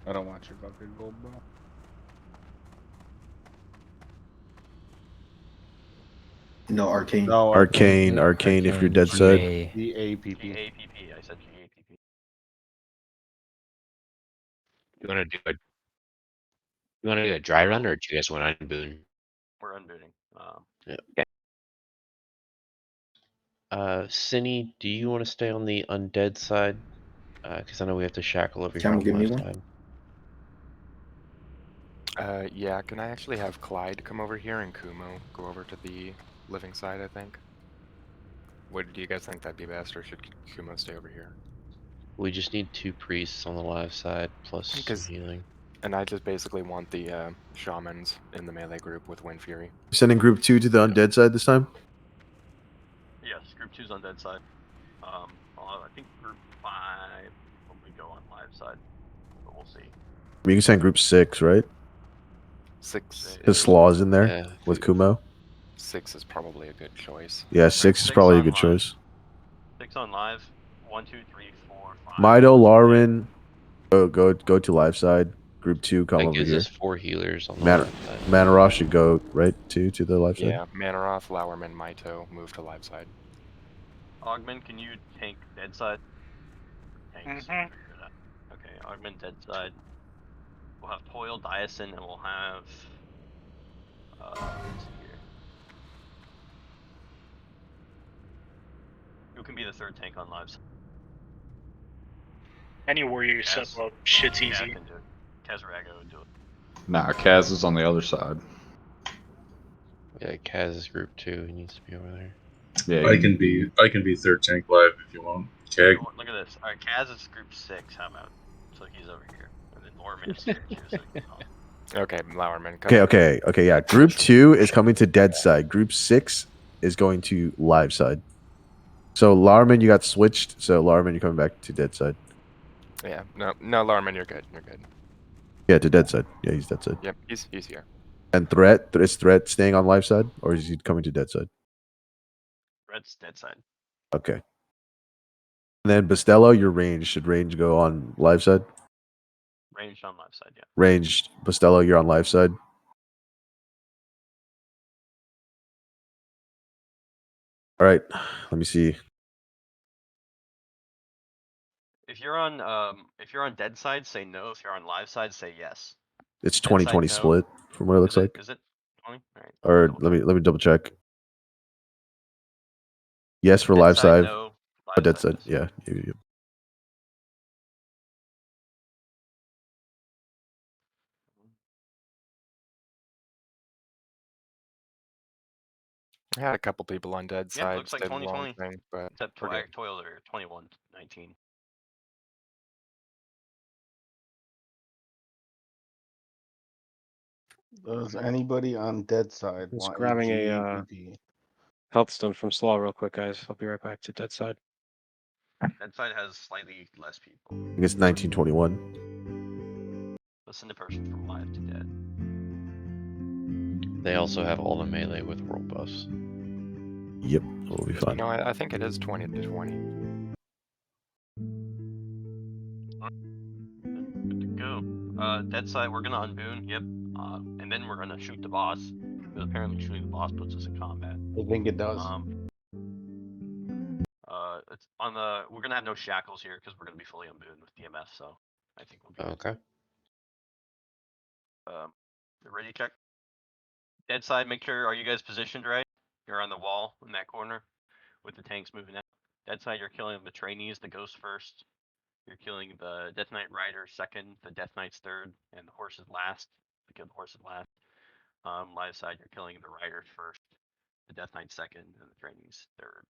I don't want your fucking gold, bro. No, arcane. No, Arcane if you're dead side. GAPP. GAPP, I said GAPP. You wanna do a dry run, or do you guys want to unboon? We're unbooting. Yeah. Okay. Cinny, do you want to stay on the undead side? Because I know we have to shackle over here Camel, on the give me left one. side. Yeah, can I actually have Clyde come over here and Kumo go over to the living side, I think? What do you guys think that'd be best, or should Kumo stay over here? We just need 2 priests on the live side, plus some Because, healing. and I just basically want the shamans in the melee group with Wind Fury. Sending group 2 to the undead side this time? Yes, group 2's on dead side. I think group 5 will probably go on live side, but we'll see. You can send group 6, right? 6. Because Slaw's in there Yeah, with Kumo. 6 is probably a good choice. Yeah, 6 is probably a good choice. 6 on live. 1, 2, 3, 4, 5. Mido, Lauren, go to live side. Group 2, come That over gives here. us 4 healers on the Man left side. Manaroth should go right to the live side. Yeah, Manaroth, Lowerman, Maito move to live side. Augment, can you tank dead side? Tanks. Figure it out. Okay, augment dead side. We'll have Toil, Diason, and we'll have. Let's see here. Who can be the third tank on lives? Any warrior set up, shit's Kaz easy. can do it. Kazurago would do it. Nah, Kaz is on the other side. Yeah, Kaz is group 2. He needs to be over there. Yeah, I can be third tank live if you want. Okay. Look at this. Alright, Kaz is group 6. How about? So he's over here. And then Lorman's here too, so he can help. Okay, Lowerman. Come Okay, yeah. Group 2 is coming to dead side. Group 6 is going to live side. So Larman, you got switched. So Larman, you're coming back to dead side. Yeah, no, Lowerman, you're good. You're good. Yeah, to dead side. Yeah, he's dead side. Yep, he's here. And is Threat staying on live side, or is he coming to dead side? Red's dead side. Okay. And then Bustelo, your range. Should range go on live side? Ranged on left side, yeah. Ranged. Bustelo, you're on live side. All right. Let me see. If you're on dead side, say no. If you're on live side, say yes. It's Dead side, 20-20 no. split from what it looks like. Is it 20? Alright. Or let me double check. Yes for Dead live side, side. no. Oh, dead side. Yeah. You. I had a couple people on dead Yeah, sides looks like did the wrong 2020. thing, but Except we're good. Toil are 21-19. Does anybody on dead side Just want grabbing a GAPP? health stone from Slaw real quick, guys. I'll be right back to dead side. Dead side has slightly less people. I think it's 1921. Listen to person from live to dead. They also have all the melee with world buffs. Yep, we'll be fine. No, I think it is 20 to 20. Good to go. Dead side, we're gonna unboon. Yep. And then we're gonna shoot the boss. Because apparently shooting the boss puts us in combat. I think it does. It's on the. We're gonna have no shackles here because we're gonna be fully unbound with DMF. So I think we'll be okay. Ready to check. Dead side. Make sure. Are you guys positioned right? You're on the wall in that corner with the tanks moving out. Dead side. You're killing the trainees, the ghost first. You're killing the Death Knight Rider second, the Death Knights third, and the horses last. Kill the horses last. Live side, you're killing the Riders first, the Death Knight second, and the trainees third.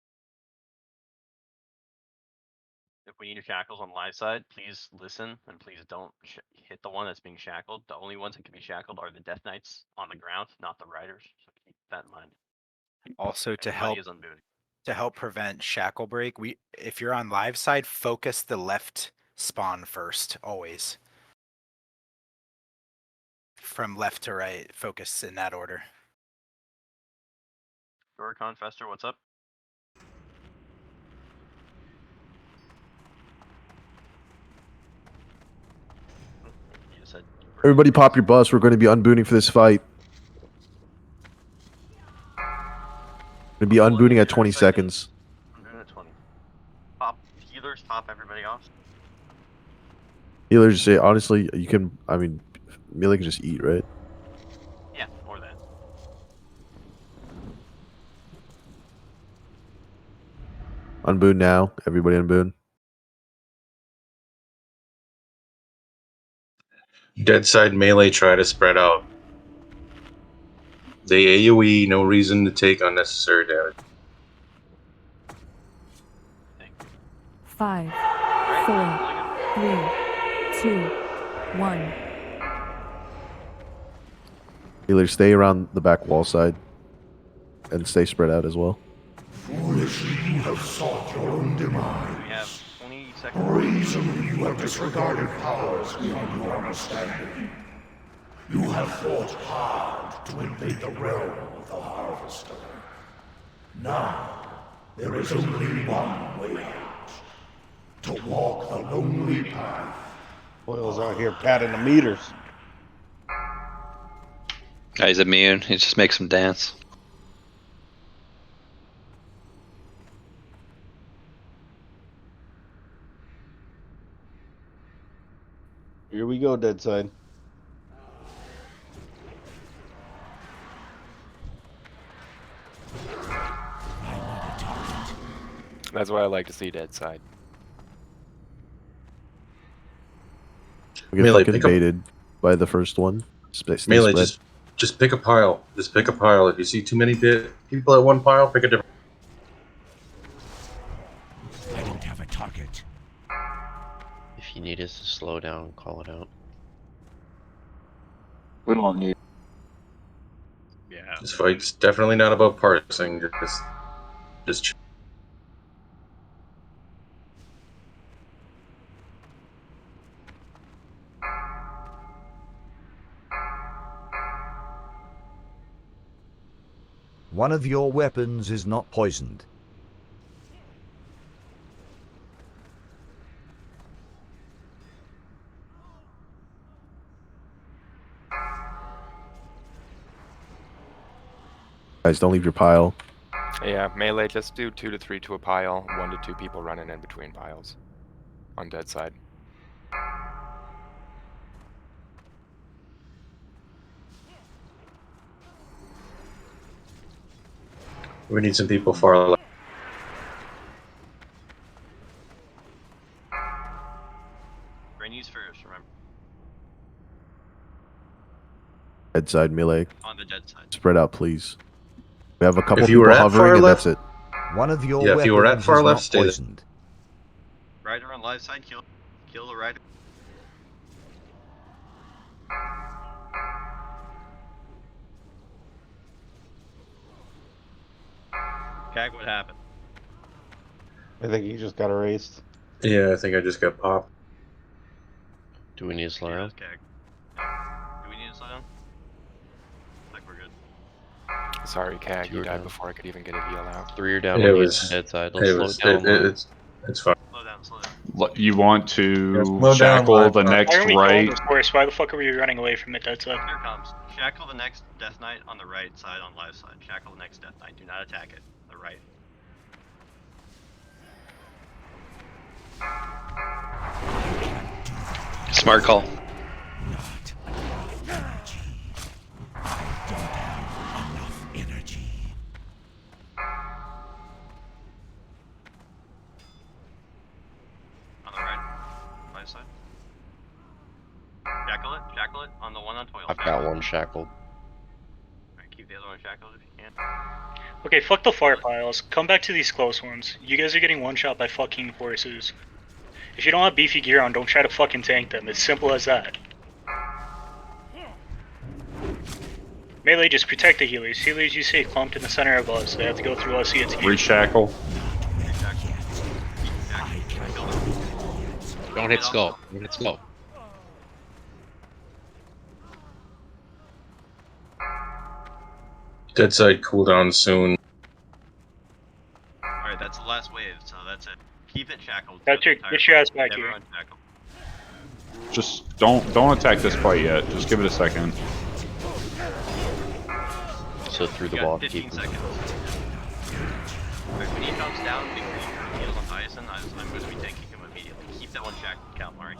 If we need your shackles on the live side, please listen and please don't hit the one that's being shackled. The only ones that can be shackled are the Death Knights on the ground, not the Riders. So keep that in mind. Also, to Everybody help is unbooted. to help prevent shackle break, if you're on live side, focus the left spawn first, always. From left to right, focus in that order. Doricon Fester, what's up? You said Everybody pop your bus. We're going to be unbooting for this fight. We're going to be unbooting at 20 seconds. Unbooting at 20. Pop healers, top everybody off. Healers say, honestly, you can, I mean, melee can just eat, right? Yeah, or that. Unboon now. Everybody unboon. Dead side melee try to spread out. They AoE, no reason to take unnecessary damage. 5, 4, 3, 2, 1. Healers, stay around the back wall side. And stay spread out as well. Foolishly you have sought your own demise. We have 20 seconds. Brazenly you have disregarded powers beyond your understanding. You have fought hard to invade the realm of the Harvester. Now, there is only one way out. To walk the lonely path. Boyle's out here patting the meters. He's immune. He just makes him dance. Here we go, dead side. That's why I like to see dead side. We get fucking baited by the first one. Stay Melee, spread. just pick a pile. Just pick a pile. If you see too many people at one pile, pick a different. I don't have a target. If you need us to slow down, call it out. We won't need. Yeah. This fight's definitely not about parsing. Just. One of your weapons is not poisoned. Guys, don't leave your pile. Yeah, melee, just do 2 to 3 to a pile, 1 to 2 people running in between piles. On dead side. We need some people far left. Trainees first, remember. Dead side melee. On the dead side. Spread out, please. We have a couple If you people were at hovering, far and left, that's it. One of your yeah, if you were at weapons far is left, not stay there. poisoned. Rider on live side, kill the rider. Cag, what happened? I think he just got erased. Yeah, I think I just got popped. Do we need to slow down? Cag. Do we need to slow down? I think we're good. Sorry, Cag, Two you are died down. before I could even get a heal out. 3 are down. It on was the dead side. it Let's slow was it down. it's fine. Slow down, slow down. You want to slow down, shackle live the time. Why next are we killing right? this horse? Why the fuck are we running away from it, Dead Side? Here it comes. Shackle the next Death Knight on the right side, on live side. Shackle the next Death Knight. Do not attack it. On the right. Smart call. On the right side. Shackle it on the one on toil. I've got one shackled. Alright, keep the other one shackled if you can. Okay, fuck the fire piles. Come back to these close ones. You guys are getting one shot by fucking horses. If you don't have beefy gear on, don't try to fucking tank them. It's simple as that. Melee, just protect the healers. Healers, you stay clumped in the center of us. They have to go through us to get to you. Reshackle. Don't hit skull. Don't hit skull. Dead side cooldown soon. Alright, that's the last wave, so that's it. Keep it shackled. Get your ass back here. Shackled. Just don't attack this fight yet. Just give it a second. So through the You wall. got 15 seconds. Alright, when he comes down, make sure you heal on Hyacin. I'm going to be tanking him immediately. Keep that one shackled, Calamari.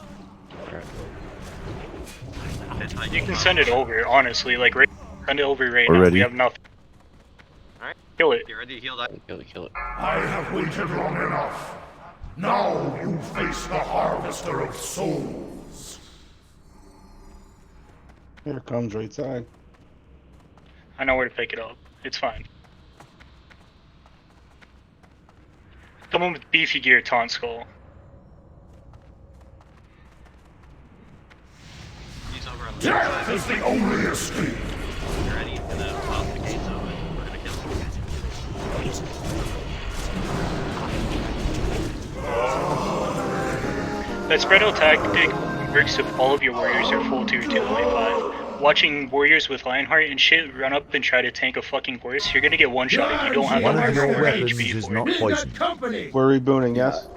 Alright. You can send it over, honestly. Like, send it over right We're now. ready. We have nothing. Alright. Kill it. Get ready to heal that. Kill it. I have waited long enough. Now you face the Harvester of Souls. Here it comes right side. I know where to pick it up. It's fine. Someone with beefy gear, taunt skull. He's over on the Death is the only escape. You're ready? He's gonna pop the gates open. We're gonna kill him. That spread out tactic works if all of your warriors are full to your 2.5. Watching warriors with Lionheart and shit run up and try to tank a fucking horse, you're gonna get one shot if you don't have One the of your hardcore weapons HP is for not it. poisoned. We're rebooting, yes?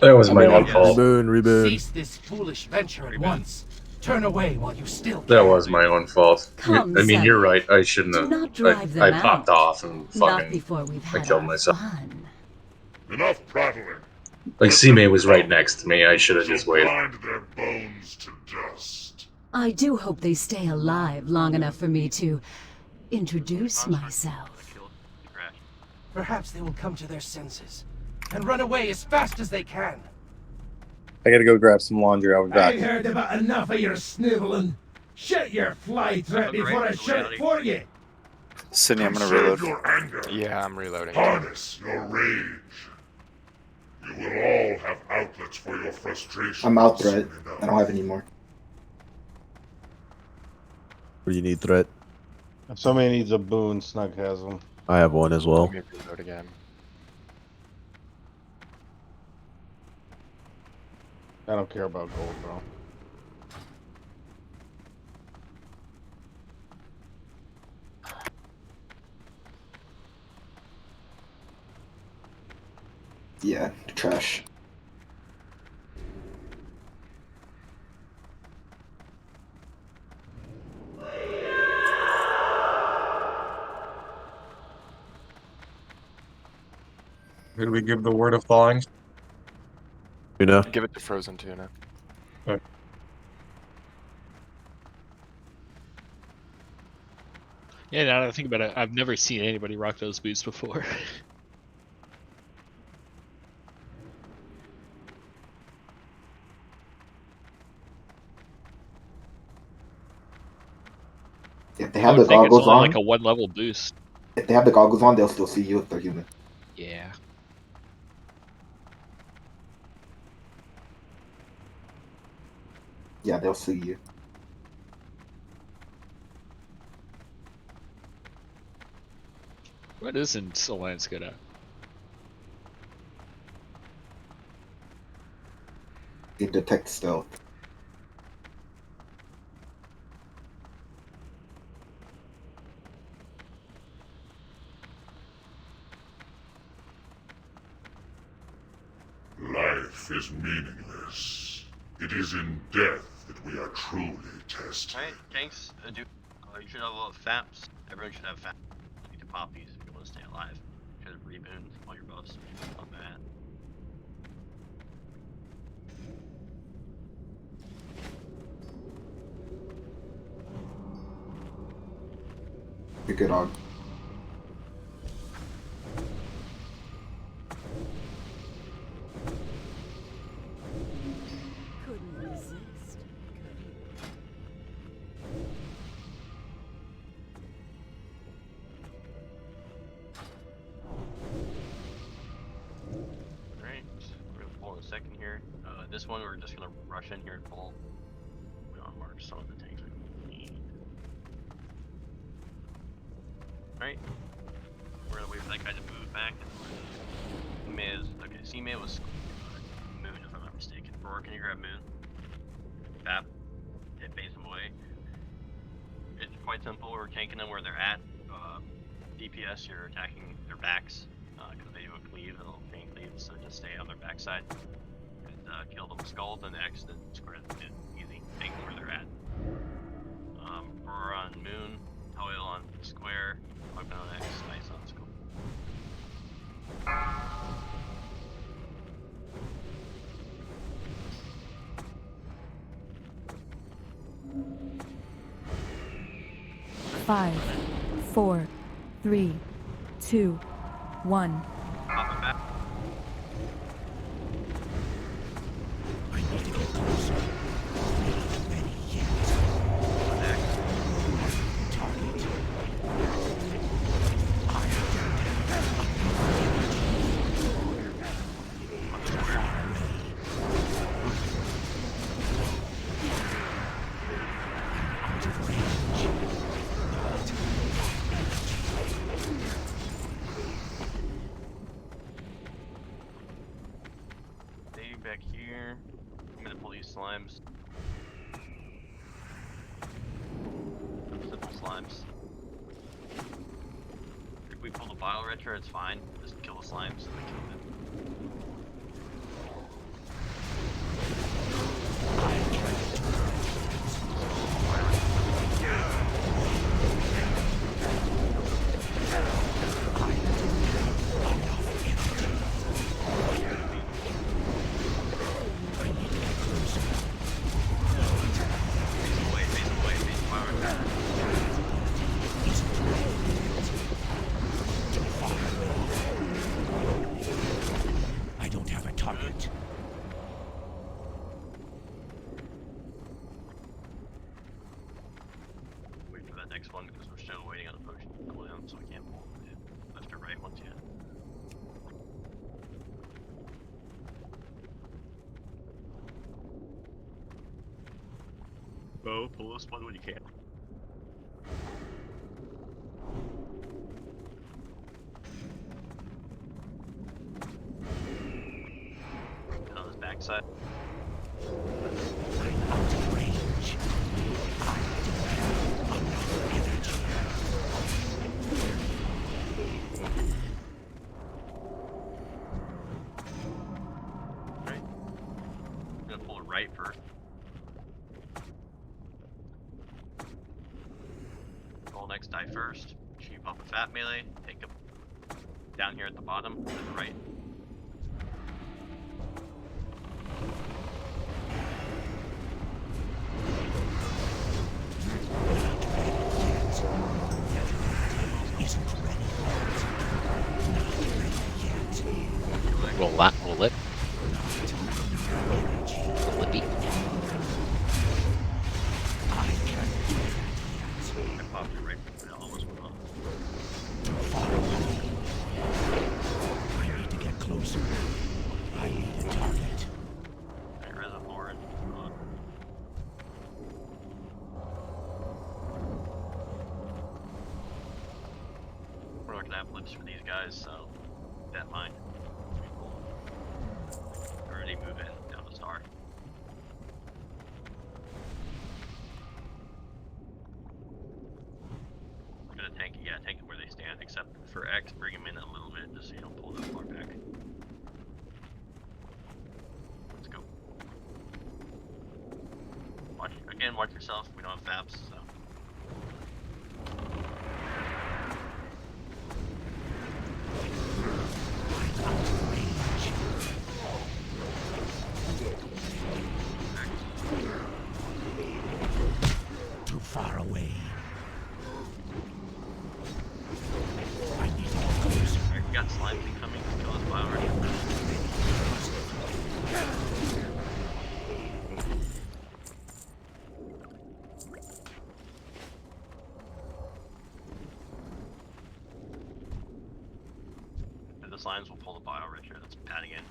That was my own fault. Reboon. Cease this foolish venture at once. Turn away while you still That can. was my own fault. Come, I mean, you're Sammy. right. I shouldn't Do have. not drive I them popped out. off and Not fucking. before we've I had killed our myself. fun. Enough prattling. Like, C-May was right next to me. I should have just waited. Grind their bones to dust. I do hope they stay alive long enough for me to introduce myself. Perhaps they will come to their senses and run away as fast as they can. I gotta go grab some laundry. I'll be back. I heard about enough of your sniveling. Shut your fly trap before I shut it for you. Sydney, I'm gonna Conserve reload. your anger. Yeah, I'm reloading. Harness your rage. You will all have outlets for your frustration. I'm out, Threat. I don't have any more. What do you need, Threat? If somebody needs a boon, Snug has them. I have one as well. Let me reload again. I don't care about gold, bro. Yeah, trash. Who do we give the word of thawing? Tuna. Give it to frozen tuna. Yeah, now that I think about it, I've never seen anybody rock those boots before. If they I have would the think it's goggles only on, like a one level boost. if they have the goggles on, they'll still see you if they're human. Yeah. Yeah, they'll see you. What isn't Alliance good at? They detect stealth. Life life is meaningless. It is in death that we are truly tested. Alright, thanks. You should have a lot of FAPs. Everyone should have FAPs. You need to pop these if you want to stay alive. You should have reboon while your buffs. Not bad. Pick it up. Couldn't resist. Alright, we're gonna pull in a second here. This one we're just gonna rush in here and pull. We don't mark some of the tanks we need. Alright. We're gonna wait for that guy to move back. Miz. Okay, C-May was Moon if I'm not mistaken. Roar, can you grab Moon? Fap. Hit base him away. It's quite simple, we're tanking them where they're at. DPS, you're attacking their backs. Because they do a cleave, and they'll chain cleave, so just stay on their backside. And kill them skull, then X, then square them in. Easy. Take them where they're at. Roar on Moon, Toil on square, Ogden on X, nice on skull. Five, 4, 3, 2, 1. Pop it back. I need to get closer. Not ready yet. Target. Stay back here. I'm gonna pull these slimes. Simple slimes. If we pull the bile retro, it's fine. Just kill the slimes and then kill them. I don't have a target. Wait for that next one because we're still waiting on the potion cooldown, so we can't pull it left or right once yet. Bo, pull this one when you can. Get on his backside. I'm out of range. I demand enough energy. Right. I'm gonna pull it right first. Roll next die first. Cheap up a fat melee. Take him down here at the bottom to the right. Roll that, roll it. Lippy. I popped it right. It almost went off. I need to get closer. I need a target. There is a horn. We're not gonna have lips for these guys, so keep that in mind. Already move in down the star. I'm gonna tank it, yeah, tank it where they stand, except for X, bring him in a little bit just so you don't pull that far back. can't mark yourself. We don't have FAPs, so. Too far away. Alright, you got slime incoming. Kill his bio right. The slimes will pull the bio right here. That's padding in.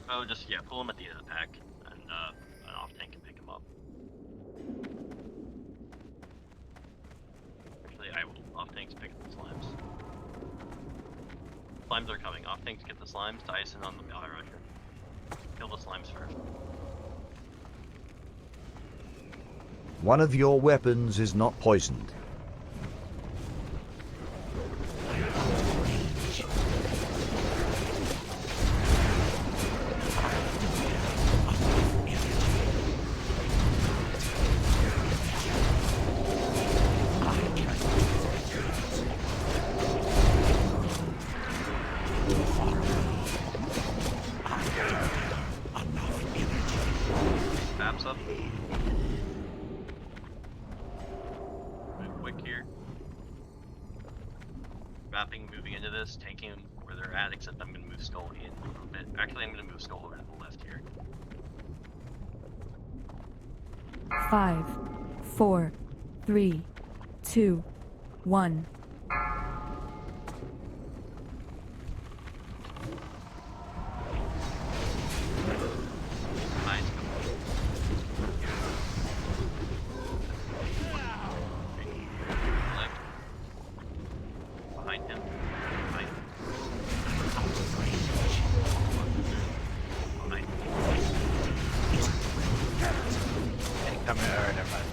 Oh, just, yeah, pull him at the end of the pack, and an off tank can pick him up. Actually, I will. Off tanks pick up the slimes. Slimes are coming. Off tanks get the slimes, Dyson on the bio rusher. Kill the slimes first. One of your weapons is not poisoned. Maps up. Move quick here. Mapping, moving into this, taking them where they're at, except I'm going to move Skull in a little bit. Actually, I'm going to move Skull over to the left here. 5, 4, 3, 2, 1. Behind him. Behind him. Behind him. Incoming. Alright, never mind.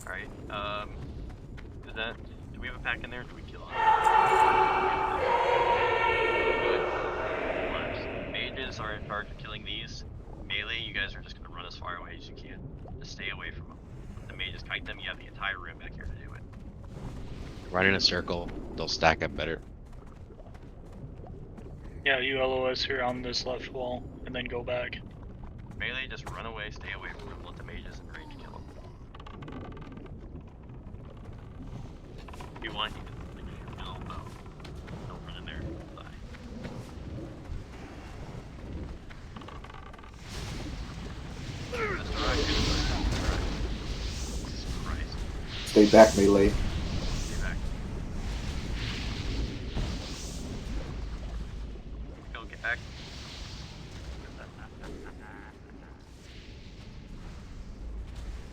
Alright, is that, do we have a pack in there, or do we kill it? Good. Mages are in charge of killing these. Melee, you guys are just gonna run as far away as you can. Just stay away from them. Let the mages kite them, you have the entire room back here to do it. Run in a circle. They'll stack up better. Yeah, you LOS here on this left wall, and then go back. Melee, just run away, stay away from them, let the mages in range kill them. If you want, you can like, shoot your own bow. Don't run in there, you'll die. That's right, Jesus Christ. Stay back, melee. Stay back. Go, get back.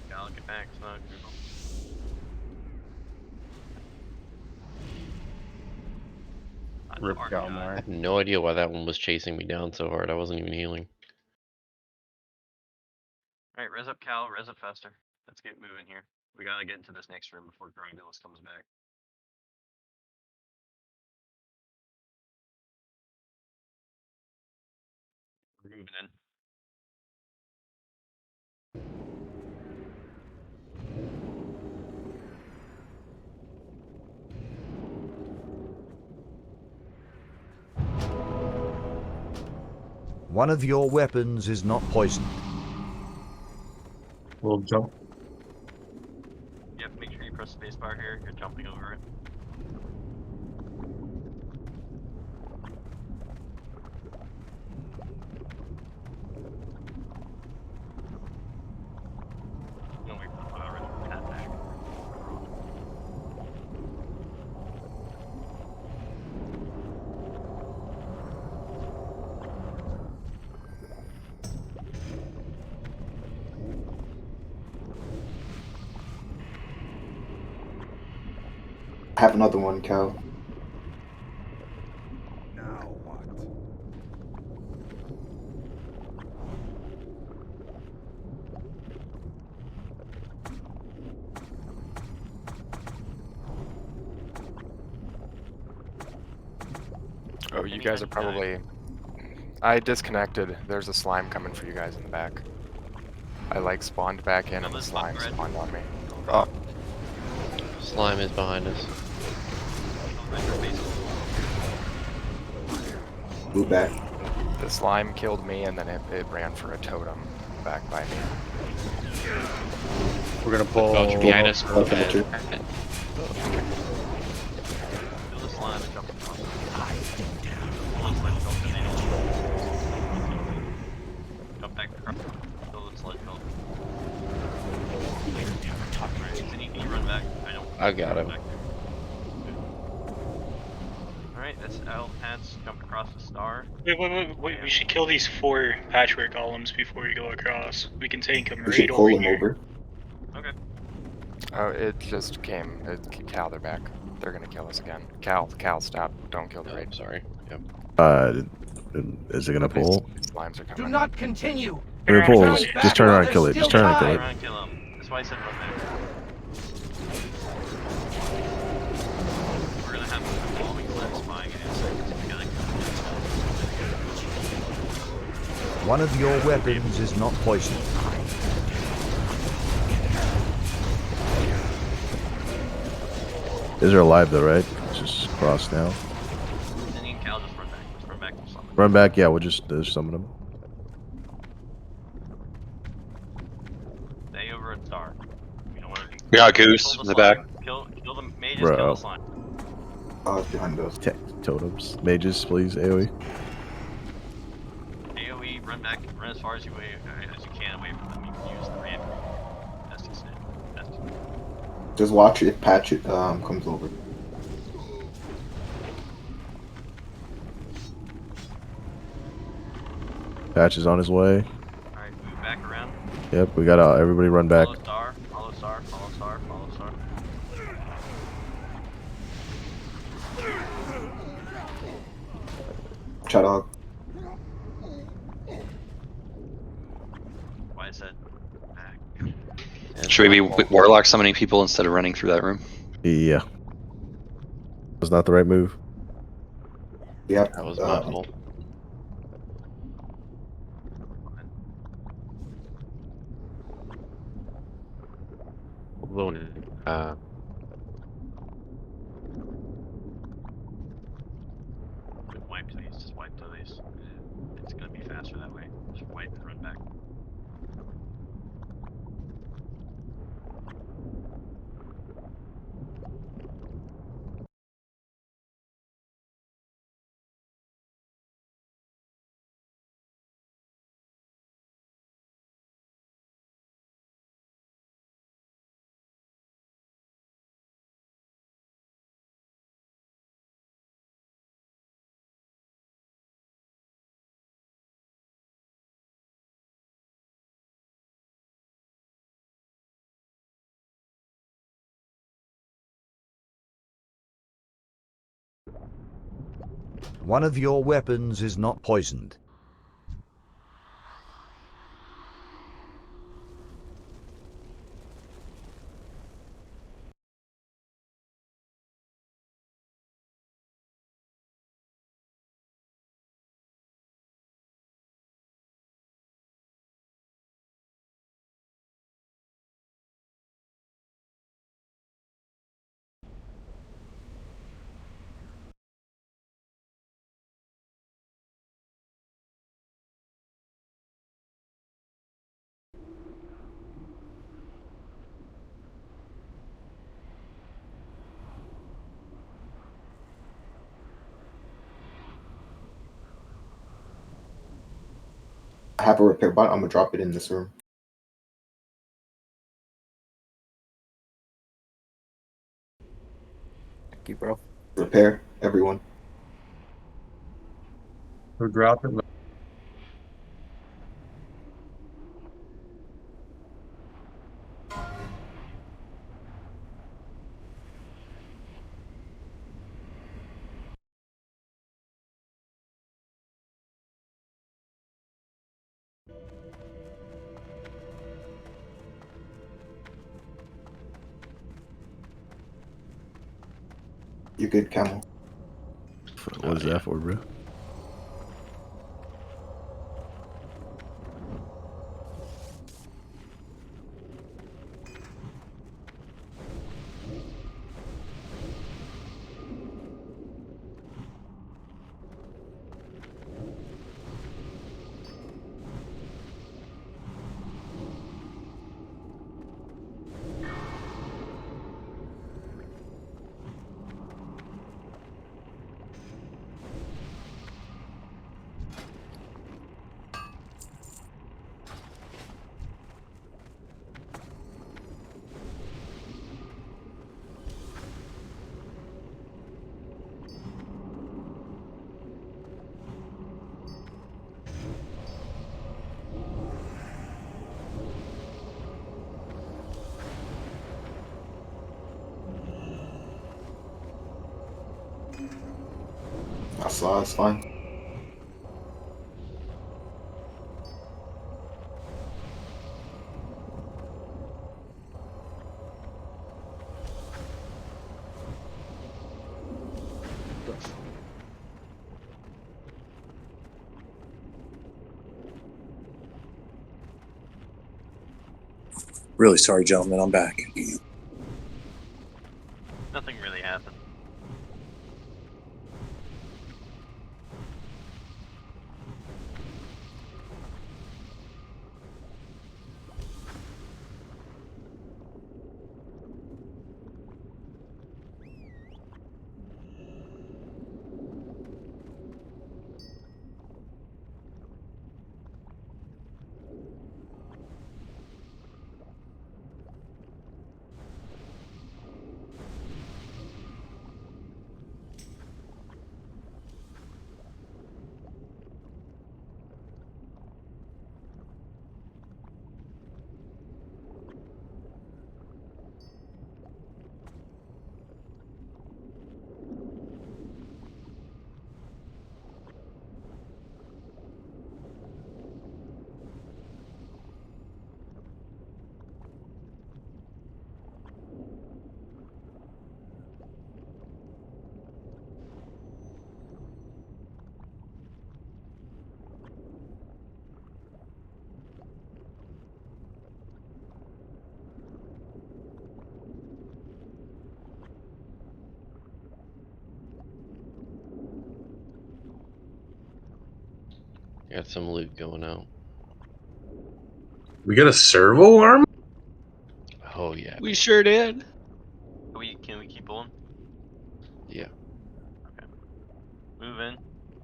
Gal, get back, it's not Google. Rip I Galmar. have no idea why that one was chasing me down so hard. I wasn't even healing. Alright, res up Cal, res up faster. Let's get moving here. We gotta get into this next room before Grindillis comes back. We're moving in. One of your weapons is not poisoned. We'll jump. Yep, make sure you press spacebar here. You're jumping over it. No, wait for the power to cut back. I have another one, Cal. Now what? Oh, you guys are probably... I disconnected. There's a slime coming for you guys in the back. I like spawned back in and the slime spawned on me. Oh. Slime is behind us. Move back. The slime killed me and then it ran for a totem back by me. We're gonna pull. Belcher behind us. Belcher. Kill the slime and jump across. Jump back across. Kill the sludge belt. Alright, can you run back? I got him. Alright, that's L. Hats jumped across the star. Wait, we should kill these 4 patchwork golems before we go across. We can take them We right should over pull them here. over. Okay. Oh, it just came. Cal, they're back. They're gonna kill us again. Cal, stop. Don't kill the raid. Sorry. Yep. Is it gonna pull? These slimes are coming. Do not continue. When it pulls, Turn back just turn while around and kill it. there's Just turn around and still kill Run it. and kill him. That's why I said run back. We're gonna have evolving slime spying in seconds. We gotta One of your weapons is not poisoned. These are alive though, right? It's just cross now. Cindy and Cal just run back. Let's run back to summon. Run back, yeah, we'll just summon them. Stay over at star. We don't want to. We got Goose in the back. Kill the mages. Bro. Kill the slime. Oh, it's behind us. Totems. Mages, please, AoE. AOE. Run back. Run as far as you can away from them. You can use the ramp. That's just it. That's just it. Just watch if Patch comes over. Patch is on his way. Alright, move back around. Yep, we got everybody run back. Follow star. Follow star. Follow star. Follow star. Shadog. Why I said back. Should we be warlock summoning people instead of running through that room? Yeah. Was not the right move. Yep. That was my fault. Loon. Wipe these. Just wipe these. It's gonna be faster that way. Just wipe and run back. One of your weapons is not poisoned. I have a repair bot. I'm gonna drop it in this room. Thank you, bro. Repair, everyone. Who dropped it? You good, Camel? What is that for, bro? That's fine. Really sorry, gentlemen. I'm back. Nothing really happened. Got some loot going out. We got a servo arm? Oh yeah. We sure did. Can we keep pulling? Yeah. Okay. Move in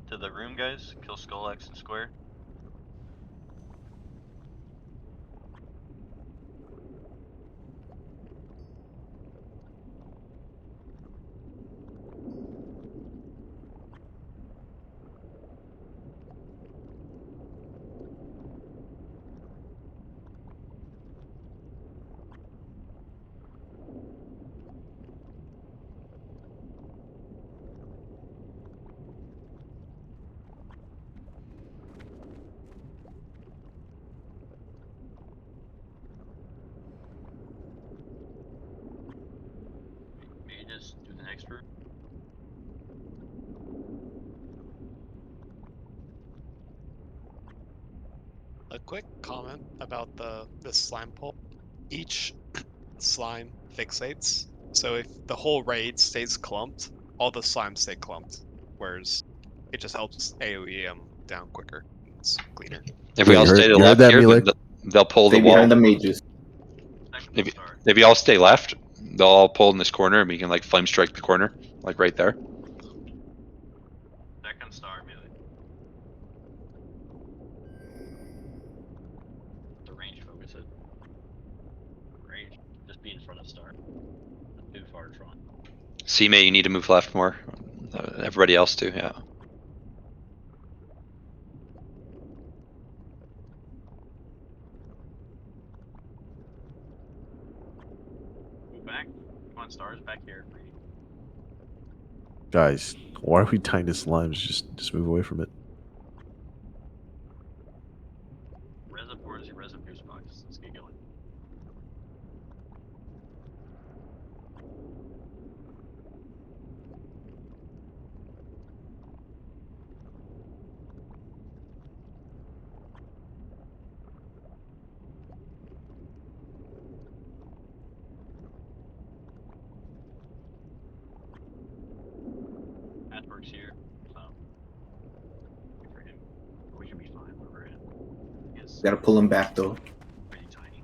to the room, guys. Kill Skull X and Square. Maybe just do the next room. A quick comment about the slime pole. Each slime fixates, so if the whole raid stays clumped, all the slimes stay clumped, whereas it just helps AoE down quicker. It's cleaner. If we all stay to the left here, then they'll pull the Stay wall. behind the mages. If you all stay left, they'll all pull in this corner, and we can like flame strike the corner, like right there. Second star melee. The range focus it. Range. Just be in front of star. Not too far in front. C-May, you need to move left more. Everybody else too, yeah. Move back. Come on, stars back here. Range. Guys, why are we tying to slimes? Just move away from it. Reservoirs, your reservoir box. Let's get going. math works here, so good for him. We should be fine where we're at. Yes. Gotta pull him back though. Pretty tiny.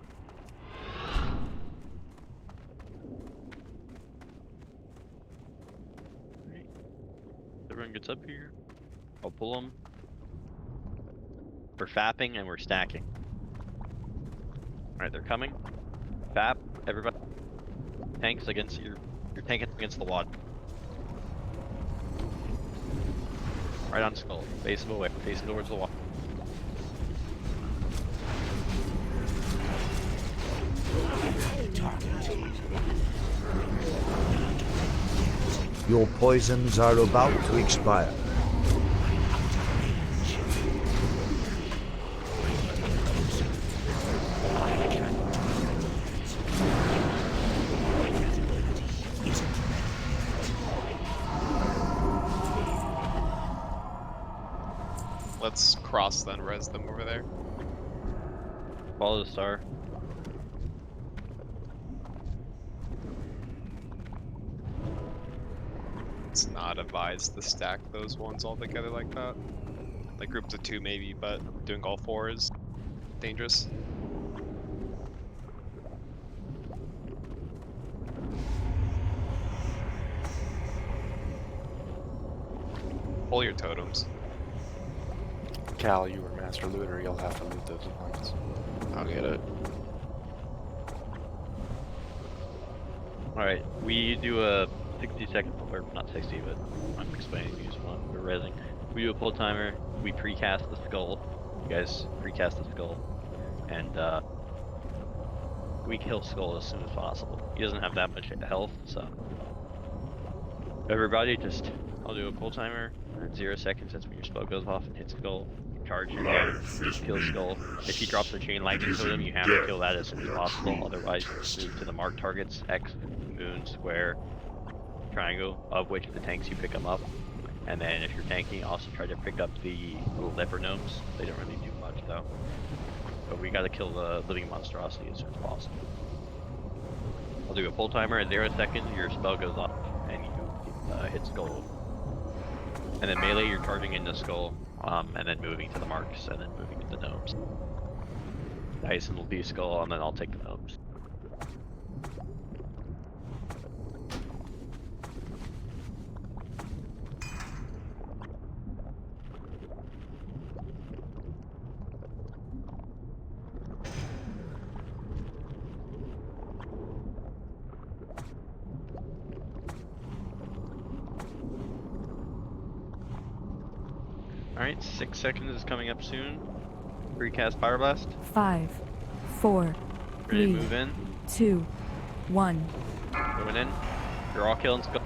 Alright. Everyone gets up here. I'll pull them. We're fapping and we're stacking. Alright, they're coming. Fap, everybody. Tanks against your tanking against the wad. Right on skull. Face him away. Facing towards the wall. Your poisons are about to expire. Let's cross then, res them over there. Follow the star. It's not advised to stack those ones all together like that. Like groups of 2 maybe, but doing all 4 is dangerous. Pull your totems. Cal, you were master looter, you'll have to loot those ones. I'll get it. Alright, we do a 60-second, or not 60, but I'm explaining to you one. We're resing. We do a pull timer, we precast the skull. You guys precast the skull. And we kill skull as soon as possible. He doesn't have that much health, so. Everybody just, I'll do a pull timer, and 0 seconds, that's when your spell goes off and hits skull. You charge your game, kill skull. If he drops the chain lightning totem, you have to kill that as soon as possible, otherwise you move to the marked targets, X, moon, square, triangle, of which the tanks you pick them up. And then if you're tanking, also try to pick up the little leper gnomes. They don't really do much though. But we gotta kill the living monstrosity as soon as possible. I'll do a pull timer at 0 seconds, your spell goes off, and you hit skull. And then melee, you're charging into skull, and then moving to the marks, and then moving to the gnomes. Dyson will be skull, and then I'll take the gnomes. Alright, 6 seconds is coming up soon. Recast Pyroblast. 5, 4, Ready to 3, move in. 2, 1. Moving in. You're all killing skull.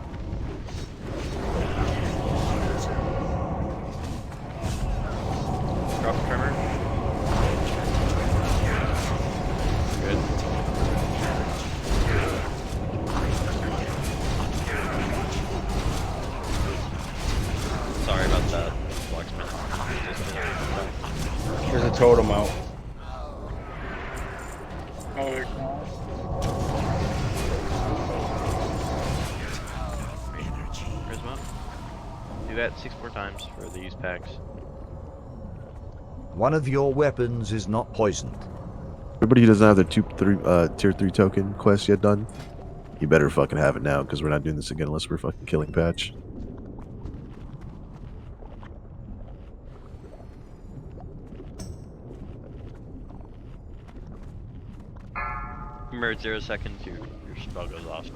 Drop the tremor. Good. Sorry about that. There's a totem out. Charisma. Do that 6 more times for these packs. One of your weapons is not poisoned. Everybody who doesn't have their tier 3 token quest yet done, you better fucking have it now, because we're not doing this again unless we're fucking killing Patch. Remember at 0 seconds, your spell goes off.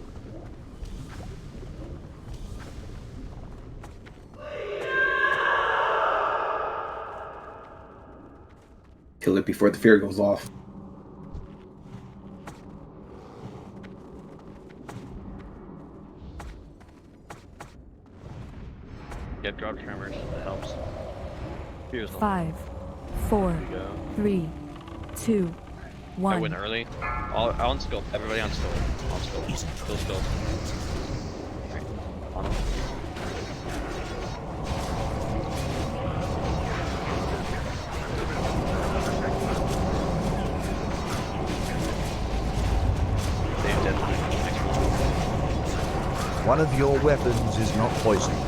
Kill it before the fear goes off. Get drop tremors, that helps. Here's 5, 4, 3, 2, 1. I went early. All on skill. Everybody on skill. On skill. Still skill. Right. On them. Save dead. One of your weapons is not poisoned.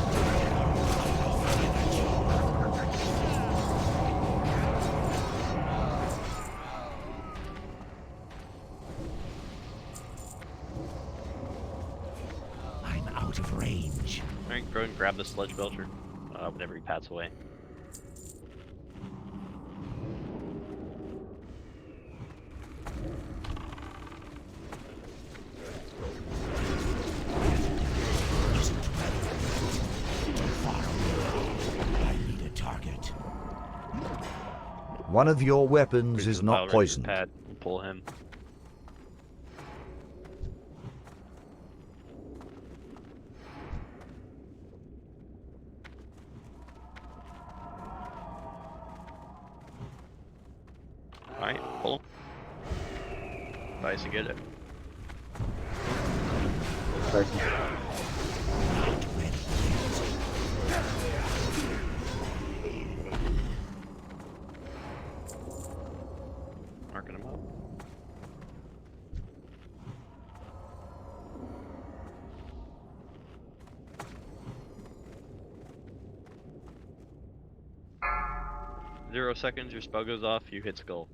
Alright, go and grab the Sludge Belcher whenever he pats away. I need a target. One of your weapons is not poisoned. Pat, we'll pull him. Alright, pull him. Nice to get it. Marking him up. Zero seconds, your spell goes off, you hit skull.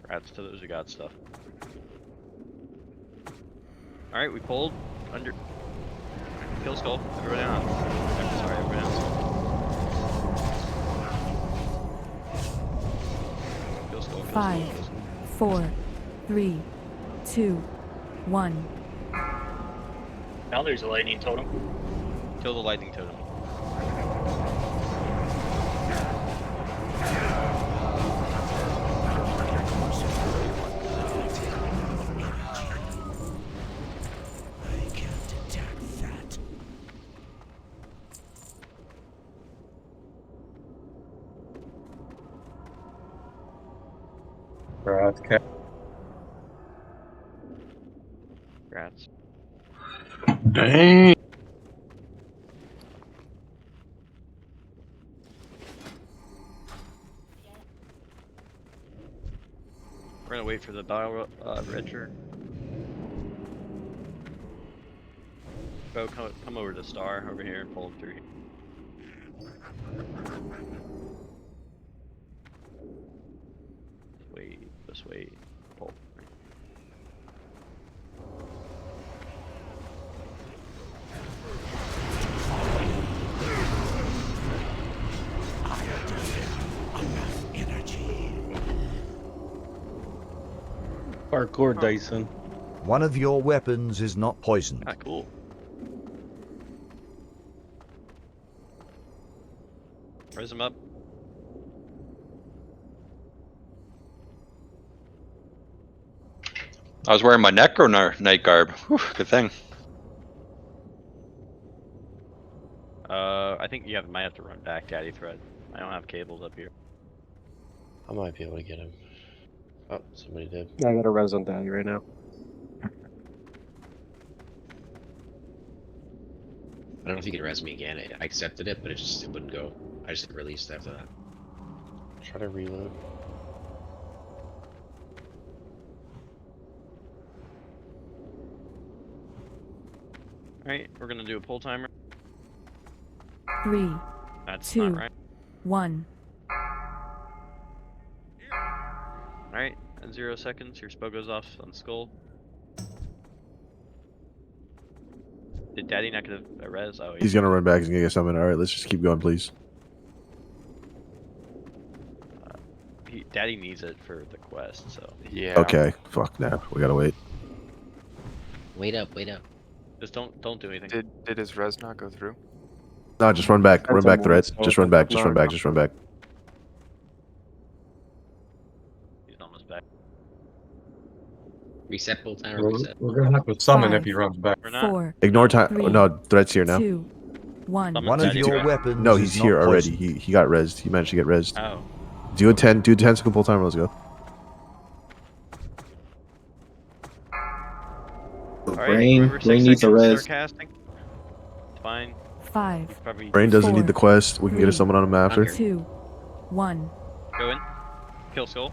Rats to those who got stuff. Alright, we pulled. Under. Kill skull. Everybody down. Sorry, everybody down. Kill skull. 5, 4, 3, 2, 1. Now there's a lightning totem. Kill the lightning totem. Rats. Dang. We're gonna wait for the bio retcher. Go, come over to Star over here and pull him through here. Wait, just wait. Pull. Parkour, Dyson. One of your weapons is not poisoned. Ah, cool. Raise him up. I was wearing my Necro Knight garb. Whew, good thing. I think you might have to run back, Daddy Thread. I don't have cables up here. I might be able to get him. Oh, somebody did. I got a res on Daddy right now. I don't know if you can res me again. I accepted it, but it wouldn't go. I just released after that. Try to reload. Alright, we're gonna do a pull timer. 3, That's 2, not right. 1. Alright, at 0 seconds, your spell goes off on skull. Did Daddy not get a res? Oh, He's gonna run back. He's gonna get summoned. All right, let's just keep going, please. Daddy needs it for the quest, so. Yeah. Okay. Fuck now. We gotta wait. Wait up. Wait up. Just don't do anything. Did his res not go through? No, just run back. Run back, threat. Just run back. Just run back. Just run back. He's almost back. Reset pull timer. We're, Reset. we're gonna have to summon 5, if he runs back. We're not. 4, Ignore time. 3, Oh, no, threat's here now. 2, 1. One of your weapons. No, he's is here not already. poisoned. He got rezzed. He managed to get rezzed. Oh. Do a 10 second pull timer. Let's go. Brain needs a res. Casting. It's fine. 5, Probably Brain doesn't 4, need the quest. We can get a summon on him after. 2, 1. go in. Kill skull.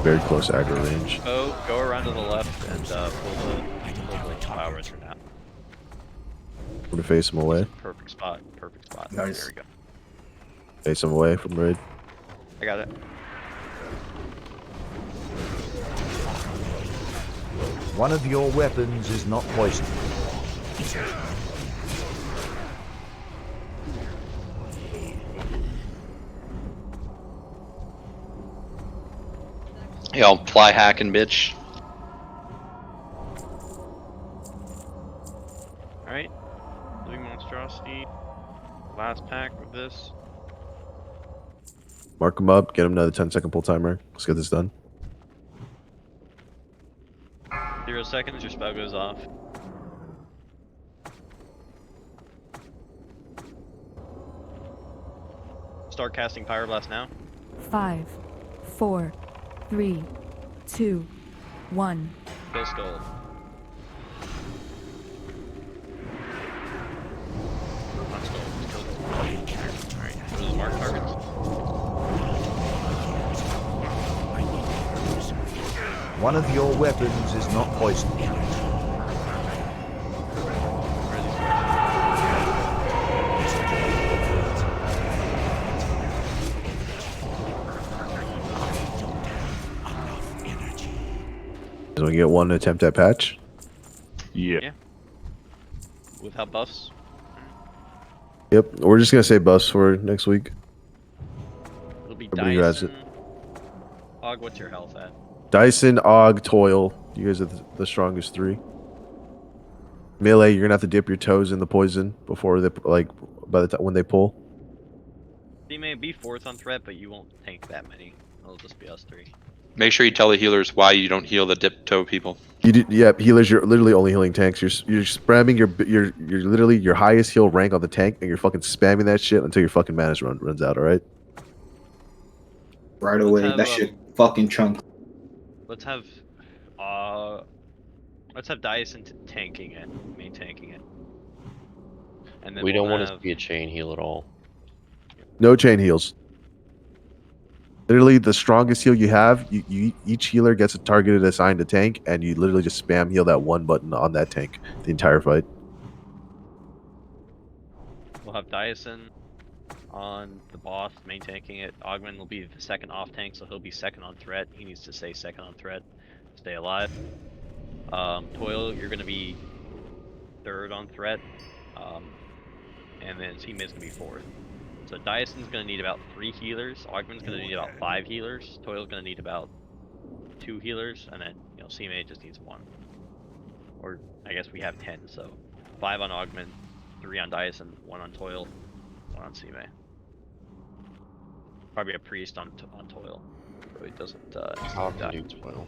Very close aggro range. Go around to the left And pull the power razor now. I'm gonna face him away. Perfect spot. Perfect spot. Nice. There we go. Face him away from raid. I got it. One of your weapons is not poisoned. Yo, fly hacking, bitch. Alright. Living monstrosity. Last pack of this. Mark him up. Get him another 10-second pull timer. Let's get this done. 0 seconds, your spell goes off. Start casting Pyroblast now. 5, 4, 3, 2, 1. Kill Skull. Not Skull, just kill Skull. Alright, what are those marked targets? One of your weapons is not poisoned. So we get one attempt at patch. Yeah. Without buffs. Yep. We're just gonna say buffs for next week. It'll be Everybody who has it. Dyson. Og, what's your health at? Dyson, Og, Toil. You guys are the strongest three. Melee, you're gonna have to dip your toes in the poison before they by the time when they pull. You may be 4th on threat, but you won't tank that many. It'll just be us 3. Make sure you tell the healers why you don't heal the dip toe people. Yeah, healers. You're literally only healing tanks. You're spamming you're literally your highest heal rank on the tank, and you're fucking spamming that shit until your fucking mana runs out. All right. Right away. Have, that shit fucking chunk. Let's have Dyson tanking it, main tanking it. And then We don't want have... to see a chain heal at all. No chain heals. Literally, the strongest heal you have, each healer gets a targeted assigned to tank, and you literally just spam heal that one button on that tank the entire fight. We'll have Dyson on the boss, main tanking it. Augment will be the second off tank, so he'll be second on threat. He needs to stay second on threat, stay alive. Toil, you're gonna be third on threat, and then teammate's gonna be 4th. So Dyson's gonna need about 3 healers. Augment's gonna need about 5 healers. Toil's gonna need about 2 healers, and then CMA just needs 1. Or I guess we have 10, so 5 on Augment, 3 on Dyson, 1 on Toil, 1 on CMA. Probably a priest on Toil, so he doesn't. Cal can do Toil.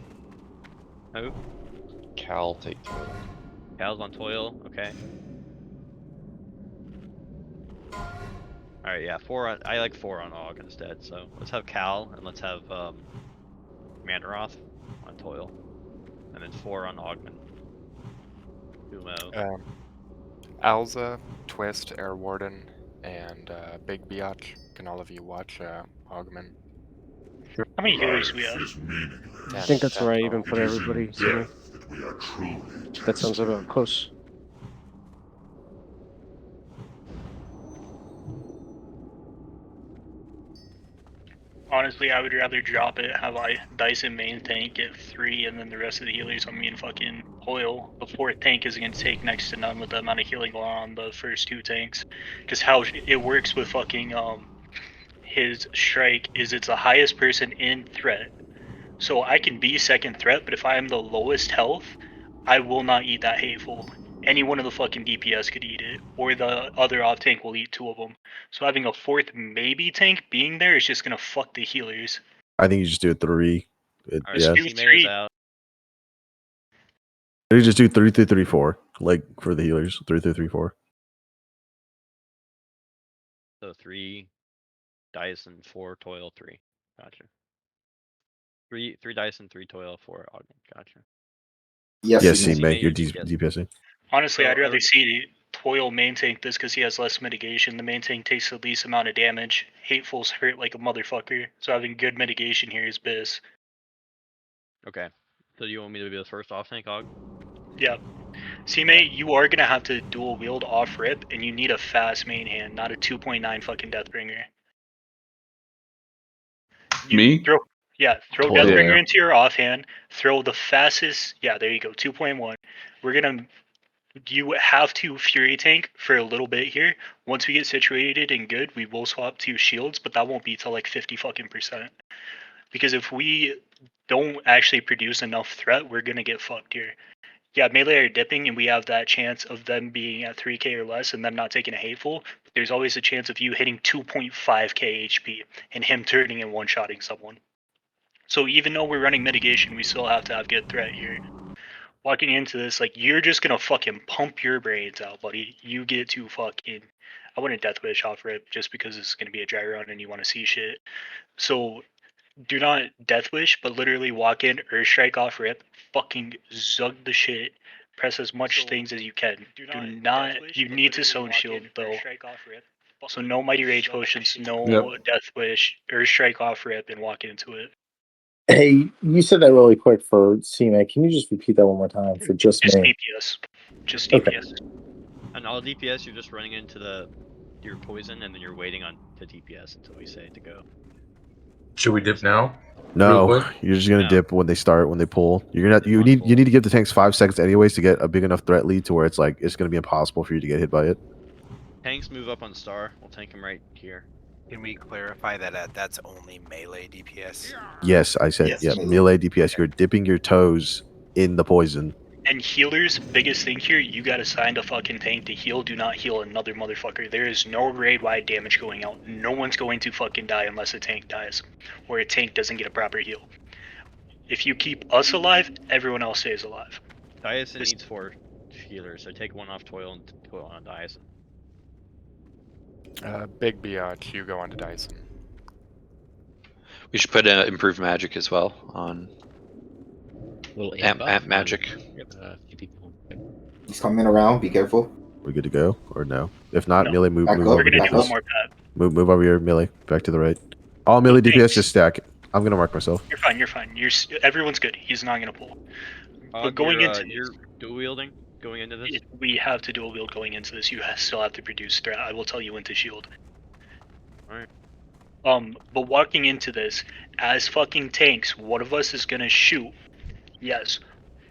Who? Cal take Toil. Cal's on Toil. Okay. All right, yeah, 4 on. I like 4 on Og instead. So let's have Cal and let's have Mandaroth on Toil, and then 4 on Augment. Kumo. Alza, Twist, Air Warden, and Big Biatch. Can all of you watch Augment? How many healers do we have? I think that's where I even put everybody. So that sounds about close. Honestly, I would rather drop it, have Dyson main tank get 3, and then the rest of the healers on me and fucking Oil. The 4th tank is going to take next to none with the amount of healing on the first 2 tanks. Because how it works with fucking his strike is it's the highest person in threat. So I can be second threat, but if I am the lowest health, I will not eat that hateful. Any one of the fucking DPS could eat it, or the other off tank will eat 2 of them. So having a 4th maybe tank being there is just gonna fuck the healers. I think you just do 3. Yeah. Do 3. You just do 3 through 3, 4, like for the healers. 3 through 3, 4. So 3 Dyson, 4 Toil, 3. Gotcha. 3 Dyson, 3 Toil, 4 Augment. Gotcha. Yes, CMA, you're DPSing. Honestly, I'd rather see Toil main tank this because he has less mitigation. The main tank takes the least amount of damage. Hateful's hurt like a motherfucker, so having good mitigation here is biz. Okay. So you want me to be the first off tank, Og? Yeah. C-Mate, you are gonna have to dual wield off rip, and you need a fast main hand, not a 2.9 fucking Deathbringer. Me? Throw Deathbringer Yeah. into your offhand. Throw the fastest. Yeah, there you go. 2.1. You have to Fury tank for a little bit here. Once we get situated and good, we will swap to shields, but that won't be till like 50 fucking %. Because if we don't actually produce enough threat, we're gonna get fucked here. Yeah, melee are dipping, and we have that chance of them being at 3k or less and them not taking a hateful. But there's always a chance of you hitting 2.5k HP and him turning and one-shotting someone. So even though we're running mitigation, we still have to have good threat here. Walking into this, like, you're just gonna fucking pump your brains out, buddy. You get to fucking... I wouldn't Death Wish off rip just because it's gonna be a dry run and you want to see shit. So do not Death Wish, but literally walk in, Earth Strike off rip, fucking zug the shit, press as much things as you can. Do not you need to Zone Shield though. So no Mighty Rage Potions, no Death Wish, Earth Strike off rip, and walk into it. Hey, you said that really quick for CMA. Can you just repeat that one more time for just me? DPS. Just Okay. DPS. And all DPS, you're just running into your poison, and then you're waiting on to DPS until we say to go. Should we dip now? No, Real quick? you're just gonna dip when they pull. You're gonna you need to give the tanks 5 seconds anyways to get a big enough threat lead to where it's like it's gonna be impossible for you to get hit by it. Tanks move up on star. We'll tank him right here. Can we clarify that that's only melee DPS? Yes, I said melee DPS. You're dipping your toes in the poison. And healers, biggest thing here, you got assigned a fucking tank to heal. Do not heal another motherfucker. There is no raid-wide damage going out. No one's going to fucking die unless a tank dies, or a tank doesn't get a proper heal. If you keep us alive, everyone else stays alive. Diason needs 4 healers, so take one off Toil and put one on Diason. Big biatch, you go on to Dyson. We should put improved magic as well on little amp magic. He's coming around. Be careful. We're good to go, or no? If not, melee move. Back Move up, over back here. up. One more pat. Move over here, melee. Back to the right. All melee DPS just stack. I'm gonna mark myself. You're fine. You're fine. Everyone's good. He's not gonna pull. But going into you're dual wielding going into this. We have to dual wield going into this. You still have to produce threat. I will tell you when to shield. All right. But walking into this, as fucking tanks, one of us is gonna shoot. Yes.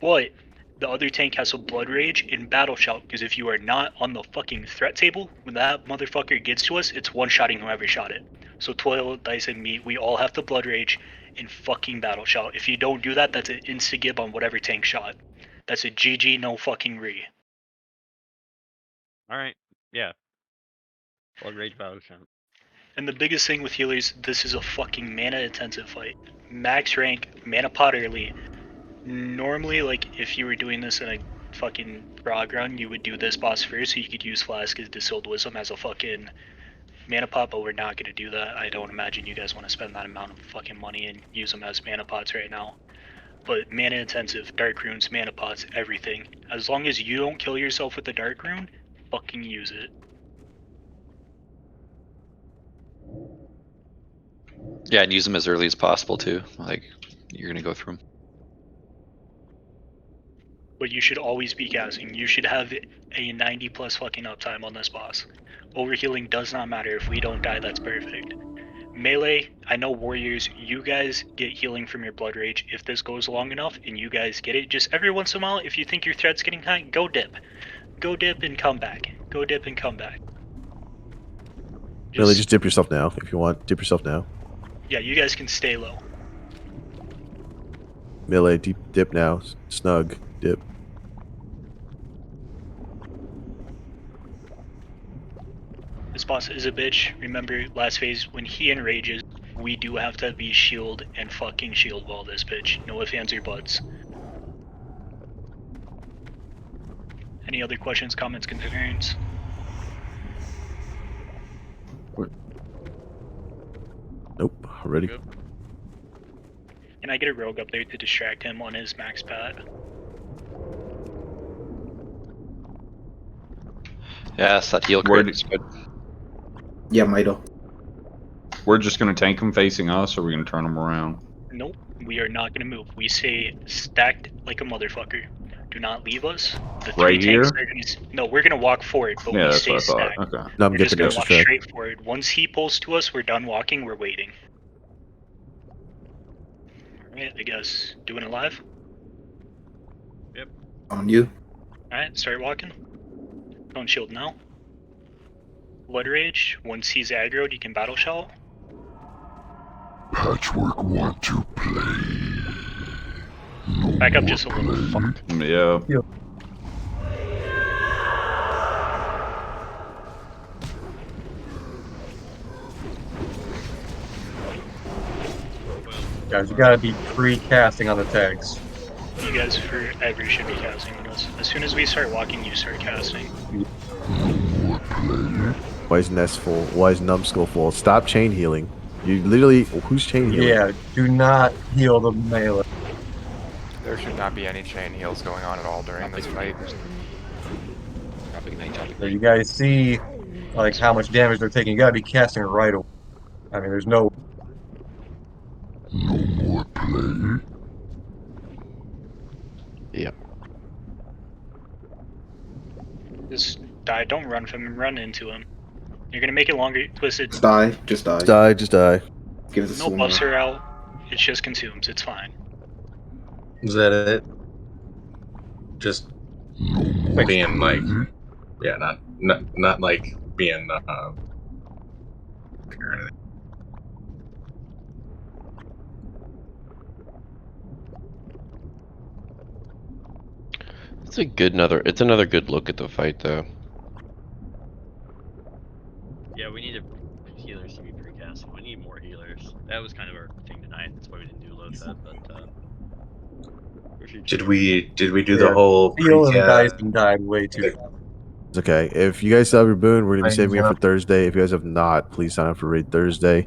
But the other tank has a blood rage and battle shout, because if you are not on the fucking threat table, when that motherfucker gets to us, it's one-shotting whoever shot it. So Toil, Dice, and me, we all have the blood rage and fucking battle shout. If you don't do that, that's an insta-gib on whatever tank shot. That's a GG, no fucking re. Alright, yeah. Blood rage battle shout. And the biggest thing with healers, this is a fucking mana-intensive fight. Max rank, mana pot early. Normally, like, if you were doing this in a fucking prog run, you would do this boss first, so you could use Flask as Distilled Wisdom as a fucking mana pot, but we're not gonna do that. I don't imagine you guys want to spend that amount of fucking money and use them as mana pots right now. But mana intensive, dark runes, mana pots, everything. As long as you don't kill yourself with the dark rune, fucking use it. Yeah, and use them as early as possible too. Like, you're gonna go through them. But you should always be casting. You should have a 90 plus fucking uptime on this boss. Overhealing does not matter. If we don't die, that's perfect. Melee, I know warriors, you guys get healing from your blood rage. If this goes long enough and you guys get it, just every once in a while, if you think your threat's getting high, go dip. Go dip and come back. Go dip and come back. Really, just dip yourself now if you want. Dip yourself now. Yeah, you guys can stay low. Melee, dip now. Snug, dip. This boss is a bitch. Remember, last phase, when he enrages, we do have to be shield and fucking shield wall this bitch. No ifs, ands, or buts. Any other questions, comments, concerns? Nope, ready. Can I get a rogue up there to distract him on his max pat? Yes, that heal crit is good. Yeah, Mito. We're just gonna tank him facing us, or we're gonna turn him around. Nope. We are not going to move. We stay stacked like a motherfucker. Do not leave us. The Right three tanks here? are going to... No, we're going to walk forward, but Yeah, we that's stay what I thought. stacked. Okay. No, I'm We're just getting going to extra walk track. straight forward. Once he pulls to us, we're done walking. We're waiting. Alright, I guess. Doing it live? Yep. On you. Alright, start walking. Don't shield now. Blood Rage. Once he's aggroed, you can battle shout. Patchwork want to play. Back up just a little. Fuck. Yeah. Guys, you gotta be pre-casting on the tags. You guys forever should be casting on us. As soon as we start walking, you start casting. Why is Nest full? Why is Numbskull full? Stop chain healing. You literally, who's chain healing? Yeah, do not heal the melee. There should not be any chain heals going on at all during this fight. So you guys see, like, how much damage they're taking. You gotta be casting right away. I mean, there's no... No more play. Yeah. Just die. Don't run from him. Run into him. You're gonna make it longer. Twisted. Just die. Just die. Just die. Just die. Give us a No slow buffs are out. It just consumes. It's fine. Is that it? Just being like, yeah, not like being It's another good look at the fight though. Yeah, we need healers to be precasting. We need more healers. That was kind of our thing tonight. That's why we didn't do low fed, but Did we do Yeah, the whole Theo and pre-cast? Dyson died way too. It's okay. If you guys still have your boon, we're gonna be Fine, saving it yeah. for Thursday. If you guys have not, please sign up for Raid Thursday.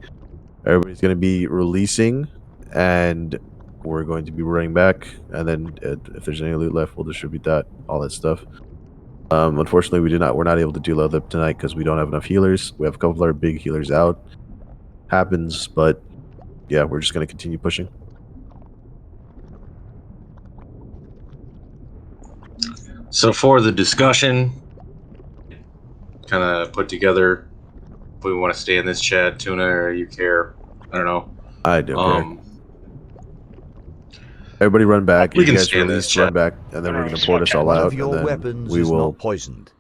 Everybody's gonna be releasing, and we're going to be running back. And then if there's any loot left, we'll distribute that, all that stuff. Unfortunately, we're not able to do load up tonight because we don't have enough healers. We have a couple of our big healers out. Happens, but yeah, we're just gonna continue pushing. So for the discussion, kind of put together if we want to stay in this chat, Tuna, or you care. I don't know. I don't care. Everybody run back. We If you can guys stay in this release, run chat. back, and then we're gonna port us all One out. of your and then weapons we is will. not poisoned.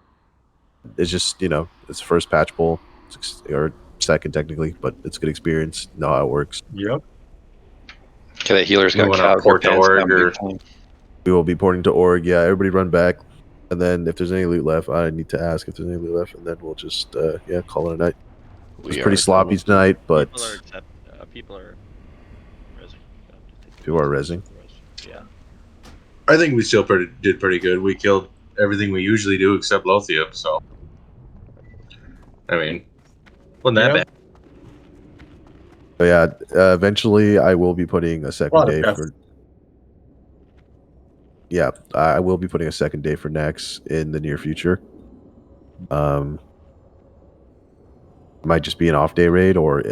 It's just it's the first patch pull, or second technically, but it's good experience. Know how it works. Yep. Okay, that healer's We got wanna cow port to pants org down big or- time. We will be porting to org. Yeah, everybody run back, and then if there's any loot left, I need to ask if there's any loot left, and then we'll just call it a night. It's pretty sloppy tonight, but people are resing. people are resing. Yeah. I think we still did pretty good. We killed everything we usually do except Lothium, so I mean, wasn't that bad. But yeah, eventually I will be putting a second Lot of day death. for. Yeah, I will be putting a second day for naxx in the near future. Might just be an off day raid, or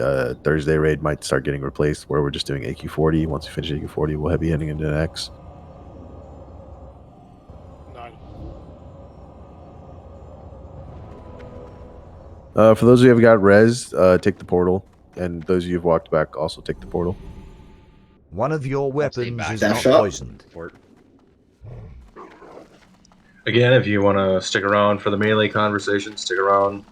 Thursday raid might start getting replaced where we're just doing AQ40. Once we finish AQ40, we'll be heading into naxx. For those of you who have got res, take the portal, and those of you who've walked back also take the portal. One of your weapons is Dash not up. poisoned. Again, if you want to stick around for the melee conversation, stick around.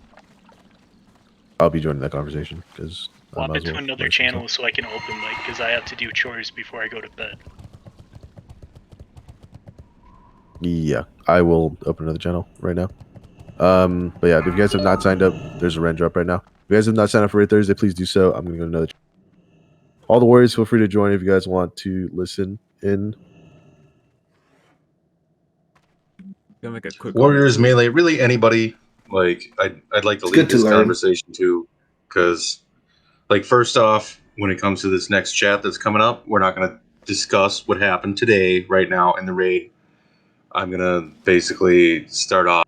I'll be joining that conversation because I Swap might it as to well another learn some channel stuff. so I can open like, because I have to do chores before I go to bed. Yeah, I will open another channel right now. But yeah, if you guys have not signed up, there's a rent drop right now. If you guys have not signed up for Raid Thursday, please do so. I'm gonna go to another. All the warriors, feel free to join if you guys want to listen in. Gonna make a quick Warriors, comment. melee, really anybody. Like, I'd like to It's lead good to this learn. conversation too, because, like, first off, when it comes to this next chat that's coming up, we're not gonna discuss what happened today, right now in the raid. I'm gonna basically start off.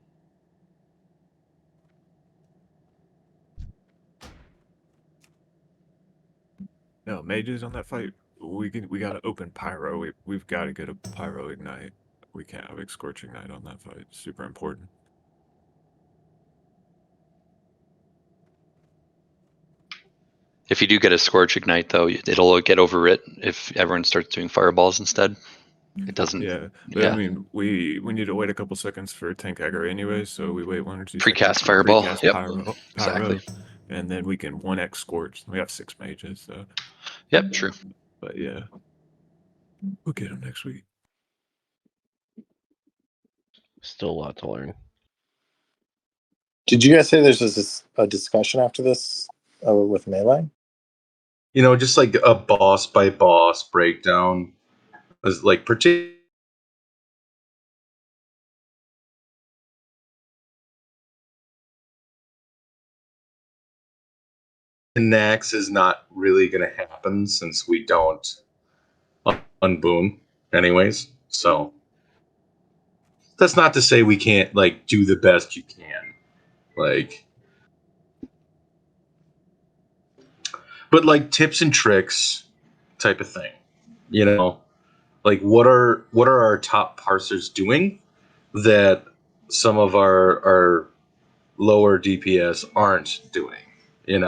No, mages on that fight. we got to open pyro. We've got to get a pyro ignite. We can't have a scorch ignite on that fight. It's super important. If you do get a Scorch Ignite, though, it'll get overwrit if everyone starts doing fireballs instead. It doesn't. Yeah, but I mean, we need to wait a couple seconds for tank aggro anyway, so we wait 1 or 2 Precast seconds. fireball. Precast Yep. pyro, Exactly. and then we can 1x scorch. We have 6 mages, so. Yep, true. But yeah, we'll get them next week. Still a lot to learn. Did you guys say there's a discussion after this with Melee? You know, just like a boss by boss breakdown, is like particularly. Naxx is not really going to happen since we don't unboom anyways. So that's not to say we can't like do the best you can, like, but like tips and tricks type of thing. You know, like what are our top parsers doing that some of our lower DPS aren't doing? You know,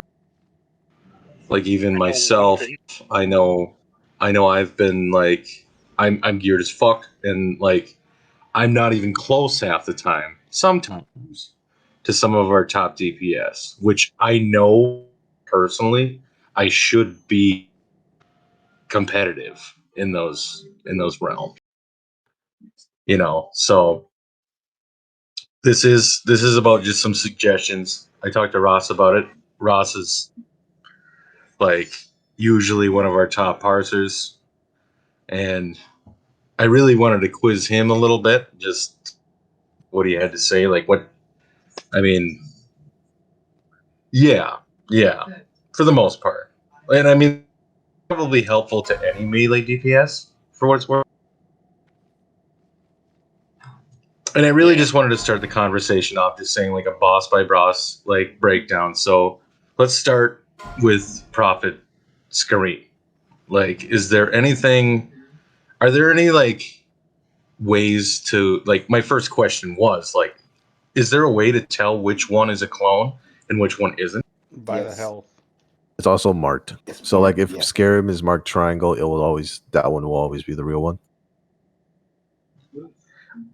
like even myself, I know I've been like I'm geared as fuck, and like I'm not even close half the time sometimes to some of our top DPS, which I know personally I should be competitive in those realms. You know, so this is about just some suggestions. I talked to Ross about it. Ross is like usually one of our top parsers, and I really wanted to quiz him a little bit, just what he had to say. Like what, I mean, yeah, for the most part. And I mean, probably helpful to any melee DPS for what it's worth. And I really just wanted to start the conversation off just saying like a boss by boss like breakdown. So let's start with Prophet Scream. Like, is there anything? Are there any like ways to like? My first question was like, is there a way to tell which one is a clone and which one isn't? By the health. It's also marked. So like if Scarum is marked triangle, that one will always be the real one.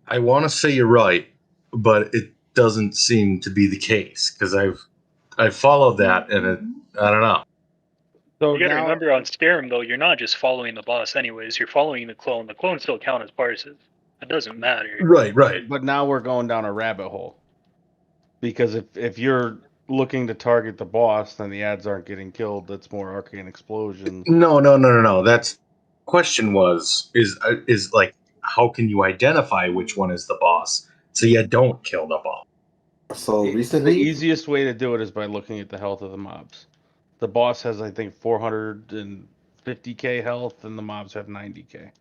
I want to say you're right, but it doesn't seem to be the case because I've followed that and I don't know. So you gotta remember on Scarum though, you're not just following the boss anyways, you're following the clone. The clones still count as parses. It doesn't matter. Right. But now we're going down a rabbit hole. Because if you're looking to target the boss, then the ads aren't getting killed. That's more arcane explosions. No. That's question is like how can you identify which one is the boss so you don't kill the boss? So The recently, easiest way to do it is by looking at the health of the mobs. The boss has, I think, 450k health, and the mobs have 90k.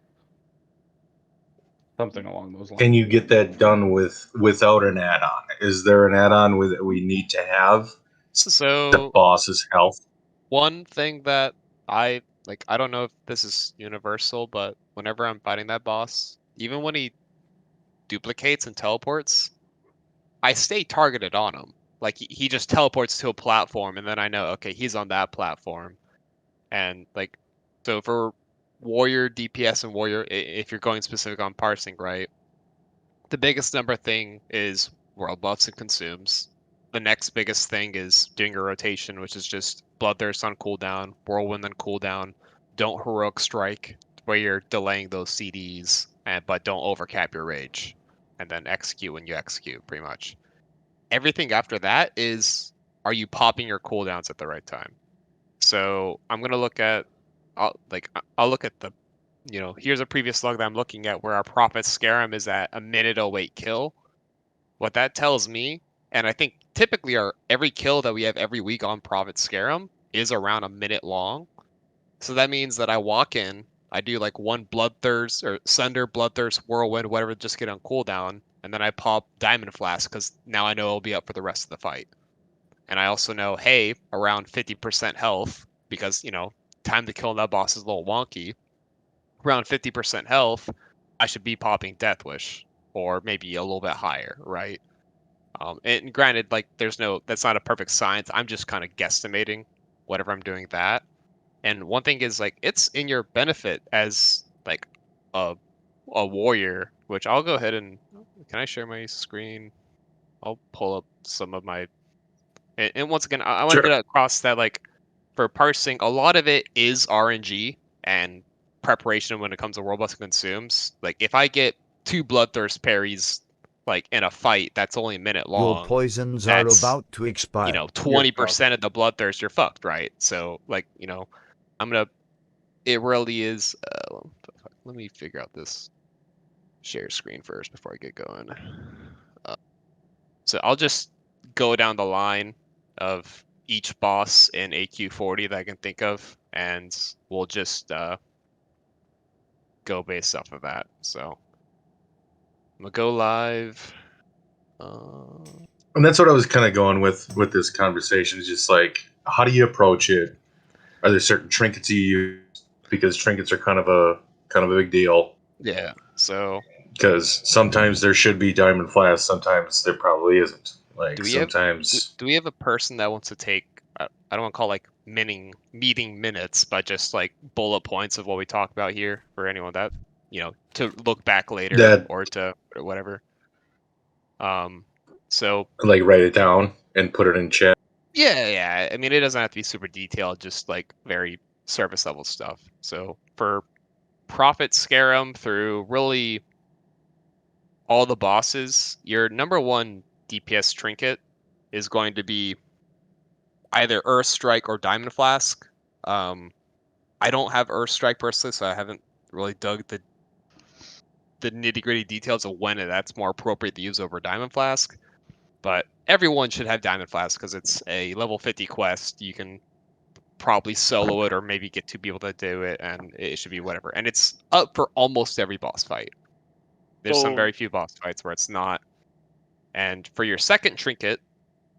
Something along those lines. Can you get that done without an add-on? Is there an add-on that we need to have So the boss's health? one thing that I like, I don't know if this is universal, but whenever I'm fighting that boss, even when he duplicates and teleports, I stay targeted on him. Like he just teleports to a platform, and then I know, okay, he's on that platform. And like, so for warrior DPS and warrior, if you're going specific on parsing, right? The biggest number thing is world buffs and consumes. The next biggest thing is doing a rotation, which is just Bloodthirst on cooldown, Whirlwind on cooldown. Don't heroic strike, where you're delaying those CDs, but don't overcap your rage, and then execute when you execute, pretty much. Everything after that is, are you popping your cooldowns at the right time? So I'm gonna look at, I'll look at the, here's a previous log that I'm looking at where our Prophet Scarum is at a minute 08 kill. What that tells me, and I think typically every kill that we have every week on Prophet Scarum is around a minute long. So that means that I walk in, I do like one Bloodthirst or Sunder, Bloodthirst, Whirlwind, whatever, just get on cooldown, and then I pop Diamond Flask because now I know it'll be up for the rest of the fight. And I also know, hey, around 50% health, because, time to kill that boss is a little wonky, around 50% health, I should be popping Death Wish, or maybe a little bit higher, right? And granted, like that's not a perfect science. I'm just kind of guesstimating whatever I'm doing that. And one thing is like it's in your benefit as like a warrior, which I'll go ahead and can I share my screen? I'll pull up some of my and once again I want to Sure. get across that like for parsing, a lot of it is RNG and preparation when it comes to world boss consumes. Like if I get 2 bloodthirst parries like in a fight that's only a minute Your long, poisons are that's about to expire. 20% of the bloodthirst, you're fucked, right? So like it really is. Let me figure out this share screen first before I get going. So I'll just go down the line of each boss in AQ40 that I can think of, and we'll just go based off of that. So I'm gonna go live. And that's what I was kind of going with this conversation. Is just like, how do you approach it? Are there certain trinkets you use? Because trinkets are kind of a big deal. Yeah. So because sometimes there should be diamond flask, sometimes there probably isn't. Like do we sometimes have a person that wants to take? I don't want to call like meeting minutes, but just like bullet points of what we talk about here for anyone that to look back later or to or whatever. So like write it down and put it in chat. yeah. I mean, it doesn't have to be super detailed, just like very surface level stuff. So for Prophet Scarum through really all the bosses, your number one DPS trinket is going to be either Earth Strike or Diamond Flask. I don't have Earth Strike personally, so I haven't really dug the nitty gritty details of when that's more appropriate to use over Diamond Flask. But everyone should have Diamond Flask because it's a level 50 quest. You can probably solo it or maybe get 2 people to do it, and it should be whatever. And it's up for almost every boss fight. There's some very few boss fights where it's not. And for your second trinket,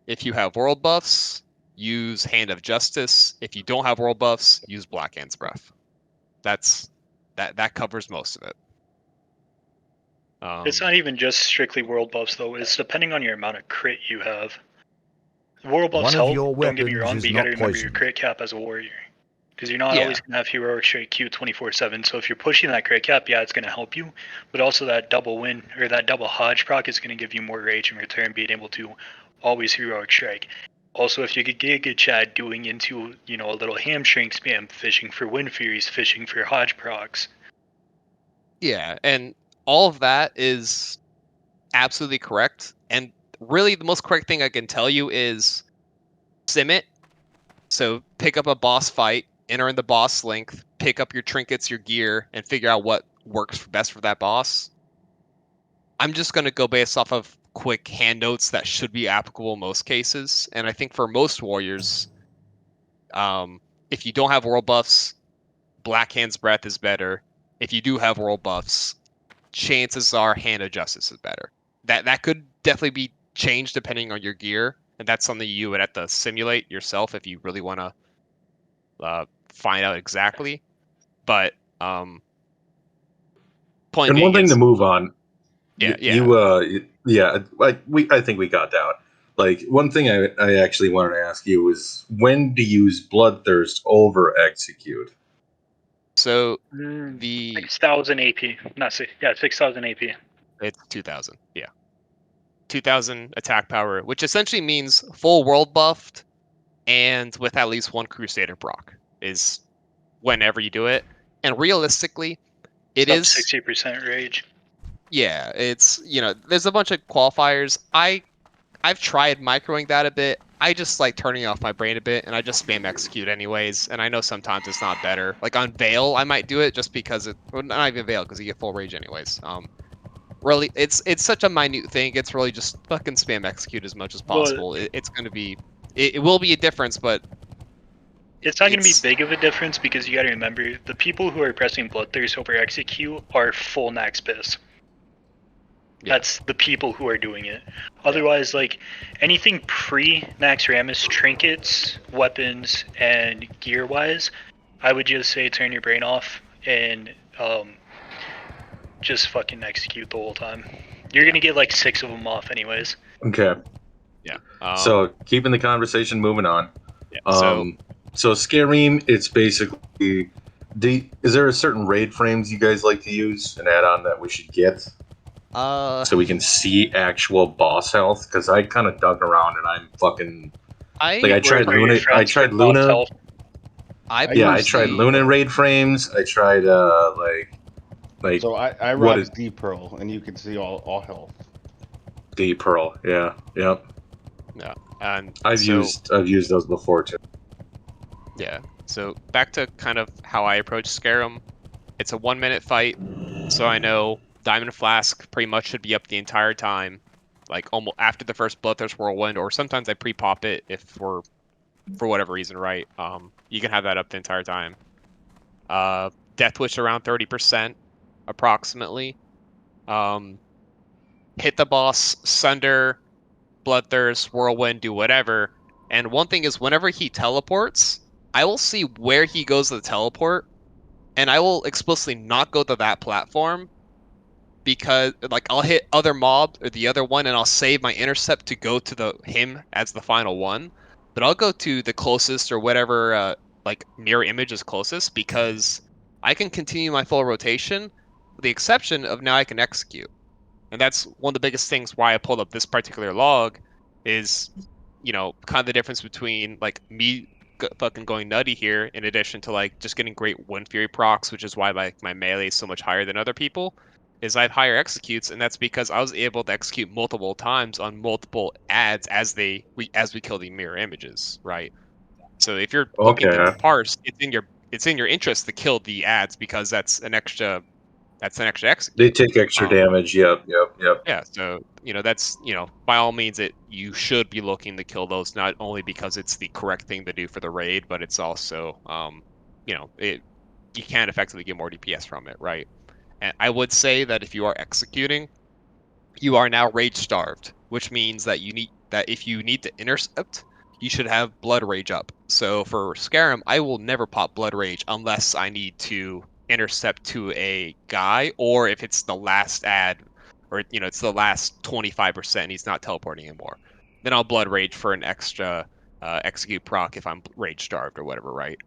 if you have world buffs, use Hand of Justice. If you don't have world buffs, use Black Hand's Breath. That covers most of it. It's not even just strictly world buffs though. It's depending on your amount of crit you have. World buffs One of help. your Don't get me weapons wrong, is but you got to not remember your poisoned. crit cap as a warrior, because you're not Yeah. always gonna have heroic straight Q 24/7. So if you're pushing that crit cap, yeah, it's gonna help you. But also that double win or that double hodge proc is gonna give you more rage in return, being able to always heroic strike. Also, if you could get a good chat doing into a little hamstring spam, fishing for wind furies, fishing for hodge procs. Yeah, and all of that is absolutely correct. And really, the most correct thing I can tell you is sim it. So pick up a boss fight, enter in the boss length, pick up your trinkets, your gear, and figure out what works best for that boss. I'm just going to go based off of quick hand notes that should be applicable in most cases. And I think for most warriors, if you don't have world buffs, Black Hand's Breath is better. If you do have world buffs, chances are Hand of Justice is better. That could definitely be changed depending on your gear, and that's something you would have to simulate yourself if you really want to find out exactly. But point And being one thing is, to move on. Yeah. I think we got that. Like one thing I actually wanted to ask you was when to use bloodthirst over execute. So the 6,000 AP, not 6,000 AP. It's 2,000. Yeah, 2,000 attack power, which essentially means full world buffed and with at least 1 Crusader proc is whenever you do it. And realistically, it Sub is 60% rage. Yeah, it's there's a bunch of qualifiers. I've tried microing that a bit. I just like turning off my brain a bit, and I just spam execute anyways. And I know sometimes it's not better. Like on Veil, I might do it just because not even Veil because you get full rage anyways. Really, it's such a minute thing. It's really just fucking spam execute as much as possible. It's gonna be, it will be a difference, but it's not going to be big of a difference because you got to remember the people who are pressing bloodthirst over execute are full naxx piss. That's the people who are doing it. Otherwise, like anything pre naxx Ramus trinkets, weapons, and gear wise, I would just say turn your brain off and just fucking execute the whole time. You're gonna get like 6 of them off anyways. Okay. Yeah. So keeping the conversation moving on. Yeah. So Scareem, it's basically is there a certain raid frames you guys like to use, an add-on that we should get? So we can see actual boss health, because I kind of dug around and I'm fucking I tried Where your Luna. I friends tried get boss Luna. health. I tried Luna raid frames. I tried like So I what rock is D Pearl, and you can see all health. D Pearl? Yeah, yep. Yeah, and I've used those before too. Yeah. So back to kind of how I approach Scarum. It's a 1-minute fight, so I know Diamond Flask pretty much should be up the entire time, like almost after the first Bloodthirst Whirlwind, or sometimes I pre-pop it if we're for whatever reason, right? You can have that up the entire time. Death Wish around 30% approximately. Hit the boss, Sunder, Bloodthirst, Whirlwind, do whatever. And one thing is, whenever he teleports, I will see where he goes to the teleport, and I will explicitly not go to that platform because, like, I'll hit other mob or the other one, and I'll save my intercept to go to the him as the final one. But I'll go to the closest or whatever, like mirror image is closest because I can continue my full rotation, with the exception of now I can execute. And that's one of the biggest things why I pulled up this particular log is, kind of the difference between like me fucking going nutty here in addition to like just getting great Wind Fury procs, which is why my melee is so much higher than other people, is I have higher executes, and that's because I was able to execute multiple times on multiple ads as we kill the mirror images, right? So if you're looking to Okay. parse, it's in your interest to kill the ads because that's an extra They execute. take extra damage. Yep. Yeah, so that's by all means you should be looking to kill those not only because it's the correct thing to do for the raid, but it's also it you can effectively get more DPS from it, right? And I would say that if you are executing, you are now rage starved, which means that if you need to intercept, you should have blood rage up. So for Scarum, I will never pop blood rage unless I need to intercept to a guy, or if it's the last ad, or it's the last 25% and he's not teleporting anymore. Then I'll blood rage for an extra execute proc if I'm rage starved or whatever, right?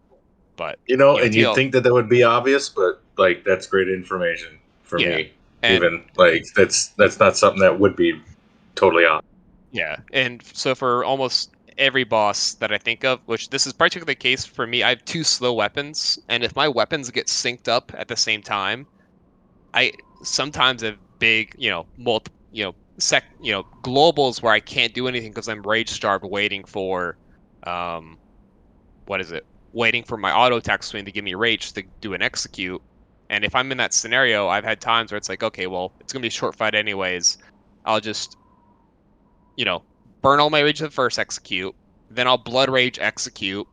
But And you'd TL, think that would be obvious, but like that's great information for yeah, me. and Even like that's not something that would be totally obvious. yeah, and so for almost every boss that I think of, which this is particularly the case for me, I have 2 slow weapons, and if my weapons get synced up at the same time, I sometimes have big, globals where I can't do anything because I'm rage starved, waiting for, um, what is it? Waiting for my auto attack swing to give me rage to do an execute. And if I'm in that scenario, I've had times where it's like, okay, well, it's gonna be a short fight anyways. I'll just burn all my rage to the first execute, then I'll blood rage execute,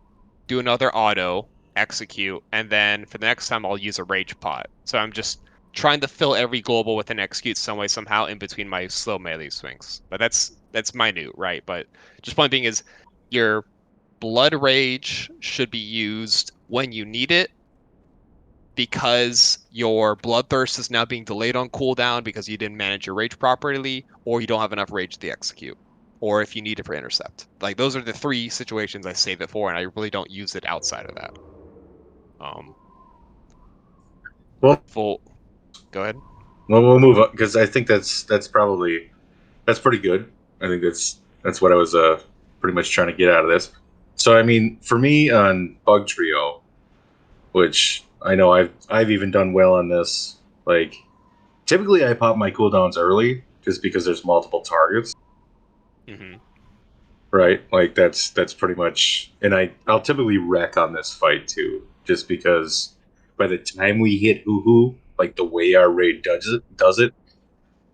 do another auto execute, and then for the next time I'll use a rage pot. So I'm just trying to fill every global with an execute some way somehow in between my slow melee swings. But that's minute, right? But just point being is your blood rage should be used when you need it because your bloodthirst is now being delayed on cooldown because you didn't manage your rage properly, or you don't have enough rage to execute, or if you need it for intercept. Like those are the 3 situations I save it for, and I really don't use it outside of that. Well, Full. Go ahead. well, we'll move on because I think that's pretty good. I think that's what I was pretty much trying to get out of this. So I mean, for me on Bug Trio, which I know I've even done well on this. Like typically, I pop my cooldowns early just because there's multiple targets. Mm-hmm. Right, like that's pretty much, and I'll typically wreck on this fight too, just because by the time we hit Uhu, like the way our raid does it,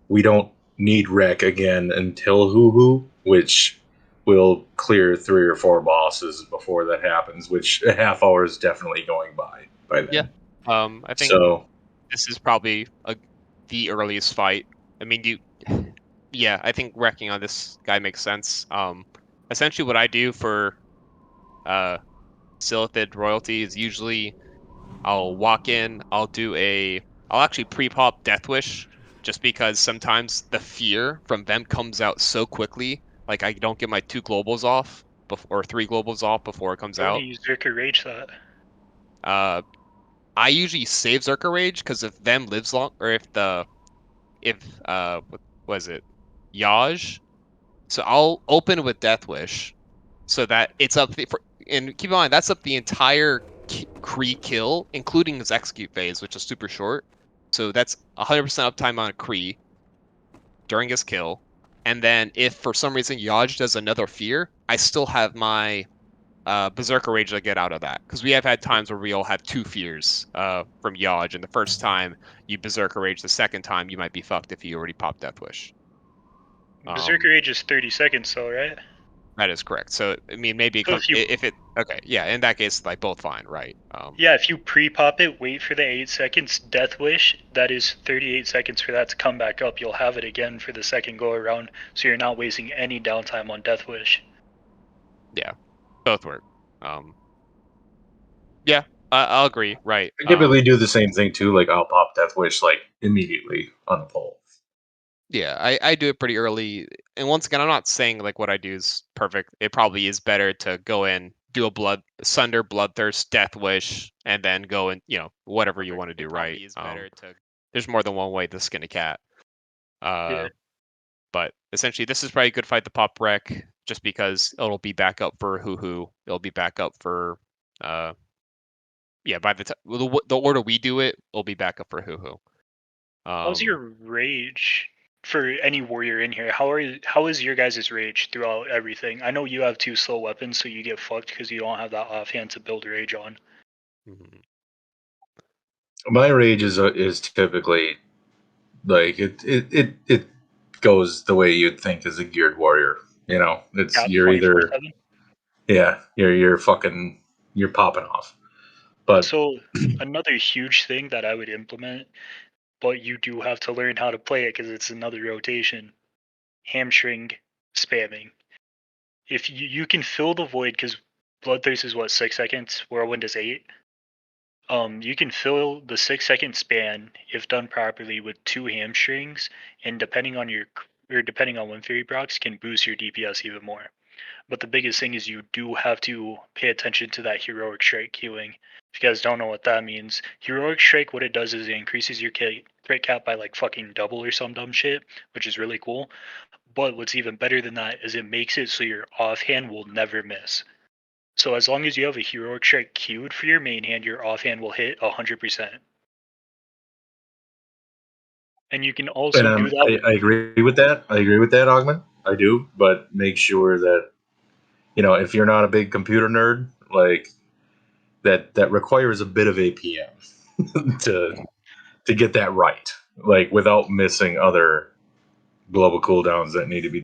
we don't need wreck again until Uhu, which will clear 3 or 4 bosses before that happens, which a half hour is definitely going by then. Yeah. I think So this is probably the earliest fight. I mean, yeah, I think wrecking on this guy makes sense. Essentially what I do for Silithid royalty is usually I'll walk in, I'll actually pre-pop Death Wish, just because sometimes the fear from them comes out so quickly. Like I don't get my 2 globals off or 3 globals off before it comes Don't out. use Zerker Rage that. I usually save Zerker Rage because if them lives long, or if what was it, Yaj. So I'll open with Death Wish, so that it's up and keep in mind that's up the entire Kree kill, including his execute phase, which is super short. So that's 100% uptime on a Kree during his kill. And then if for some reason Yaj does another fear, I still have my Berserker Rage to get out of that. Because we have had times where we all had 2 fears from Yaj, and the first time you Berserker Rage, the second time you might be fucked if you already popped Death Wish. Berserker Rage is 30 seconds, though, right? That is correct. So I mean, maybe it So comes if it okay, yeah. In that case, like both fine, right? Yeah, if you pre-pop it, wait for the 8 seconds Death Wish, that is 38 seconds for that to come back up. You'll have it again for the second go around, so you're not wasting any downtime on Death Wish. Yeah, both work. Yeah, I'll agree. Right. I typically do the same thing too. Like I'll pop Death Wish like immediately on the pole. Yeah, I do it pretty early. And once again, I'm not saying like what I do is perfect. It probably is better to go in, do a Sunder, Bloodthirst, Death Wish, and then go and whatever you want to do. Right. There's more than one way to skin a cat. Yeah. But essentially, this is probably a good fight to pop wreck, just because it'll be back up for Hoo. It'll be back up for by the time the order we do it, will be back up for Hoo. How's your rage for any warrior in here? How is your guys' rage throughout everything? I know you have 2 slow weapons, so you get fucked because you don't have that offhand to build rage on. My rage is typically like it goes the way you'd think as a geared warrior. You know, it's Cap you're either 24/7. yeah you're fucking you're popping off. But So another huge thing that I would implement, but you do have to learn how to play it because it's another rotation. Hamstring spamming. If you can fill the void, because Bloodthirst is what, 6 seconds, Whirlwind is 8. You can fill the 6-second span if done properly with 2 hamstrings, and depending on when Fury procs, can boost your DPS even more. But the biggest thing is you do have to pay attention to that heroic strike queuing. If you guys don't know what that means, heroic strike, what it does is it increases your crit cap by like fucking double or some dumb shit, which is really cool. But what's even better than that is it makes it so your offhand will never miss. So as long as you have a heroic strike queued for your main hand, your offhand will hit 100%. And you can also do that. I agree with that. I agree with that, Augment. I do, but make sure that if you're not a big computer nerd, like that requires a bit of APM to get that right, like without missing other global cooldowns that need to be.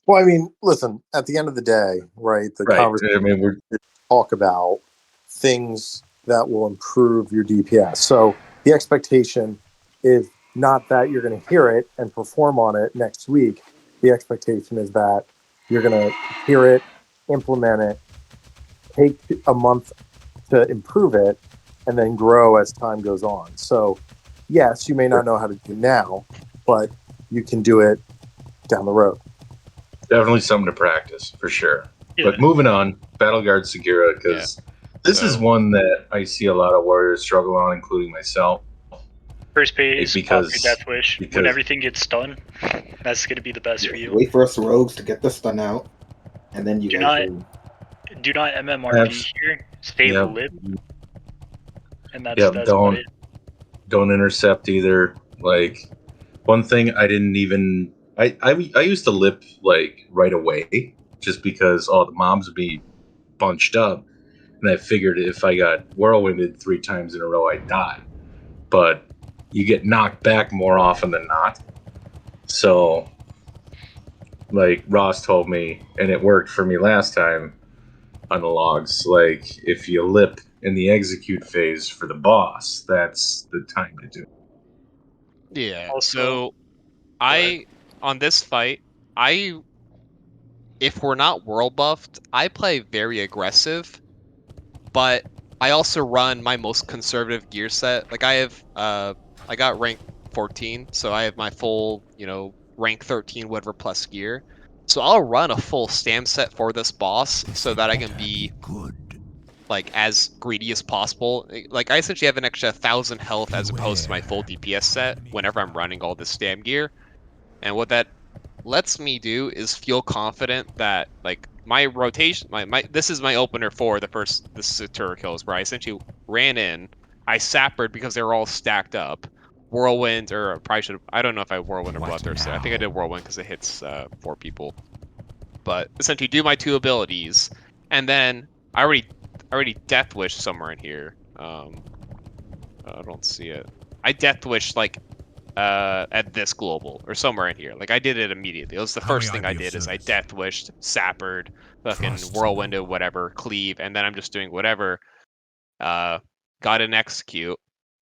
Well, I mean, listen, at the end of the day, right, the Right. conversation I mean, we're talk about things that will improve your DPS. So the expectation is not that you're going to hear it and perform on it next week. The expectation is that you're going to hear it, implement it, take a month to improve it, and then grow as time goes on. So, yes, you may not know how to do now, but you can do it down the road. definitely something to practice for sure. Yeah. But moving on, Battleguard Segura, because this is one that I see a lot of warriors struggle on, including myself. First phase, pop your Death Wish. When because everything gets done, that's going to be the best for you. Wait for us rogues to get the stun out, and then you Do guys not will. do not MMRP here. Stay Yep. lip, and that's about it. Don't intercept either. Like one thing I didn't even I used to lip like right away just because all the mobs would be bunched up, and I figured if I got whirlwinded 3 times in a row I'd die. But you get knocked back more often than not. So like Ross told me, and it worked for me last time on the logs, like if you lip in the execute phase for the boss, that's the time to do it. Yeah. Also, So on this fight, I if we're not world buffed, I play very aggressive, but I also run my most conservative gear set. Like I got rank 14, so I have my full, rank 13 whatever plus gear. So I'll run a full stam set for this boss so that I can be like as greedy as possible. Like I essentially have an extra 1,000 health as opposed to my full DPS set whenever I'm running all this stam gear. And what that lets me do is feel confident that like my rotation, my this is my opener for the Satura kills where I essentially ran in, I sappered because they were all stacked up. Whirlwind, or probably should have, I don't know if I whirlwind or bloodthirst. I think I did whirlwind because it hits 4 people. But essentially do my 2 abilities, and then I already death wish somewhere in here. I don't see it. I death wish like at this global or somewhere in here. Like I did it immediately. It was the first thing I did is I death wished, sappered, fucking whirlwinded, whatever, cleave, and then I'm just doing whatever. Got an execute.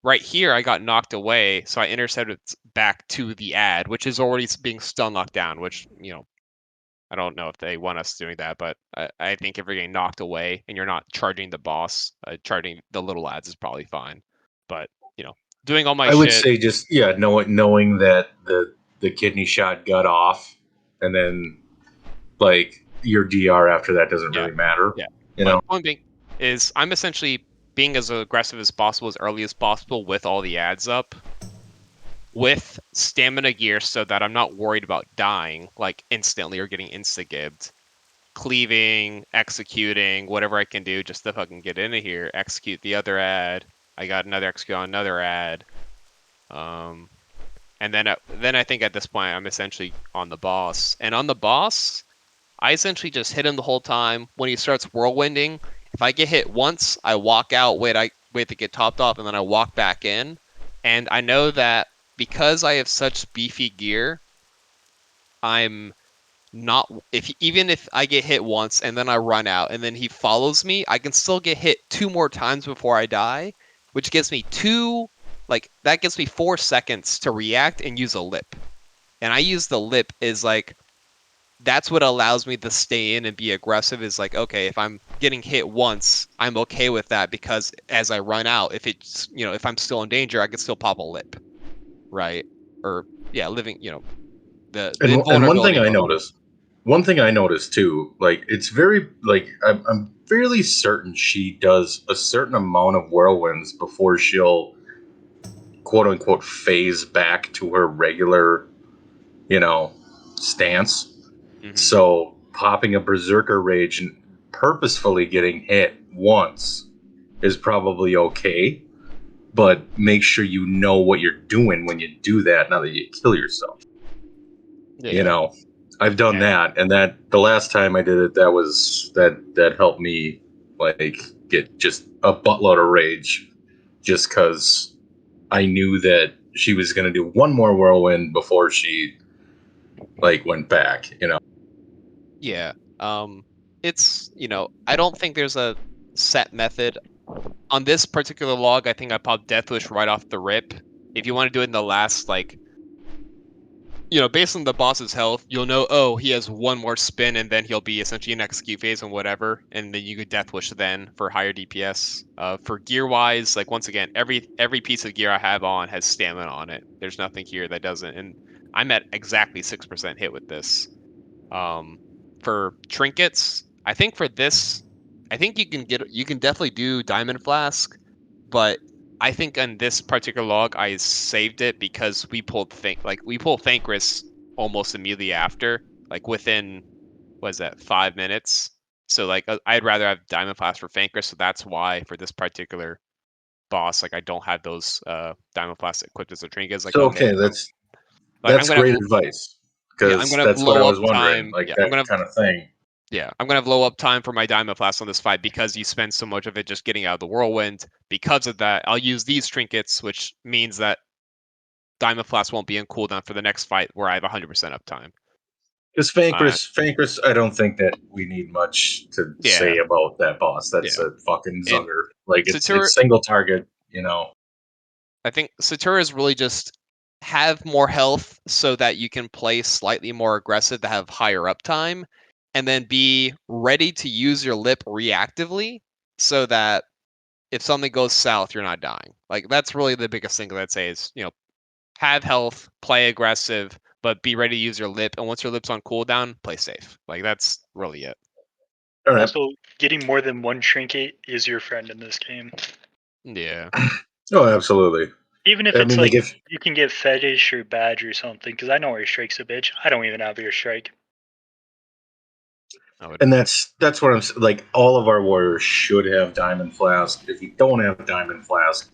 Right here, I got knocked away, so I intercepted back to the ad, which is already being stun locked down. Which I don't know if they want us doing that, but I think if you're getting knocked away and you're not charging the boss, charging the little ads is probably fine. But doing all my I would shit. say just knowing that the kidney shot got off, and then like your DR after that doesn't really matter. Yeah. You My know, point being is I'm essentially being as aggressive as possible, as early as possible with all the ads up, with stamina gear so that I'm not worried about dying like instantly or getting insta-gibbed. Cleaving, executing, whatever I can do just to fucking get into here, execute the other ad. I got another execute on another ad. And then I think at this point I'm essentially on the boss. And on the boss, I essentially just hit him the whole time. When he starts whirlwinding, if I get hit once, I walk out, wait to get topped off, and then I walk back in. And I know that because I have such beefy gear, I'm not even if I get hit once and then I run out and then he follows me, I can still get hit 2 more times before I die, which gives me that gives me 4 seconds to react and use a lip. And I use the lip as like that's what allows me to stay in and be aggressive is like, okay, if I'm getting hit once, I'm okay with that because as I run out, if it's, if I'm still in danger, I can still pop a lip, right? Or, yeah, living, the and invulnerability mode. one thing I noticed too, like it's very like I'm fairly certain she does a certain amount of whirlwinds before she'll quote unquote phase back to her regular, stance. So popping a berserker rage and purposefully getting hit once is probably okay, but make sure you know what you're doing when you do that. Now that you kill yourself, I've done that, and that the last time I did it, that helped me like get just a buttload of rage, just because I knew that she was going to do one more whirlwind before she like went back. Yeah. It's, I don't think there's a set method. On this particular log, I think I popped Deathwish right off the rip. If you want to do it in the last, based on the boss's health, you'll know, oh, he has one more spin and then he'll be essentially in execute phase and whatever, and then you could Deathwish then for higher DPS. For gear-wise, like once again, every piece of gear I have on has stamina on it. There's nothing here that doesn't, and I'm at exactly 6% hit with this. For trinkets, I think for this, I think you can definitely do Diamond Flask, but I think on this particular log I saved it because we pulled Thankris almost immediately after, like within what is that 5 minutes. So like I'd rather have Diamond Flask for Thankris, so that's why for this particular boss, like I don't have those Diamond Flask equipped as a trinket. It's like So okay, okay, like I'm that's gonna great have, advice, yeah, I'm because gonna have that's what I low up was wondering, time. like Yeah, I'm that gonna kind of thing. Yeah, I'm gonna have low up time for my Diamond Flask on this fight because you spend so much of it just getting out of the whirlwind. Because of that, I'll use these trinkets, which means that Diamond Flask won't be in cooldown for the next fight where I have 100% uptime. Because Thankris, I don't think that we need much to Yeah, say about that boss. That's yeah. a fucking And zunger. Like it's Satura, single target. I think Satura is really just have more health so that you can play slightly more aggressive to have higher uptime. and then be ready to use your lip reactively so that if something goes south, you're not dying. Like that's really the biggest thing that I'd say is, have health, play aggressive, but be ready to use your lip. And once your lip's on cooldown, play safe. Like that's really it. All right. Also, getting more than one trinket is your friend in this game. Yeah. Oh, absolutely. Even if I it's mean, like if you can get fetish or badge or something, because I know your strike's a bitch. I don't even have your strike. and that's what I'm like. All of our warriors should have diamond flask. If you don't have diamond flask,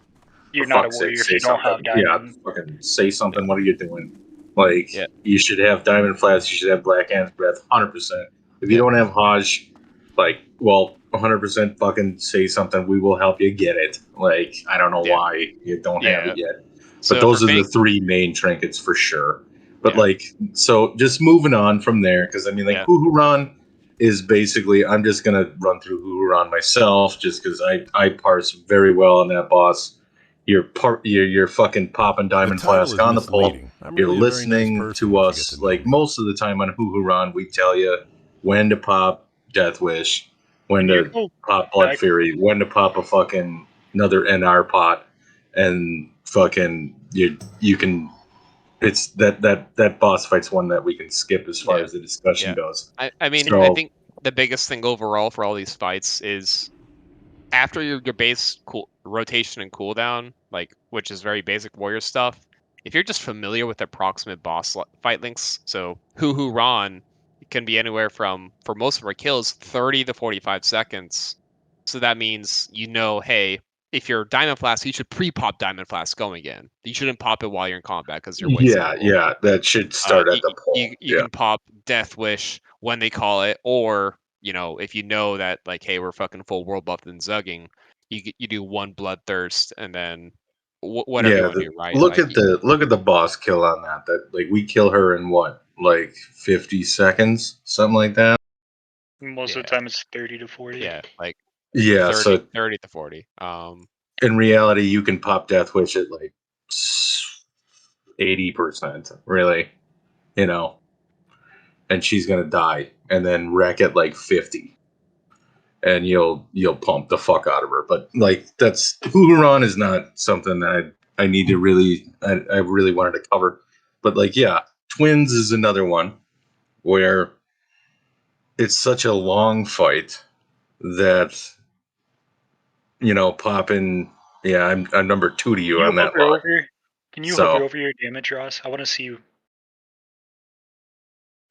You're for not a fuck's sake, warrior if say you don't have something. Yeah, diamond. fucking say something. What are you doing? Like, Yeah. you should have diamond flask. You should have black hand's breath. 100%. If you don't have Hodge, like, well, 100% fucking say something. We will help you get it. Like, I don't know why you don't have it yet. But So those for are the bank, three main trinkets for sure. But like, so just moving on from there, because I mean, like, Huhuran is basically, I'm just gonna run through Huhuran myself, just because I parse very well on that boss. You're fucking popping diamond title flask is on the pole. misleading. I'm You're really a very nice listening person to once you get us. to know Like me. most of the time on Huhuran, we tell you when to pop Death Wish, when You to go pop Blood back. Fury, when to pop a fucking another NR pot, and fucking you can. It's that boss fight's one that we can skip as far as the discussion yeah. goes. I mean, I So think the biggest thing overall for all these fights is after your base rotation and cooldown, like which is very basic warrior stuff. If you're just familiar with approximate boss fight links, so Ran can be anywhere from, for most of our kills, 30 to 45 seconds. So that means hey, if you're Diamond Flask, you should pre-pop Diamond Flask going in. You shouldn't pop it while you're in combat because you're wasting a little bit. that should start at the pole. You can pop Death Wish when they call it, or if you know that like, hey, we're fucking full world buffed and zugging, you do one Bloodthirst and then whatever you want to do, right? look Like, at the boss kill on that. That like we kill her in what, like 50 seconds, something like that. Most of the time, it's 30 to 40. yeah, like Yeah, 30, so 30 to 40. in reality, you can pop Death Wish at like 80%, really, and she's gonna die, and then wreck at like 50, and you'll pump the fuck out of her. But like that's Huron is not something that I need to really I really wanted to cover. But like, yeah, Twins is another one where it's such a long fight that popping. Yeah, I'm number 2 to Can you you on that hover log. over? Can you hover So over your damage, Ross? I want to see you.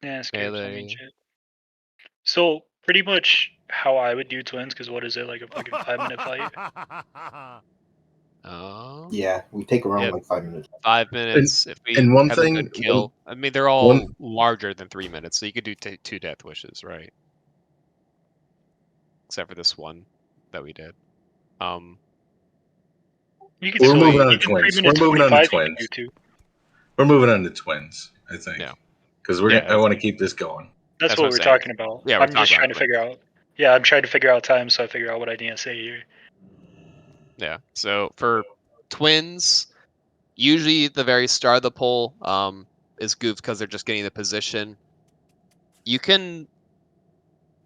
Yeah, skips. I mean, melee. shit. So pretty much how I would do twins, because what is it, like a fucking 5-minute fight? Yeah, we take around Yeah, like 5 minutes. 5 and minutes if we and one have a thing, good kill. I mean, they're one all larger than 3 minutes, so you could do 2 Death Wishes, right? Except for this one that we did. You can we're still, moving on to even 3 Twins. We're minutes moving on to 45, you can do Twins. too. We're moving on to Twins, I think. Yeah. Because Yeah, I want to keep this going. That's what we're talking about. Yeah, we're I'm just talking trying about to figure out. Yeah, I'm trying to figure out time, so I figure out what I need to say here. Yeah. So for Twins, usually the very start of the poll is goofed because they're just getting the position. You can,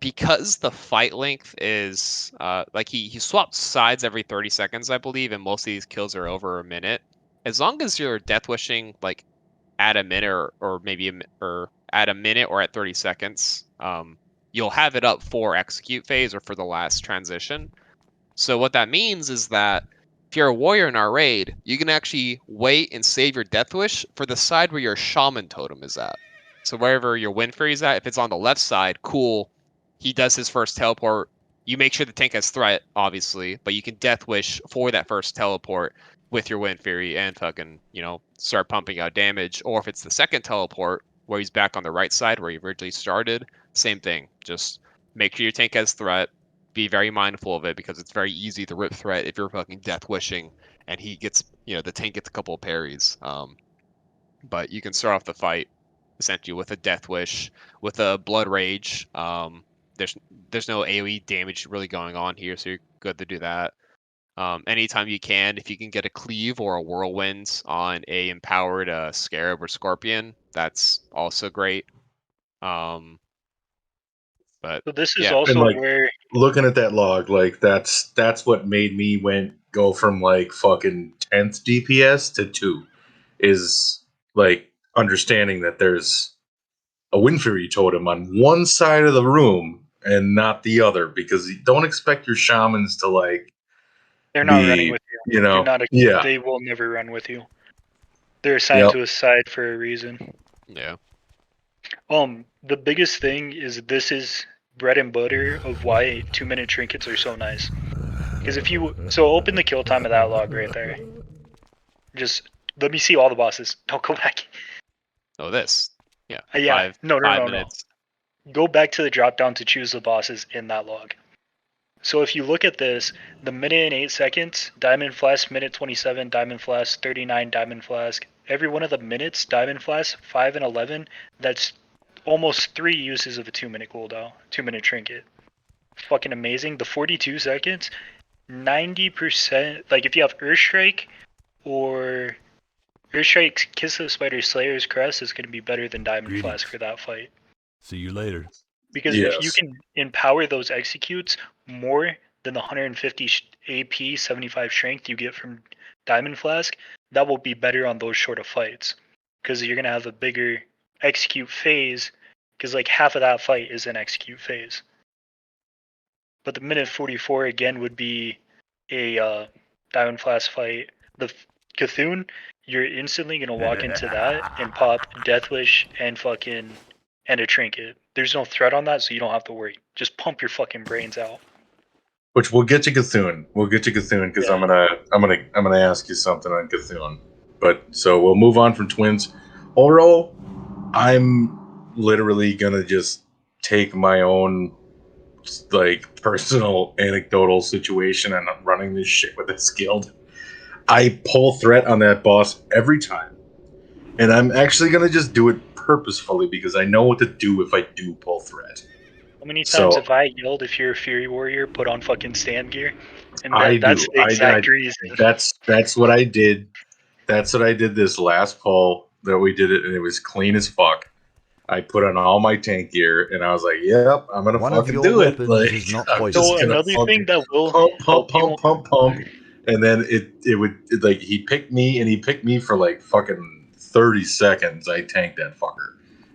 because the fight length is like he swaps sides every 30 seconds, I believe, and most of these kills are over a minute. As long as you're death wishing like at a minute or maybe or at a minute or at 30 seconds, you'll have it up for execute phase or for the last transition. So what that means is that if you're a warrior in our raid, you can actually wait and save your death wish for the side where your shaman totem is at. So wherever your wind fury is at, if it's on the left side, cool. He does his first teleport. You make sure the tank has threat, obviously, but you can death wish for that first teleport with your wind fury and fucking, start pumping out damage. Or if it's the second teleport where he's back on the right side where he originally started, same thing. Just make sure your tank has threat, be very mindful of it because it's very easy to rip threat if you're fucking death wishing and he gets, the tank gets a couple of parries. But you can start off the fight essentially with a death wish, with a blood rage. There's no AoE damage really going on here, so you're good to do that. Anytime you can, if you can get a cleave or a whirlwind on a empowered scarab or scorpion, that's also great. But So this is yeah, also And like where looking at that log, like that's what made me go from like fucking 10th DPS to 2 is like understanding that there's a Wind Fury totem on one side of the room and not the other, because you don't expect your shamans to like they're not running be, with you. you know, yeah. They will never run with you. They're assigned Yep. to a side for a reason. Yeah. The biggest thing is this is bread and butter of why 2-minute trinkets are so nice. Because if you open the kill time of that log right there. Just let me see all the bosses. Don't go back. Oh, this. Yeah. Yeah. No. 5 minutes. Go back to the drop down to choose the bosses in that log. So if you look at this, the minute and 8 seconds, Diamond Flask, minute 27, Diamond Flask, 39, Diamond Flask. Every one of the minutes, Diamond Flask, 5 and 11, that's almost 3 uses of a 2-minute cooldown, 2-minute trinket. Fucking amazing. The 42 seconds, 90%, like if you have Earthstrike or Earthstrike's Kiss of the Spider Slayer's Crest is going to be better than Diamond Flask for that fight. See you later. Because if you can empower those executes more than the 150 AP, 75 strength you get from Diamond Flask, that will be better on those short of fights. Because you're going to have a bigger execute phase, because like half of that fight is an execute phase. But the minute 44 again would be a Diamond Flask fight. The Cthulhu, you're instantly going to walk into that and pop Death Wish and a trinket. There's no threat on that, so you don't have to worry. Just pump your fucking brains out. Which we'll get to Cthulhu. We'll get to Cthulhu because I'm gonna ask you something on Cthulhu. But so we'll move on from twins. Oro, I'm literally gonna just take my own like personal anecdotal situation and I'm running this shit with this guild. I pull threat on that boss every time. And I'm actually gonna just do it purposefully because I know what to do if I do pull threat. How many times have I yelled, if you're a Fury Warrior, put on fucking stand gear? And that's the exact reason. That's what I did. That's what I did this last poll that we did it, and it was clean as fuck. I put on all my tank gear, and I was like, "Yep, I'm gonna fucking do it." Like, I'm just gonna thing that will pump, and then it would like he picked me, and he picked me for like fucking 30 seconds. I tanked that fucker,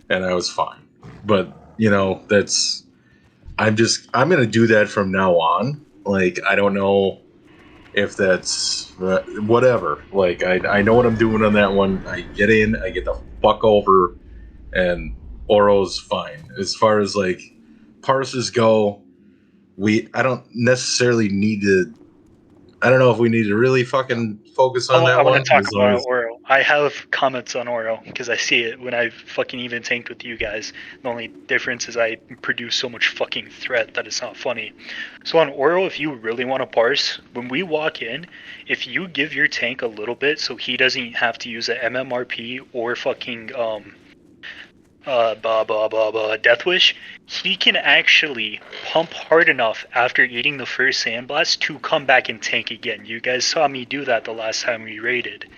and I was fine. But you know, I'm gonna do that from now on. Like, I don't know if that's whatever. Like, I know what I'm doing on that one. I get in, I get the fuck over, and Oro's fine. As far as like parses go, I don't necessarily need to. I don't know if we need to really fucking focus on that I one. want to talk as long about as Oro. I have comments on Oro because I see it when I fucking even tanked with you guys. The only difference is I produce so much fucking threat that it's not funny. So on Oro, if you really want to parse, when we walk in, if you give your tank a little bit so he doesn't have to use a MMRP or fucking Death Wish, he can actually pump hard enough after eating the first Sandblast to come back and tank again. You guys saw me do that the last time we raided.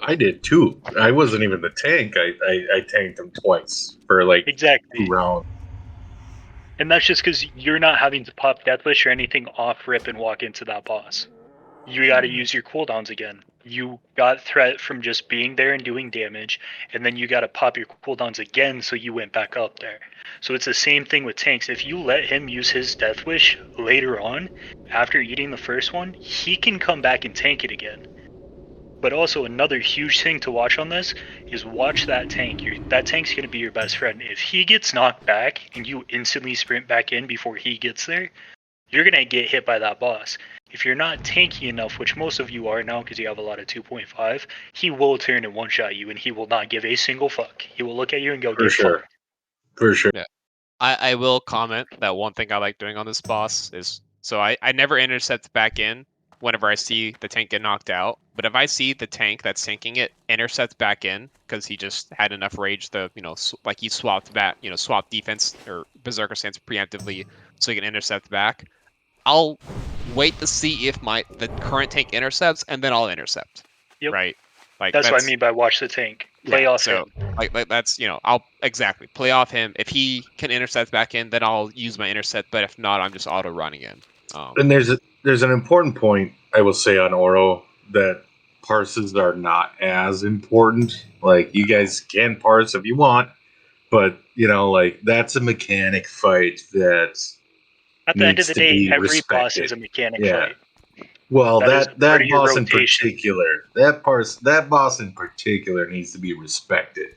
I did too. I wasn't even the tank. I tanked him twice for like 2 rounds. And that's just because you're not having to pop Death Wish or anything off rip and walk into that boss. You gotta use your cooldowns again. You got threat from just being there and doing damage, and then you gotta pop your cooldowns again so you went back up there. So it's the same thing with tanks. If you let him use his Death Wish later on, after eating the first one, he can come back and tank it again. But also another huge thing to watch on this is watch that tank. That tank's gonna be your best friend. If he gets knocked back and you instantly sprint back in before he gets there, you're gonna get hit by that boss. If you're not tanky enough, which most of you are now because you have a lot of 2.5, he will turn and one-shot you and he will not give a single fuck. He will look at you and go, get fucked. For sure. Yeah. I will comment that one thing I like doing on this boss is, so I never intercept back in whenever I see the tank get knocked out. But if I see the tank that's tanking it intercept back in because he just had enough rage, like he swapped back, swapped defense or Berserker stance preemptively so he can intercept back, I'll wait to see if the current tank intercepts and then I'll intercept. Yep. Right? Like that's what I mean by watch the tank. Play off so, him. Like that's I'll play off him. If he can intercept back in, then I'll use my intercept. But if not, I'm just auto running in. And there's an important point I will say on Oro that parses are not as important. Like you guys can parse if you want, but like that's a mechanic fight that At the end of needs the to day, be every boss respected. is a mechanic Yeah. fight. Well, That is that part of your boss in rotation. particular, that boss in particular needs to be respected.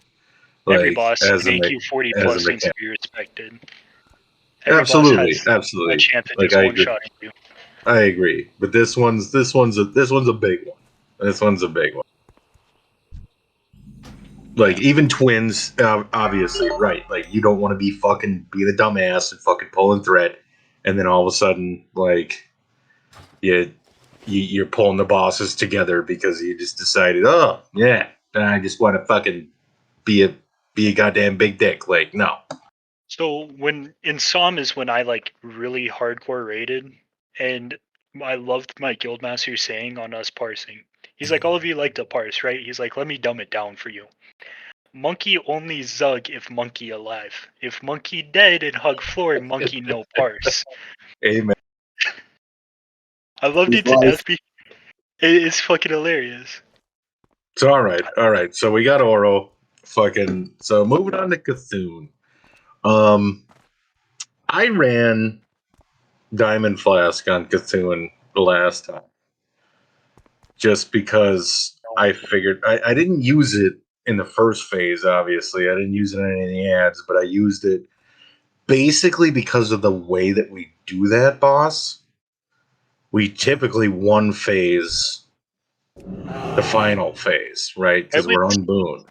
Every Like boss as in a AQ40 as a plus needs to mechanic. be respected. Every boss Absolutely, has absolutely. a chance at Like just I one agree. shotting you. I agree, but this one's a big one. This one's a big one. Like even twins, obviously, right? Like you don't want to be fucking being a dumbass and fucking pulling thread, and then all of a sudden, like you're pulling the bosses together because you just decided, oh yeah, I just want to fucking be a goddamn big dick. Like no, So when in Somme is when I like really hardcore raided, and I loved my guildmaster saying on us parsing. He's like, all of you like to parse, right? He's like, let me dumb it down for you. Monkey only zug if monkey alive. If monkey dead and hug floor, monkey no parse. amen. I loved it to death. It's fucking hilarious. So all right. So we got Oro. Fucking. So moving on to Cthulhu. I ran Diamond Flask on Cthulhu the last time, just because I figured I didn't use it in the first phase. Obviously, I didn't use it in any ads, but I used it basically because of the way that we do that boss. We typically one phase the final phase, right? Because we're on Boon.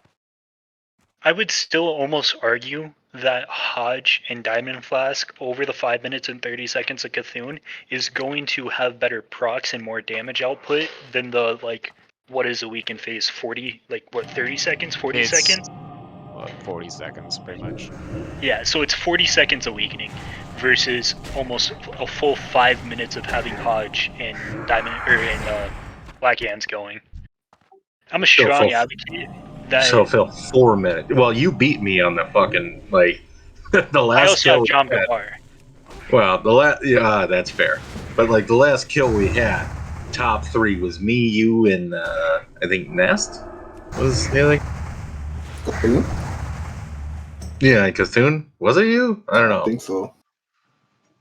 I would still almost argue that Hodge and Diamond Flask over the 5 minutes and 30 seconds of Cthulhu is going to have better procs and more damage output than the what is a week in phase 40, 30 seconds, 40 seconds? 40 seconds, pretty much. Yeah, so it's 40 seconds of weakening versus almost a full 5 minutes of having Hodge and Black Hands going. I'm a strong advocate that So Phil, 4 minutes. Well, you beat me on the fucking the last I also kill. have John we had. Bernard. Well, that's fair. But the last kill we had, top 3 was me, you, and I think Nest was the other. Yeah, Cthulhu. Was it you? I don't know. I think so.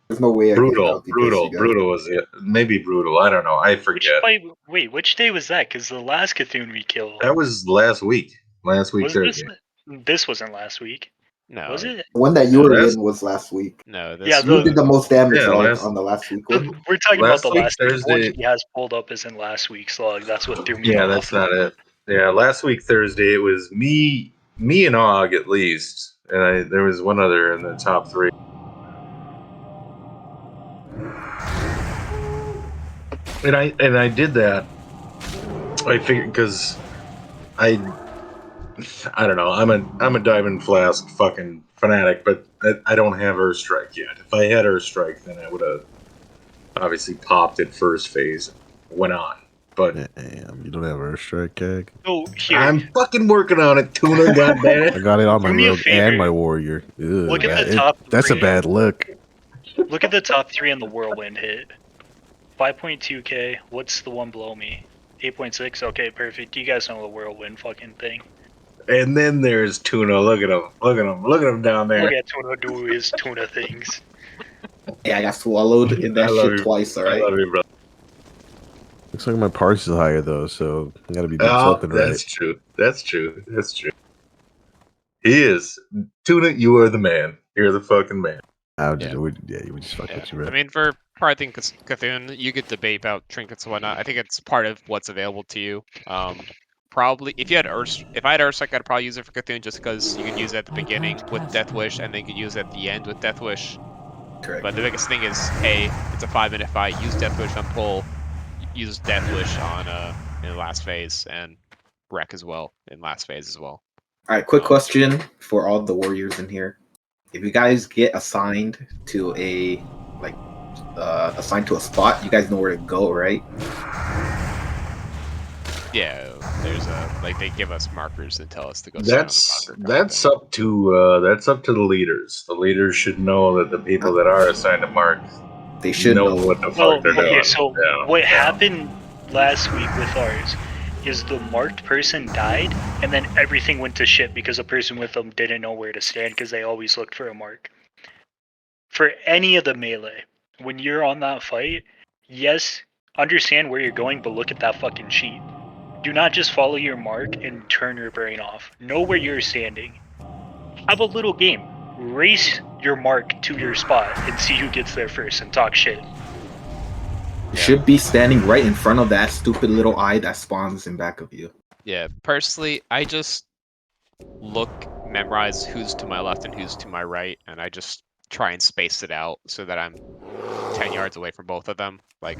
There's no way Brutal you guys. was it? Maybe Brutal. I don't know. I forget. Wait, which day was that? Because the last Cthulhu we killed. That was last week. Last week Thursday. This wasn't last week. No. Was it? The one that you were in was last week. No, you did the most damage on the last week one. We're talking about the week, last Thursday. week. The one he has pulled up is in last week's log. That's what threw me Yeah, off. that's not it. Yeah, last week Thursday it was me and Og at least, and there was one other in the top 3. And I did that. I figured because I don't know. I'm a Diamond Flask fucking fanatic, but I don't have Earthstrike yet. If I had Earthstrike, then I would have obviously popped at first phase, went on. But damn, you don't have Earthstrike, Keg? Oh, here. I'm fucking working on it, Tuna. Goddamn. I got it on my Do me a rogue favor. and my warrior. Ugh, Look at the top that's a 3. bad look. Look at the top 3 on the Whirlwind hit. 5.2k. What's the one below me? 8.6. Okay, perfect. You guys know the Whirlwind fucking thing. And then there's Tuna. Look at him. Look at him. Look at him down there. Look at Tuna do his Tuna things. Yeah, I got swallowed in that shit twice, alright? I love you, bro. Looks like my parse is higher though, so I gotta be doing something right. That's true. That's true. That's true. He is. Tuna, you are the man. You're the fucking man. We just fuck with you, right? I mean, for I think Cthulhu, you could debate about trinkets and whatnot. I think it's part of what's available to you. Probably, if I had Earthstrike, I'd probably use it for Cthulhu just because you can use it at the beginning with Death Wish, and then you can use it at the end with Death Wish. Correct. But the biggest thing is, hey, it's a 5-minute fight. Use Death Wish on pull. Use Death Wish on in the last phase, and Wreck as well in last phase as well. Alright, quick question for all the warriors in here. If you guys get assigned to a spot, you guys know where to go, right? Yeah. There's they give us markers and tell us to go stand on the marker. That's up to the leaders. The leaders should know that the people that are assigned to mark they should know what the Well, fuck they're okay, doing. so what happened last week with ours is the marked person died, and then everything went to shit because the person with them didn't know where to stand because they always looked for a mark. For any of the melee, when you're on that fight, yes, understand where you're going, but look at that fucking sheet. Do not just follow your mark and turn your brain off. Know where you're standing. Have a little game. Race your mark to your spot and see who gets there first and talk shit. You should be standing right in front of that stupid little eye that spawns in back of you. Yeah, personally, I just memorize who's to my left and who's to my right, and I just try and space it out so that I'm 10 yards away from both of them. Like,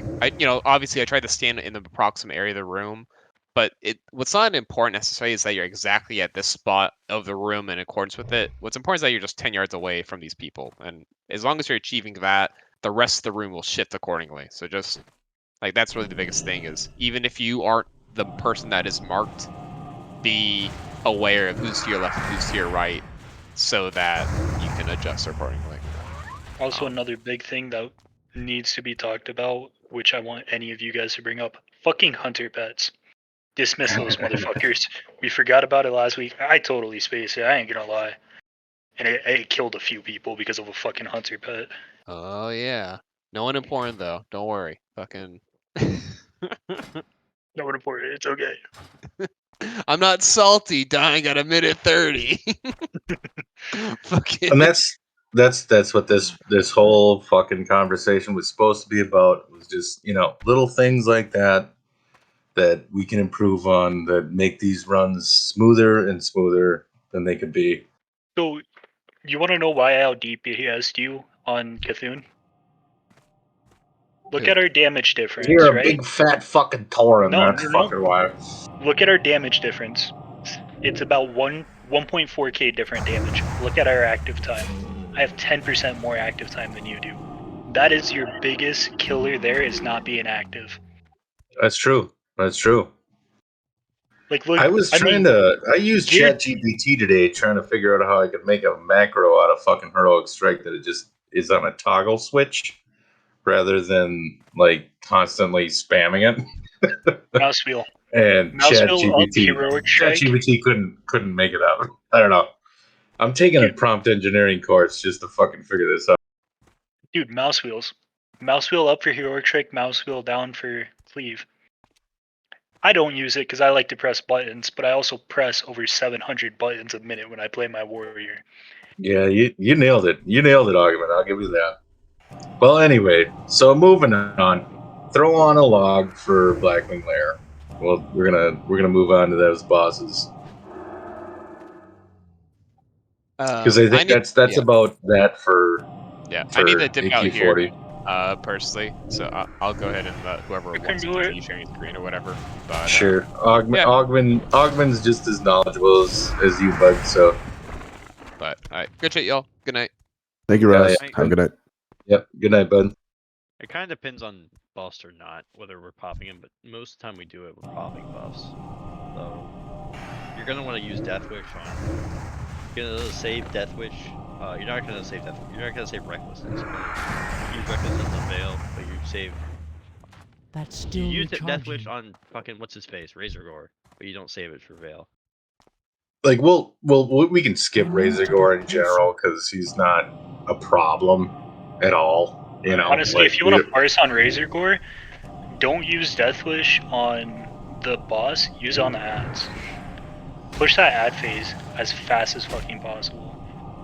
obviously I try to stand in the approximate area of the room, but what's not important necessarily is that you're exactly at this spot of the room in accordance with it. What's important is that you're just 10 yards away from these people, and as long as you're achieving that, the rest of the room will shift accordingly. So just, like, that's really the biggest thing is, even if you aren't the person that is marked, be aware of who's to your left and who's to your right so that you can adjust accordingly. Also, another big thing that needs to be talked about, which I want any of you guys to bring up, fucking hunter pets. Dismiss those motherfuckers. We forgot about it last week. I totally spaced it, I ain't gonna lie. And it killed a few people because of a fucking hunter pet. Oh yeah. No one important though. Don't worry. Fucking. No one important. It's okay. I'm not salty. Dying at a minute 30. Fucking. And that's what this whole fucking conversation was supposed to be about. It was just, little things like that we can improve on, that make these runs smoother and smoother than they could be. So, you want to know why I out DPS'd you on Cthulhu? Look at our damage difference, You're a right? big fat fucking Tauren, No, that's fucking why. Look at our damage difference. It's about 1.4k different damage. Look at our active time. I have 10% more active time than you do. That is your biggest killer there, is not being active. That's true. Like, look, I used ChatGPT today trying to figure out how I could make a macro out of fucking heroic strike that it just is on a toggle switch rather than like constantly spamming it. Mouse wheel. And Mouse wheel up, heroic strike. ChatGPT couldn't make it out. I don't know. I'm taking a prompt engineering course just to fucking figure this out. Dude, mouse wheels. Mouse wheel up for heroic strike, mouse wheel down for cleave. I don't use it because I like to press buttons, but I also press over 700 buttons a minute when I play my warrior. Yeah, you nailed it. You nailed it, Augment. I'll give you that. Well, anyway, so moving on. Throw on a log for Blackwing Lair. Well, we're gonna move on to those bosses because I think that's about that for. Yeah, for I need to dip out here. AQ40. Personally, so I'll go ahead and let whoever wants to continue sharing screen or whatever. But Sure, Augment's just as knowledgeable as you, bud. So. But all right, good shit, y'all. Good night. Thank you, Russ. Have a good night. Yep. Good night, bud. It kind of depends on buffs or not, whether we're popping them, but most of the time we do it, we're popping buffs. So you're gonna want to use Death Wish on. You're gonna save Death Wish. You're not gonna save Death. You're not gonna save Recklessness. You use Recklessness on Veil, but you save. That's still You use recharging. Death Wish on fucking what's his face, Razor Gore, but you don't save it for Veil. Like we can skip Razor Gore in general because he's not a problem at all. Honestly, like, if you want to parse on Razor Gore, don't use Death Wish on the boss, use it on the ads. Push that ad phase as fast as fucking possible.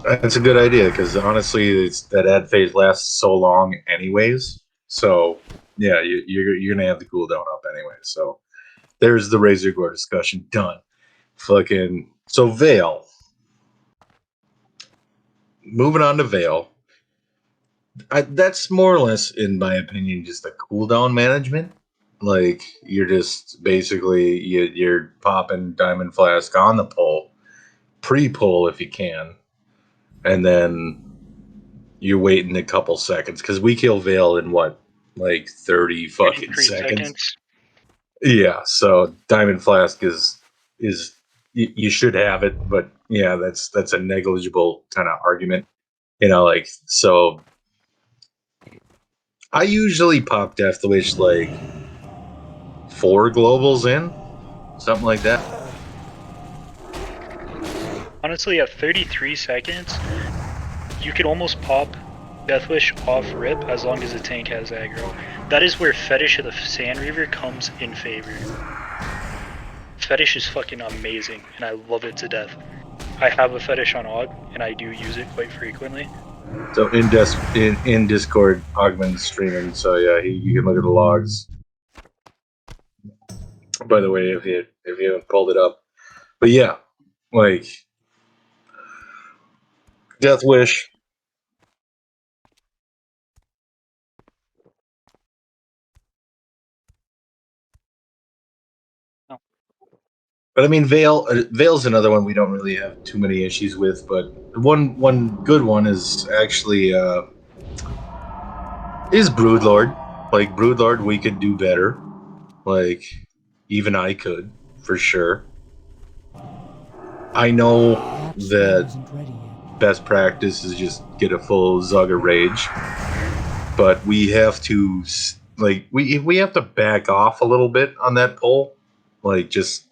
That's a good idea because honestly, that ad phase lasts so long, anyways. So yeah, you're gonna have the cooldown up anyway. So there's the Razor Gore discussion done. Fucking so Veil. Moving on to Veil. That's more or less, in my opinion, just a cooldown management. Like you're just basically you're popping Diamond Flask on the pull, pre-pull if you can, and then you're waiting a couple seconds because we kill Veil in what, like 30 fucking seconds. Yeah, so Diamond Flask is you should have it, but yeah, that's a negligible kind of argument. Like, so I usually pop Death Wish like 4 globals in, something like that. Honestly, at 33 seconds, you could almost pop Death Wish off rip as long as the tank has aggro. That is where Fetish of the Sand Reaver comes in favor. Fetish is fucking amazing, and I love it to death. I have a Fetish on Og, and I do use it quite frequently. So in Discord, Augment's streaming, so yeah, you can look at the logs. By the way, if you haven't pulled it up, but yeah, like Death Wish. But I mean, Veil's another one we don't really have too many issues with. But one good one is actually is Broodlord. Like Broodlord, we could do better. Like even I could for sure. I know that best practice is just get a full Zugger Rage, but we have to we have to back off a little bit on that pull, like just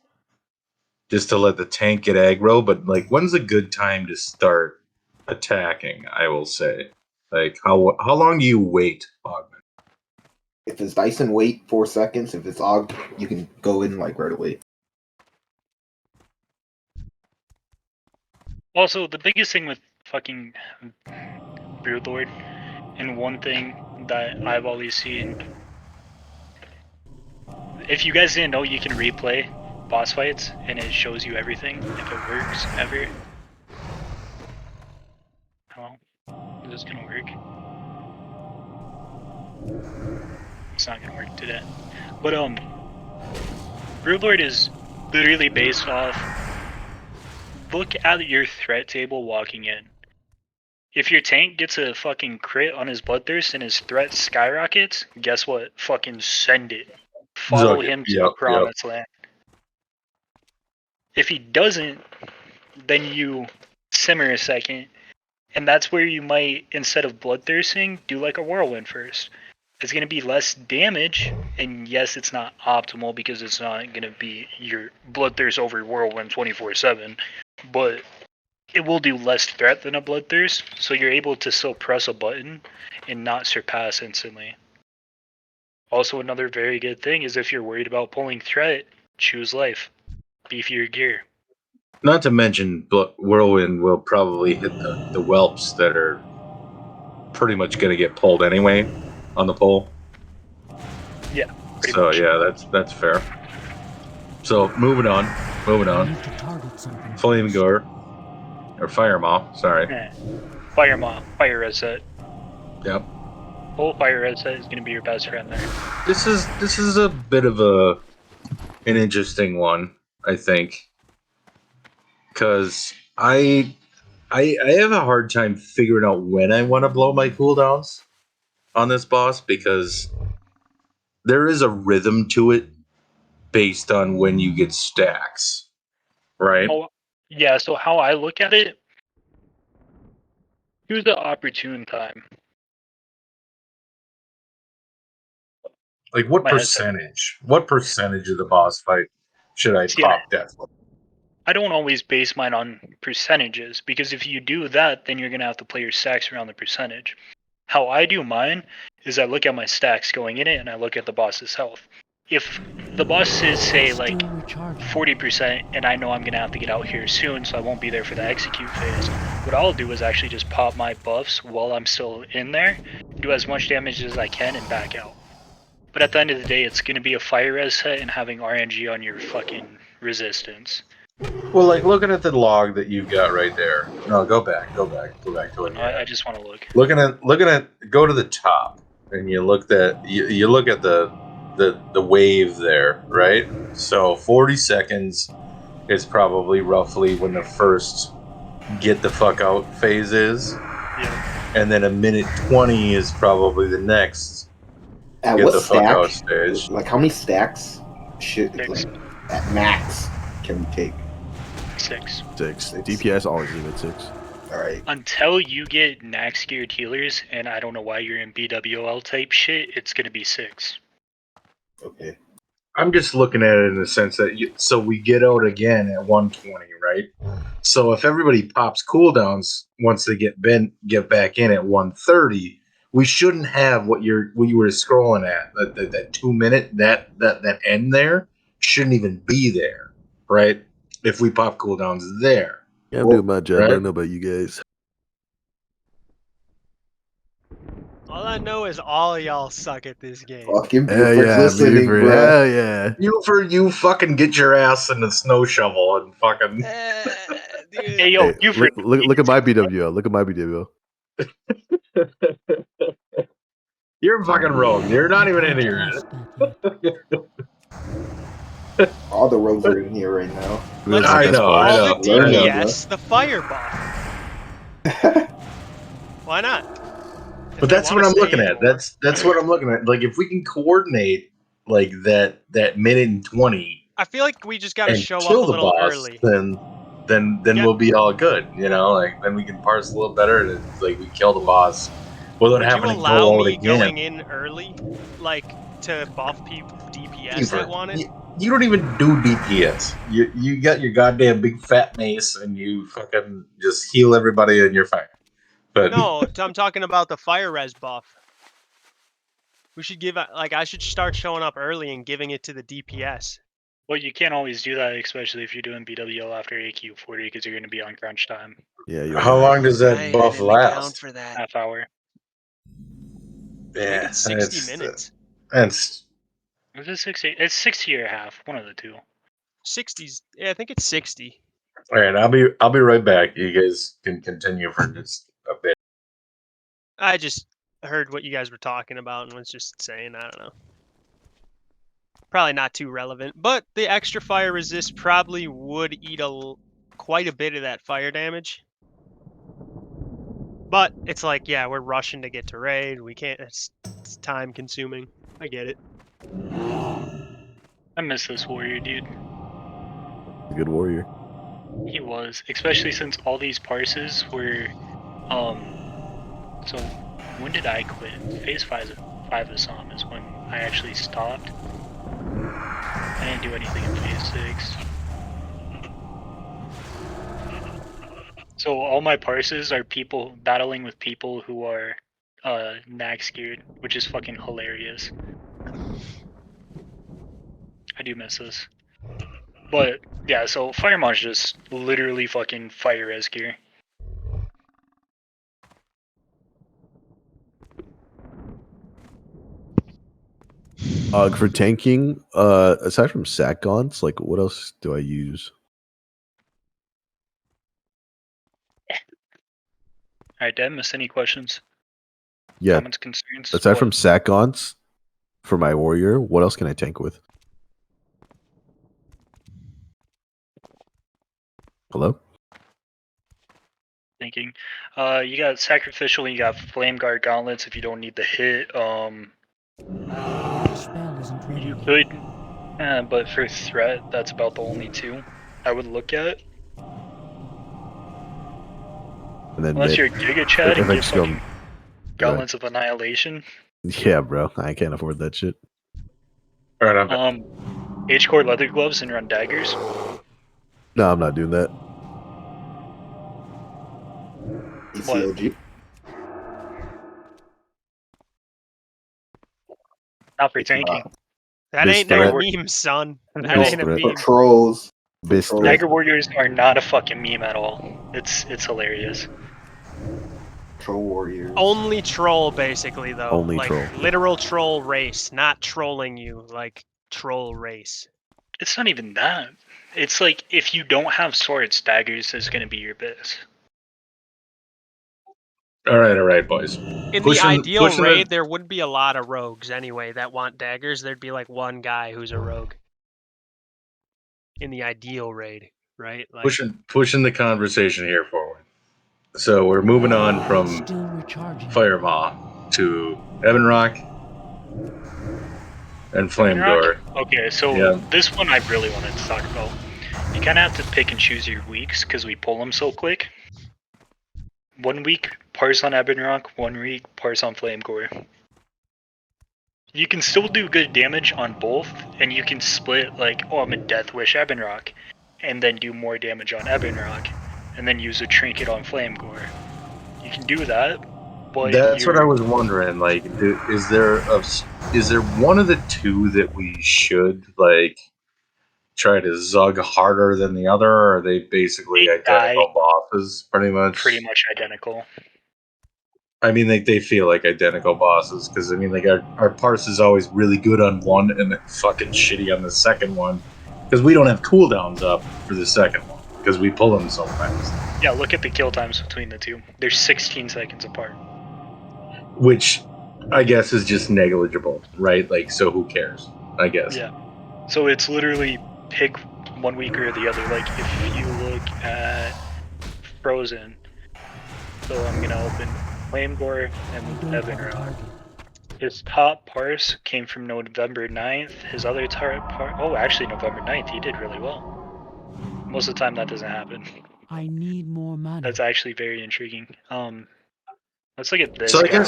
to let the tank get aggro. But like, when's a good time to start attacking? I will say, like, how long do you wait, Bogman? If it's Dyson, wait 4 seconds. If it's Og, you can go in like right away. Also, the biggest thing with fucking Broodlord, and one thing that I've always seen, if you guys didn't know, you can replay boss fights, and it shows you everything, if it works ever. Hello? Is this gonna work? It's not gonna work today. But Broodlord is literally based off, look at your threat table walking in. If your tank gets a fucking crit on his Bloodthirst and his threat skyrockets, guess what? Fucking send it. Follow him to the promised land. If he doesn't, then you simmer a second, and that's where you might, instead of Bloodthirsting, do like a Whirlwind first. It's going to be less damage, and yes, it's not optimal because it's not going to be your Bloodthirst over Whirlwind 24/7, but it will do less threat than a Bloodthirst, so you're able to still press a button and not surpass instantly. Also, another very good thing is if you're worried about pulling threat, choose life. Beefier gear. Not to mention, Whirlwind will probably hit the whelps that are pretty much going to get pulled anyway on the pull. Yeah. So much. Yeah, that's fair. So moving on. Flame Gore or Fire Maw. Sorry. Fire Maw. Fire Reset. Yep. Full Fire Reset is going to be your best friend there. This is a bit of an interesting one, I think, because I have a hard time figuring out when I want to blow my cooldowns on this boss, because there is a rhythm to it based on when you get stacks, right? Oh, yeah, so how I look at it, choose the opportune time. Like what percentage? What percentage of the boss fight should I pop Death? I don't always base mine on percentages, because if you do that, then you're going to have to play your stacks around the percentage. How I do mine is I look at my stacks going in it, and I look at the boss's health. If the boss is, say, like 40%, and I know I'm going to have to get out here soon, so I won't be there for the execute phase, what I'll do is actually just pop my buffs while I'm still in there, do as much damage as I can, and back out. But at the end of the day, it's going to be a fire res set and having RNG on your fucking resistance. Well, like looking at the log that you've got right there. No, go back to it. I just want to look. Looking at, go to the top, and you look at the wave there, right? So 40 seconds is probably roughly when the first get the fuck out phase is. Yeah. And then a minute 20 is probably the next At get what the stack? fuck out stage. Like how many stacks Shit, 6. like, at max can we take? 6. 6. DPS always leave at 6. Alright. Until you get naxx geared healers, and I don't know why you're in BWL type shit, it's gonna be 6. Okay. I'm just looking at it in the sense that so we get out again at 120, right? So if everybody pops cooldowns once they get back in at 130, we shouldn't have what you were scrolling at that 2 minute that end there shouldn't even be there, right? If we pop cooldowns there, Yeah, I'm doing my job. right? I don't know about you guys. All I know is all of y'all suck at this game. Fucking Hell Buford's yeah, listening, Buford. bro. Hell yeah. You fucking get your ass in the snow shovel and fucking. Hey yo, Hey, Buford. look at my BWL. Look at my BWL. You're a fucking rogue. You're not even in here. All the rogues are in here right now. Let's I give know, all I the know. DPS the fire buff. Why not? If But they that's what wanna I'm stay looking in at. more. That's what I'm looking at. Like if we can coordinate like that minute and 20 I feel like we just gotta and show up kill a the little boss, early. then Yeah. we'll be all good. You know, like then we can parse a little better and it's like we kill the boss without Would you having to allow go out me again. going in early, like to buff people DPS that want it? You don't even do DPS. You got your goddamn big fat mace and you fucking just heal everybody and you're fine. But No, I'm talking about the fire res buff. We should give like I should start showing up early and giving it to the DPS. Well, you can't always do that, especially if you're doing BWL after AQ 40, because you're going to be on crunch time. Yeah, you're how long does that Right, buff I didn't account last? for that. Half hour. I think Yeah, it's 60 minutes. That's Is it 60? It's 60 or half, one of the two. 60s. Yeah, I think it's 60. all right. I'll be right back. You guys can continue for just a bit. I just heard what you guys were talking about and was just saying, I don't know. Probably not too relevant, but the extra fire resist probably would eat quite a bit of that fire damage. But it's like, yeah, we're rushing to get to raid. We can't. It's time consuming. I get it. I miss this warrior, dude. A good warrior. He was, especially since all these parses were, so when did I quit? Phase 5 of Psalm is when I actually stopped. I didn't do anything in Phase 6. So all my parses are people battling with people who are naxx geared, which is fucking hilarious. I do miss this. But yeah, so Firemon's just literally fucking fire res gear. For tanking, aside from sack gaunts, like what else do I use? Alright, did I miss any questions? Yeah. Comments, concerns? Aside What? from sack gaunts for my warrior, what else can I tank with? Hello? Thinking. You got sacrificial, you got flame guard gauntlets if you don't need the hit. You could, but for threat, that's about the only two I would look at. And then Unless you're Giga Chad and I get just go- fucking gauntlets of annihilation. Yeah, bro. I can't afford that shit. All right, H-core leather gloves and run daggers. No, I'm not doing that. ECOG. Not for tanking. That Biz ain't no threat. meme, son. That Biz ain't a threat. meme. Patrols. Biz threat. Dagger warriors are not a fucking meme at all. It's hilarious. Troll warriors. Only troll, basically, though. Only like, troll. literal troll race, not trolling you, like troll race. It's not even that. It's like if you don't have swords, daggers is gonna be your biz. all right, boys. In the ideal raid, there wouldn't be a lot of rogues anyway that want daggers. There'd be like one guy who's a rogue. In the ideal raid, right? Like, pushing the conversation here forward. So we're moving on from Firemaw to Ebon Rock. And Flamethrower. Okay, so Yeah. this one I really wanted to talk about. You kind of have to pick and choose your weeks because we pull them so quick. 1 week, parse on Ebon Rock, 1 week, parse on Flamecore. You can still do good damage on both, and you can split, like, oh, I'm a Death Wish Ebon Rock, and then do more damage on Ebon Rock, and then use a Trinket on Flamecore. You can do that, but That's what I was wondering. Like, is there one of the two that we should like try to zug harder than the other? Or are they basically identical bosses, pretty much? Pretty much identical. I mean, they feel like identical bosses because I mean, like our parse is always really good on one and then fucking shitty on the second one because we don't have cooldowns up for the second one because we pull them so fast. Yeah, look at the kill times between the two. They're 16 seconds apart. Which I guess is just negligible, right? Like, so who cares? I guess. Yeah. So it's literally pick 1 week or the other. Like, if you look at Frozen, so I'm gonna open Flamegore and Ebon Rock. His top parse came from November 9th. His other actually November 9th, he did really well. Most of the time that doesn't happen. I need more money. That's actually very intriguing. Let's look at this So guy.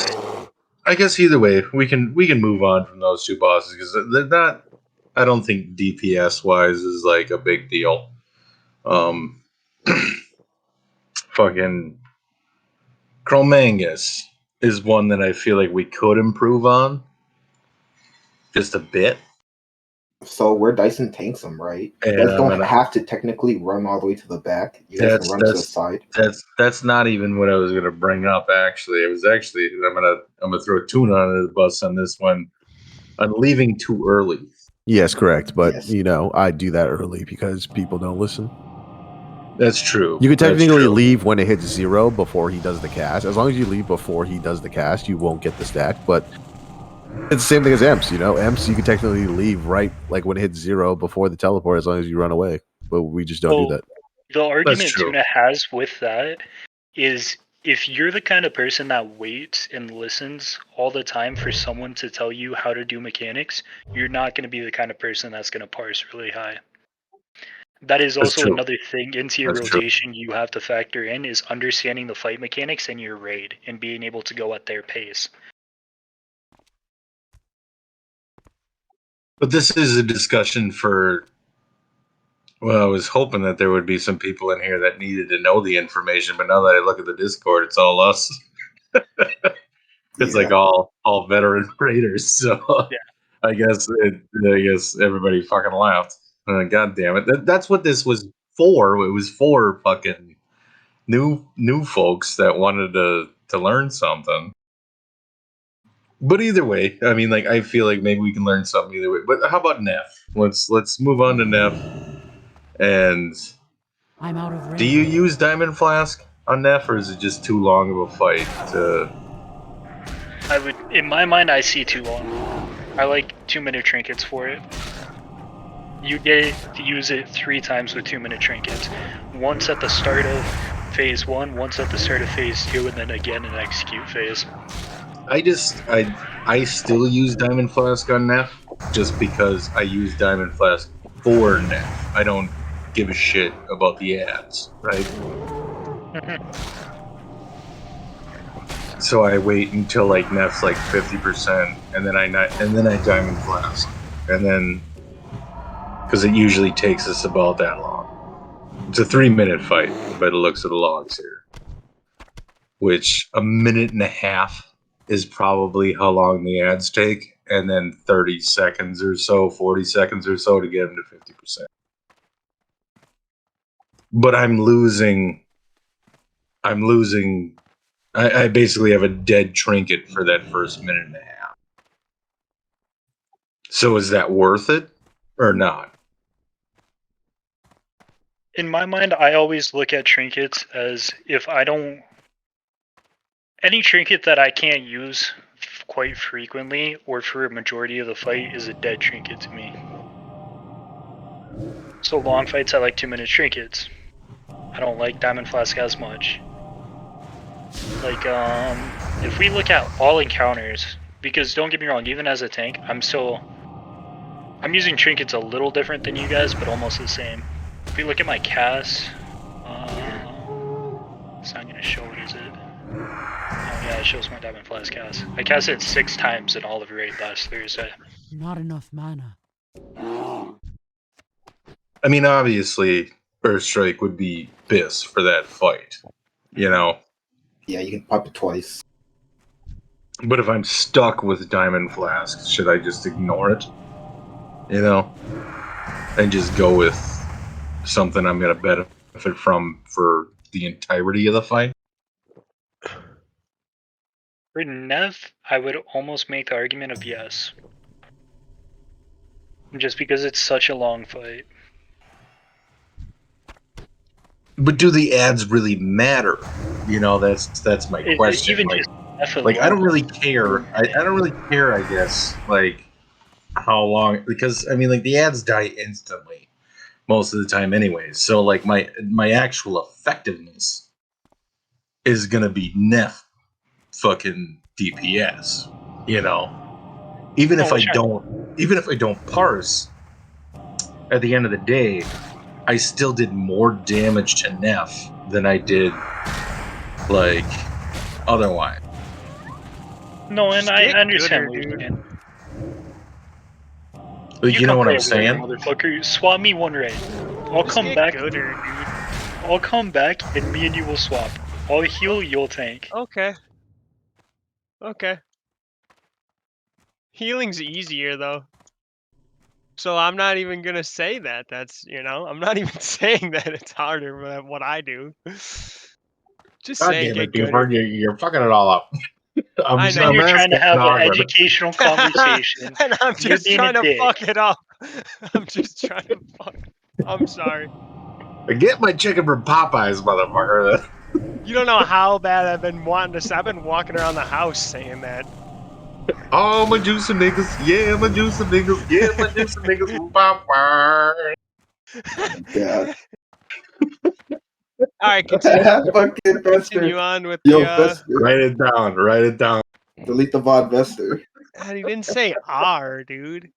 I guess either way, we can move on from those two bosses because they're not. I don't think DPS wise is like a big deal. Fucking Chromangus is one that I feel like we could improve on just a bit. So we're Dyson tanks them, right? You And guys don't have to technically run all the way to the back. You guys can run to the side. That's not even what I was gonna bring up. Actually, it was actually I'm gonna throw Tuna under the bus on this one. I'm leaving too early. Yes, correct. But you know, I do that early because people don't listen. That's true. You could That's technically true. leave when it hits 0 before he does the cast. As long as you leave before he does the cast, you won't get the stack. But it's the same thing as Emps, you know? Emps, you can technically leave right like when it hits 0 before the teleport as long as you run away. But we just don't do that. The argument Tuna has with that is if you're the kind of person that waits and listens all the time for someone to tell you how to do mechanics, you're not going to be the kind of person that's going to parse really high. That is That's also true. another thing into your That's true. rotation you have to factor in is understanding the fight mechanics in your raid and being able to go at their pace. But this is a discussion for. Well, I was hoping that there would be some people in here that needed to know the information, but now that I look at the Discord, it's all us. It's like all veteran raiders. So I guess everybody fucking laughed. God damn it! That's what this was for. It was for fucking new folks that wanted to learn something. But either way, I mean, like I feel like maybe we can learn something either way. But how about Neff? Let's move on to Neff. And I'm out of range. do you use Diamond Flask on Neff, or is it just too long of a fight to? I would, in my mind, I see too long. I like 2-minute trinkets for it. You get to use it 3 times with 2-minute trinkets. Once at the start of phase 1, once at the start of phase 2, and then again in execute phase. I still use Diamond Flask on Neff just because I use Diamond Flask for Neff. I don't give a shit about the ads, right? So I wait until like Neff's like 50%, and then I Diamond Flask, and then because it usually takes us about that long. It's a 3-minute fight by the looks of the logs here, which 1.5 minutes is probably how long the ads take, and then 30 seconds or so, 40 seconds or so to get them to 50%. But I'm losing. I basically have a dead trinket for that first 1.5 minutes. So is that worth it or not? In my mind, I always look at trinkets as if I don't... Any trinket that I can't use quite frequently or for a majority of the fight is a dead trinket to me. So long fights, I like 2-minute trinkets. I don't like Diamond Flask as much. Like, if we look at all encounters, because don't get me wrong, even as a tank, I'm still I'm using trinkets a little different than you guys, but almost the same. If you look at my cast, it's not gonna show it, is it? Oh yeah, it shows my Diamond Flask cast. I cast it 6 times in all of Raid last Thursday. Not enough mana. I mean, obviously, Burst Strike would be BIS for that fight. You know? Yeah, you can pop it twice. But if I'm stuck with Diamond Flask, should I just ignore it? You know? And just go with something I'm going to benefit from for the entirety of the fight? For Nev, I would almost make the argument of yes. Just because it's such a long fight. But do the ads really matter? You know, that's my question. Even Like, just F I don't alone. really care. I don't really care, I guess, like, how long, because, I mean, like, the ads die instantly most of the time anyways. So, like, my actual effectiveness is gonna be Neff fucking DPS, you know? Even if I don't parse, at the end of the day, I still did more damage to Neff than I did, like, otherwise. No, and I Get understand gooder, what you're dude. saying. Like, you know come what I'm play a raid, saying? motherfucker. Swap me one raid. I'll Just come get back. gooder, dude. I'll come back and me and you will swap. I'll heal, you'll tank. Okay. Okay. Healing's easier though. So I'm not even gonna say that. That's I'm not even saying that it's harder than what I do. Just God saying damn it, get gooder. Buford, you're fucking it all up. I know. And you're trying to have an Ogre. educational conversation. And I'm You're just being trying a to dick. fuck it up. I'm just trying to fuck. I'm sorry. Get my chicken from Popeyes, motherfucker. You don't know how bad I've been wanting to. I've been walking around the house saying that. Oh, my juicy niggas. Yeah, my juicy niggas. Yeah, my juicy niggas from Popeyes. God. All right, continue. Fucking Continue Vester. on with Yo, the. Vester. Write it down. Write it down. Delete the VOD, Vester. And he didn't say R, dude.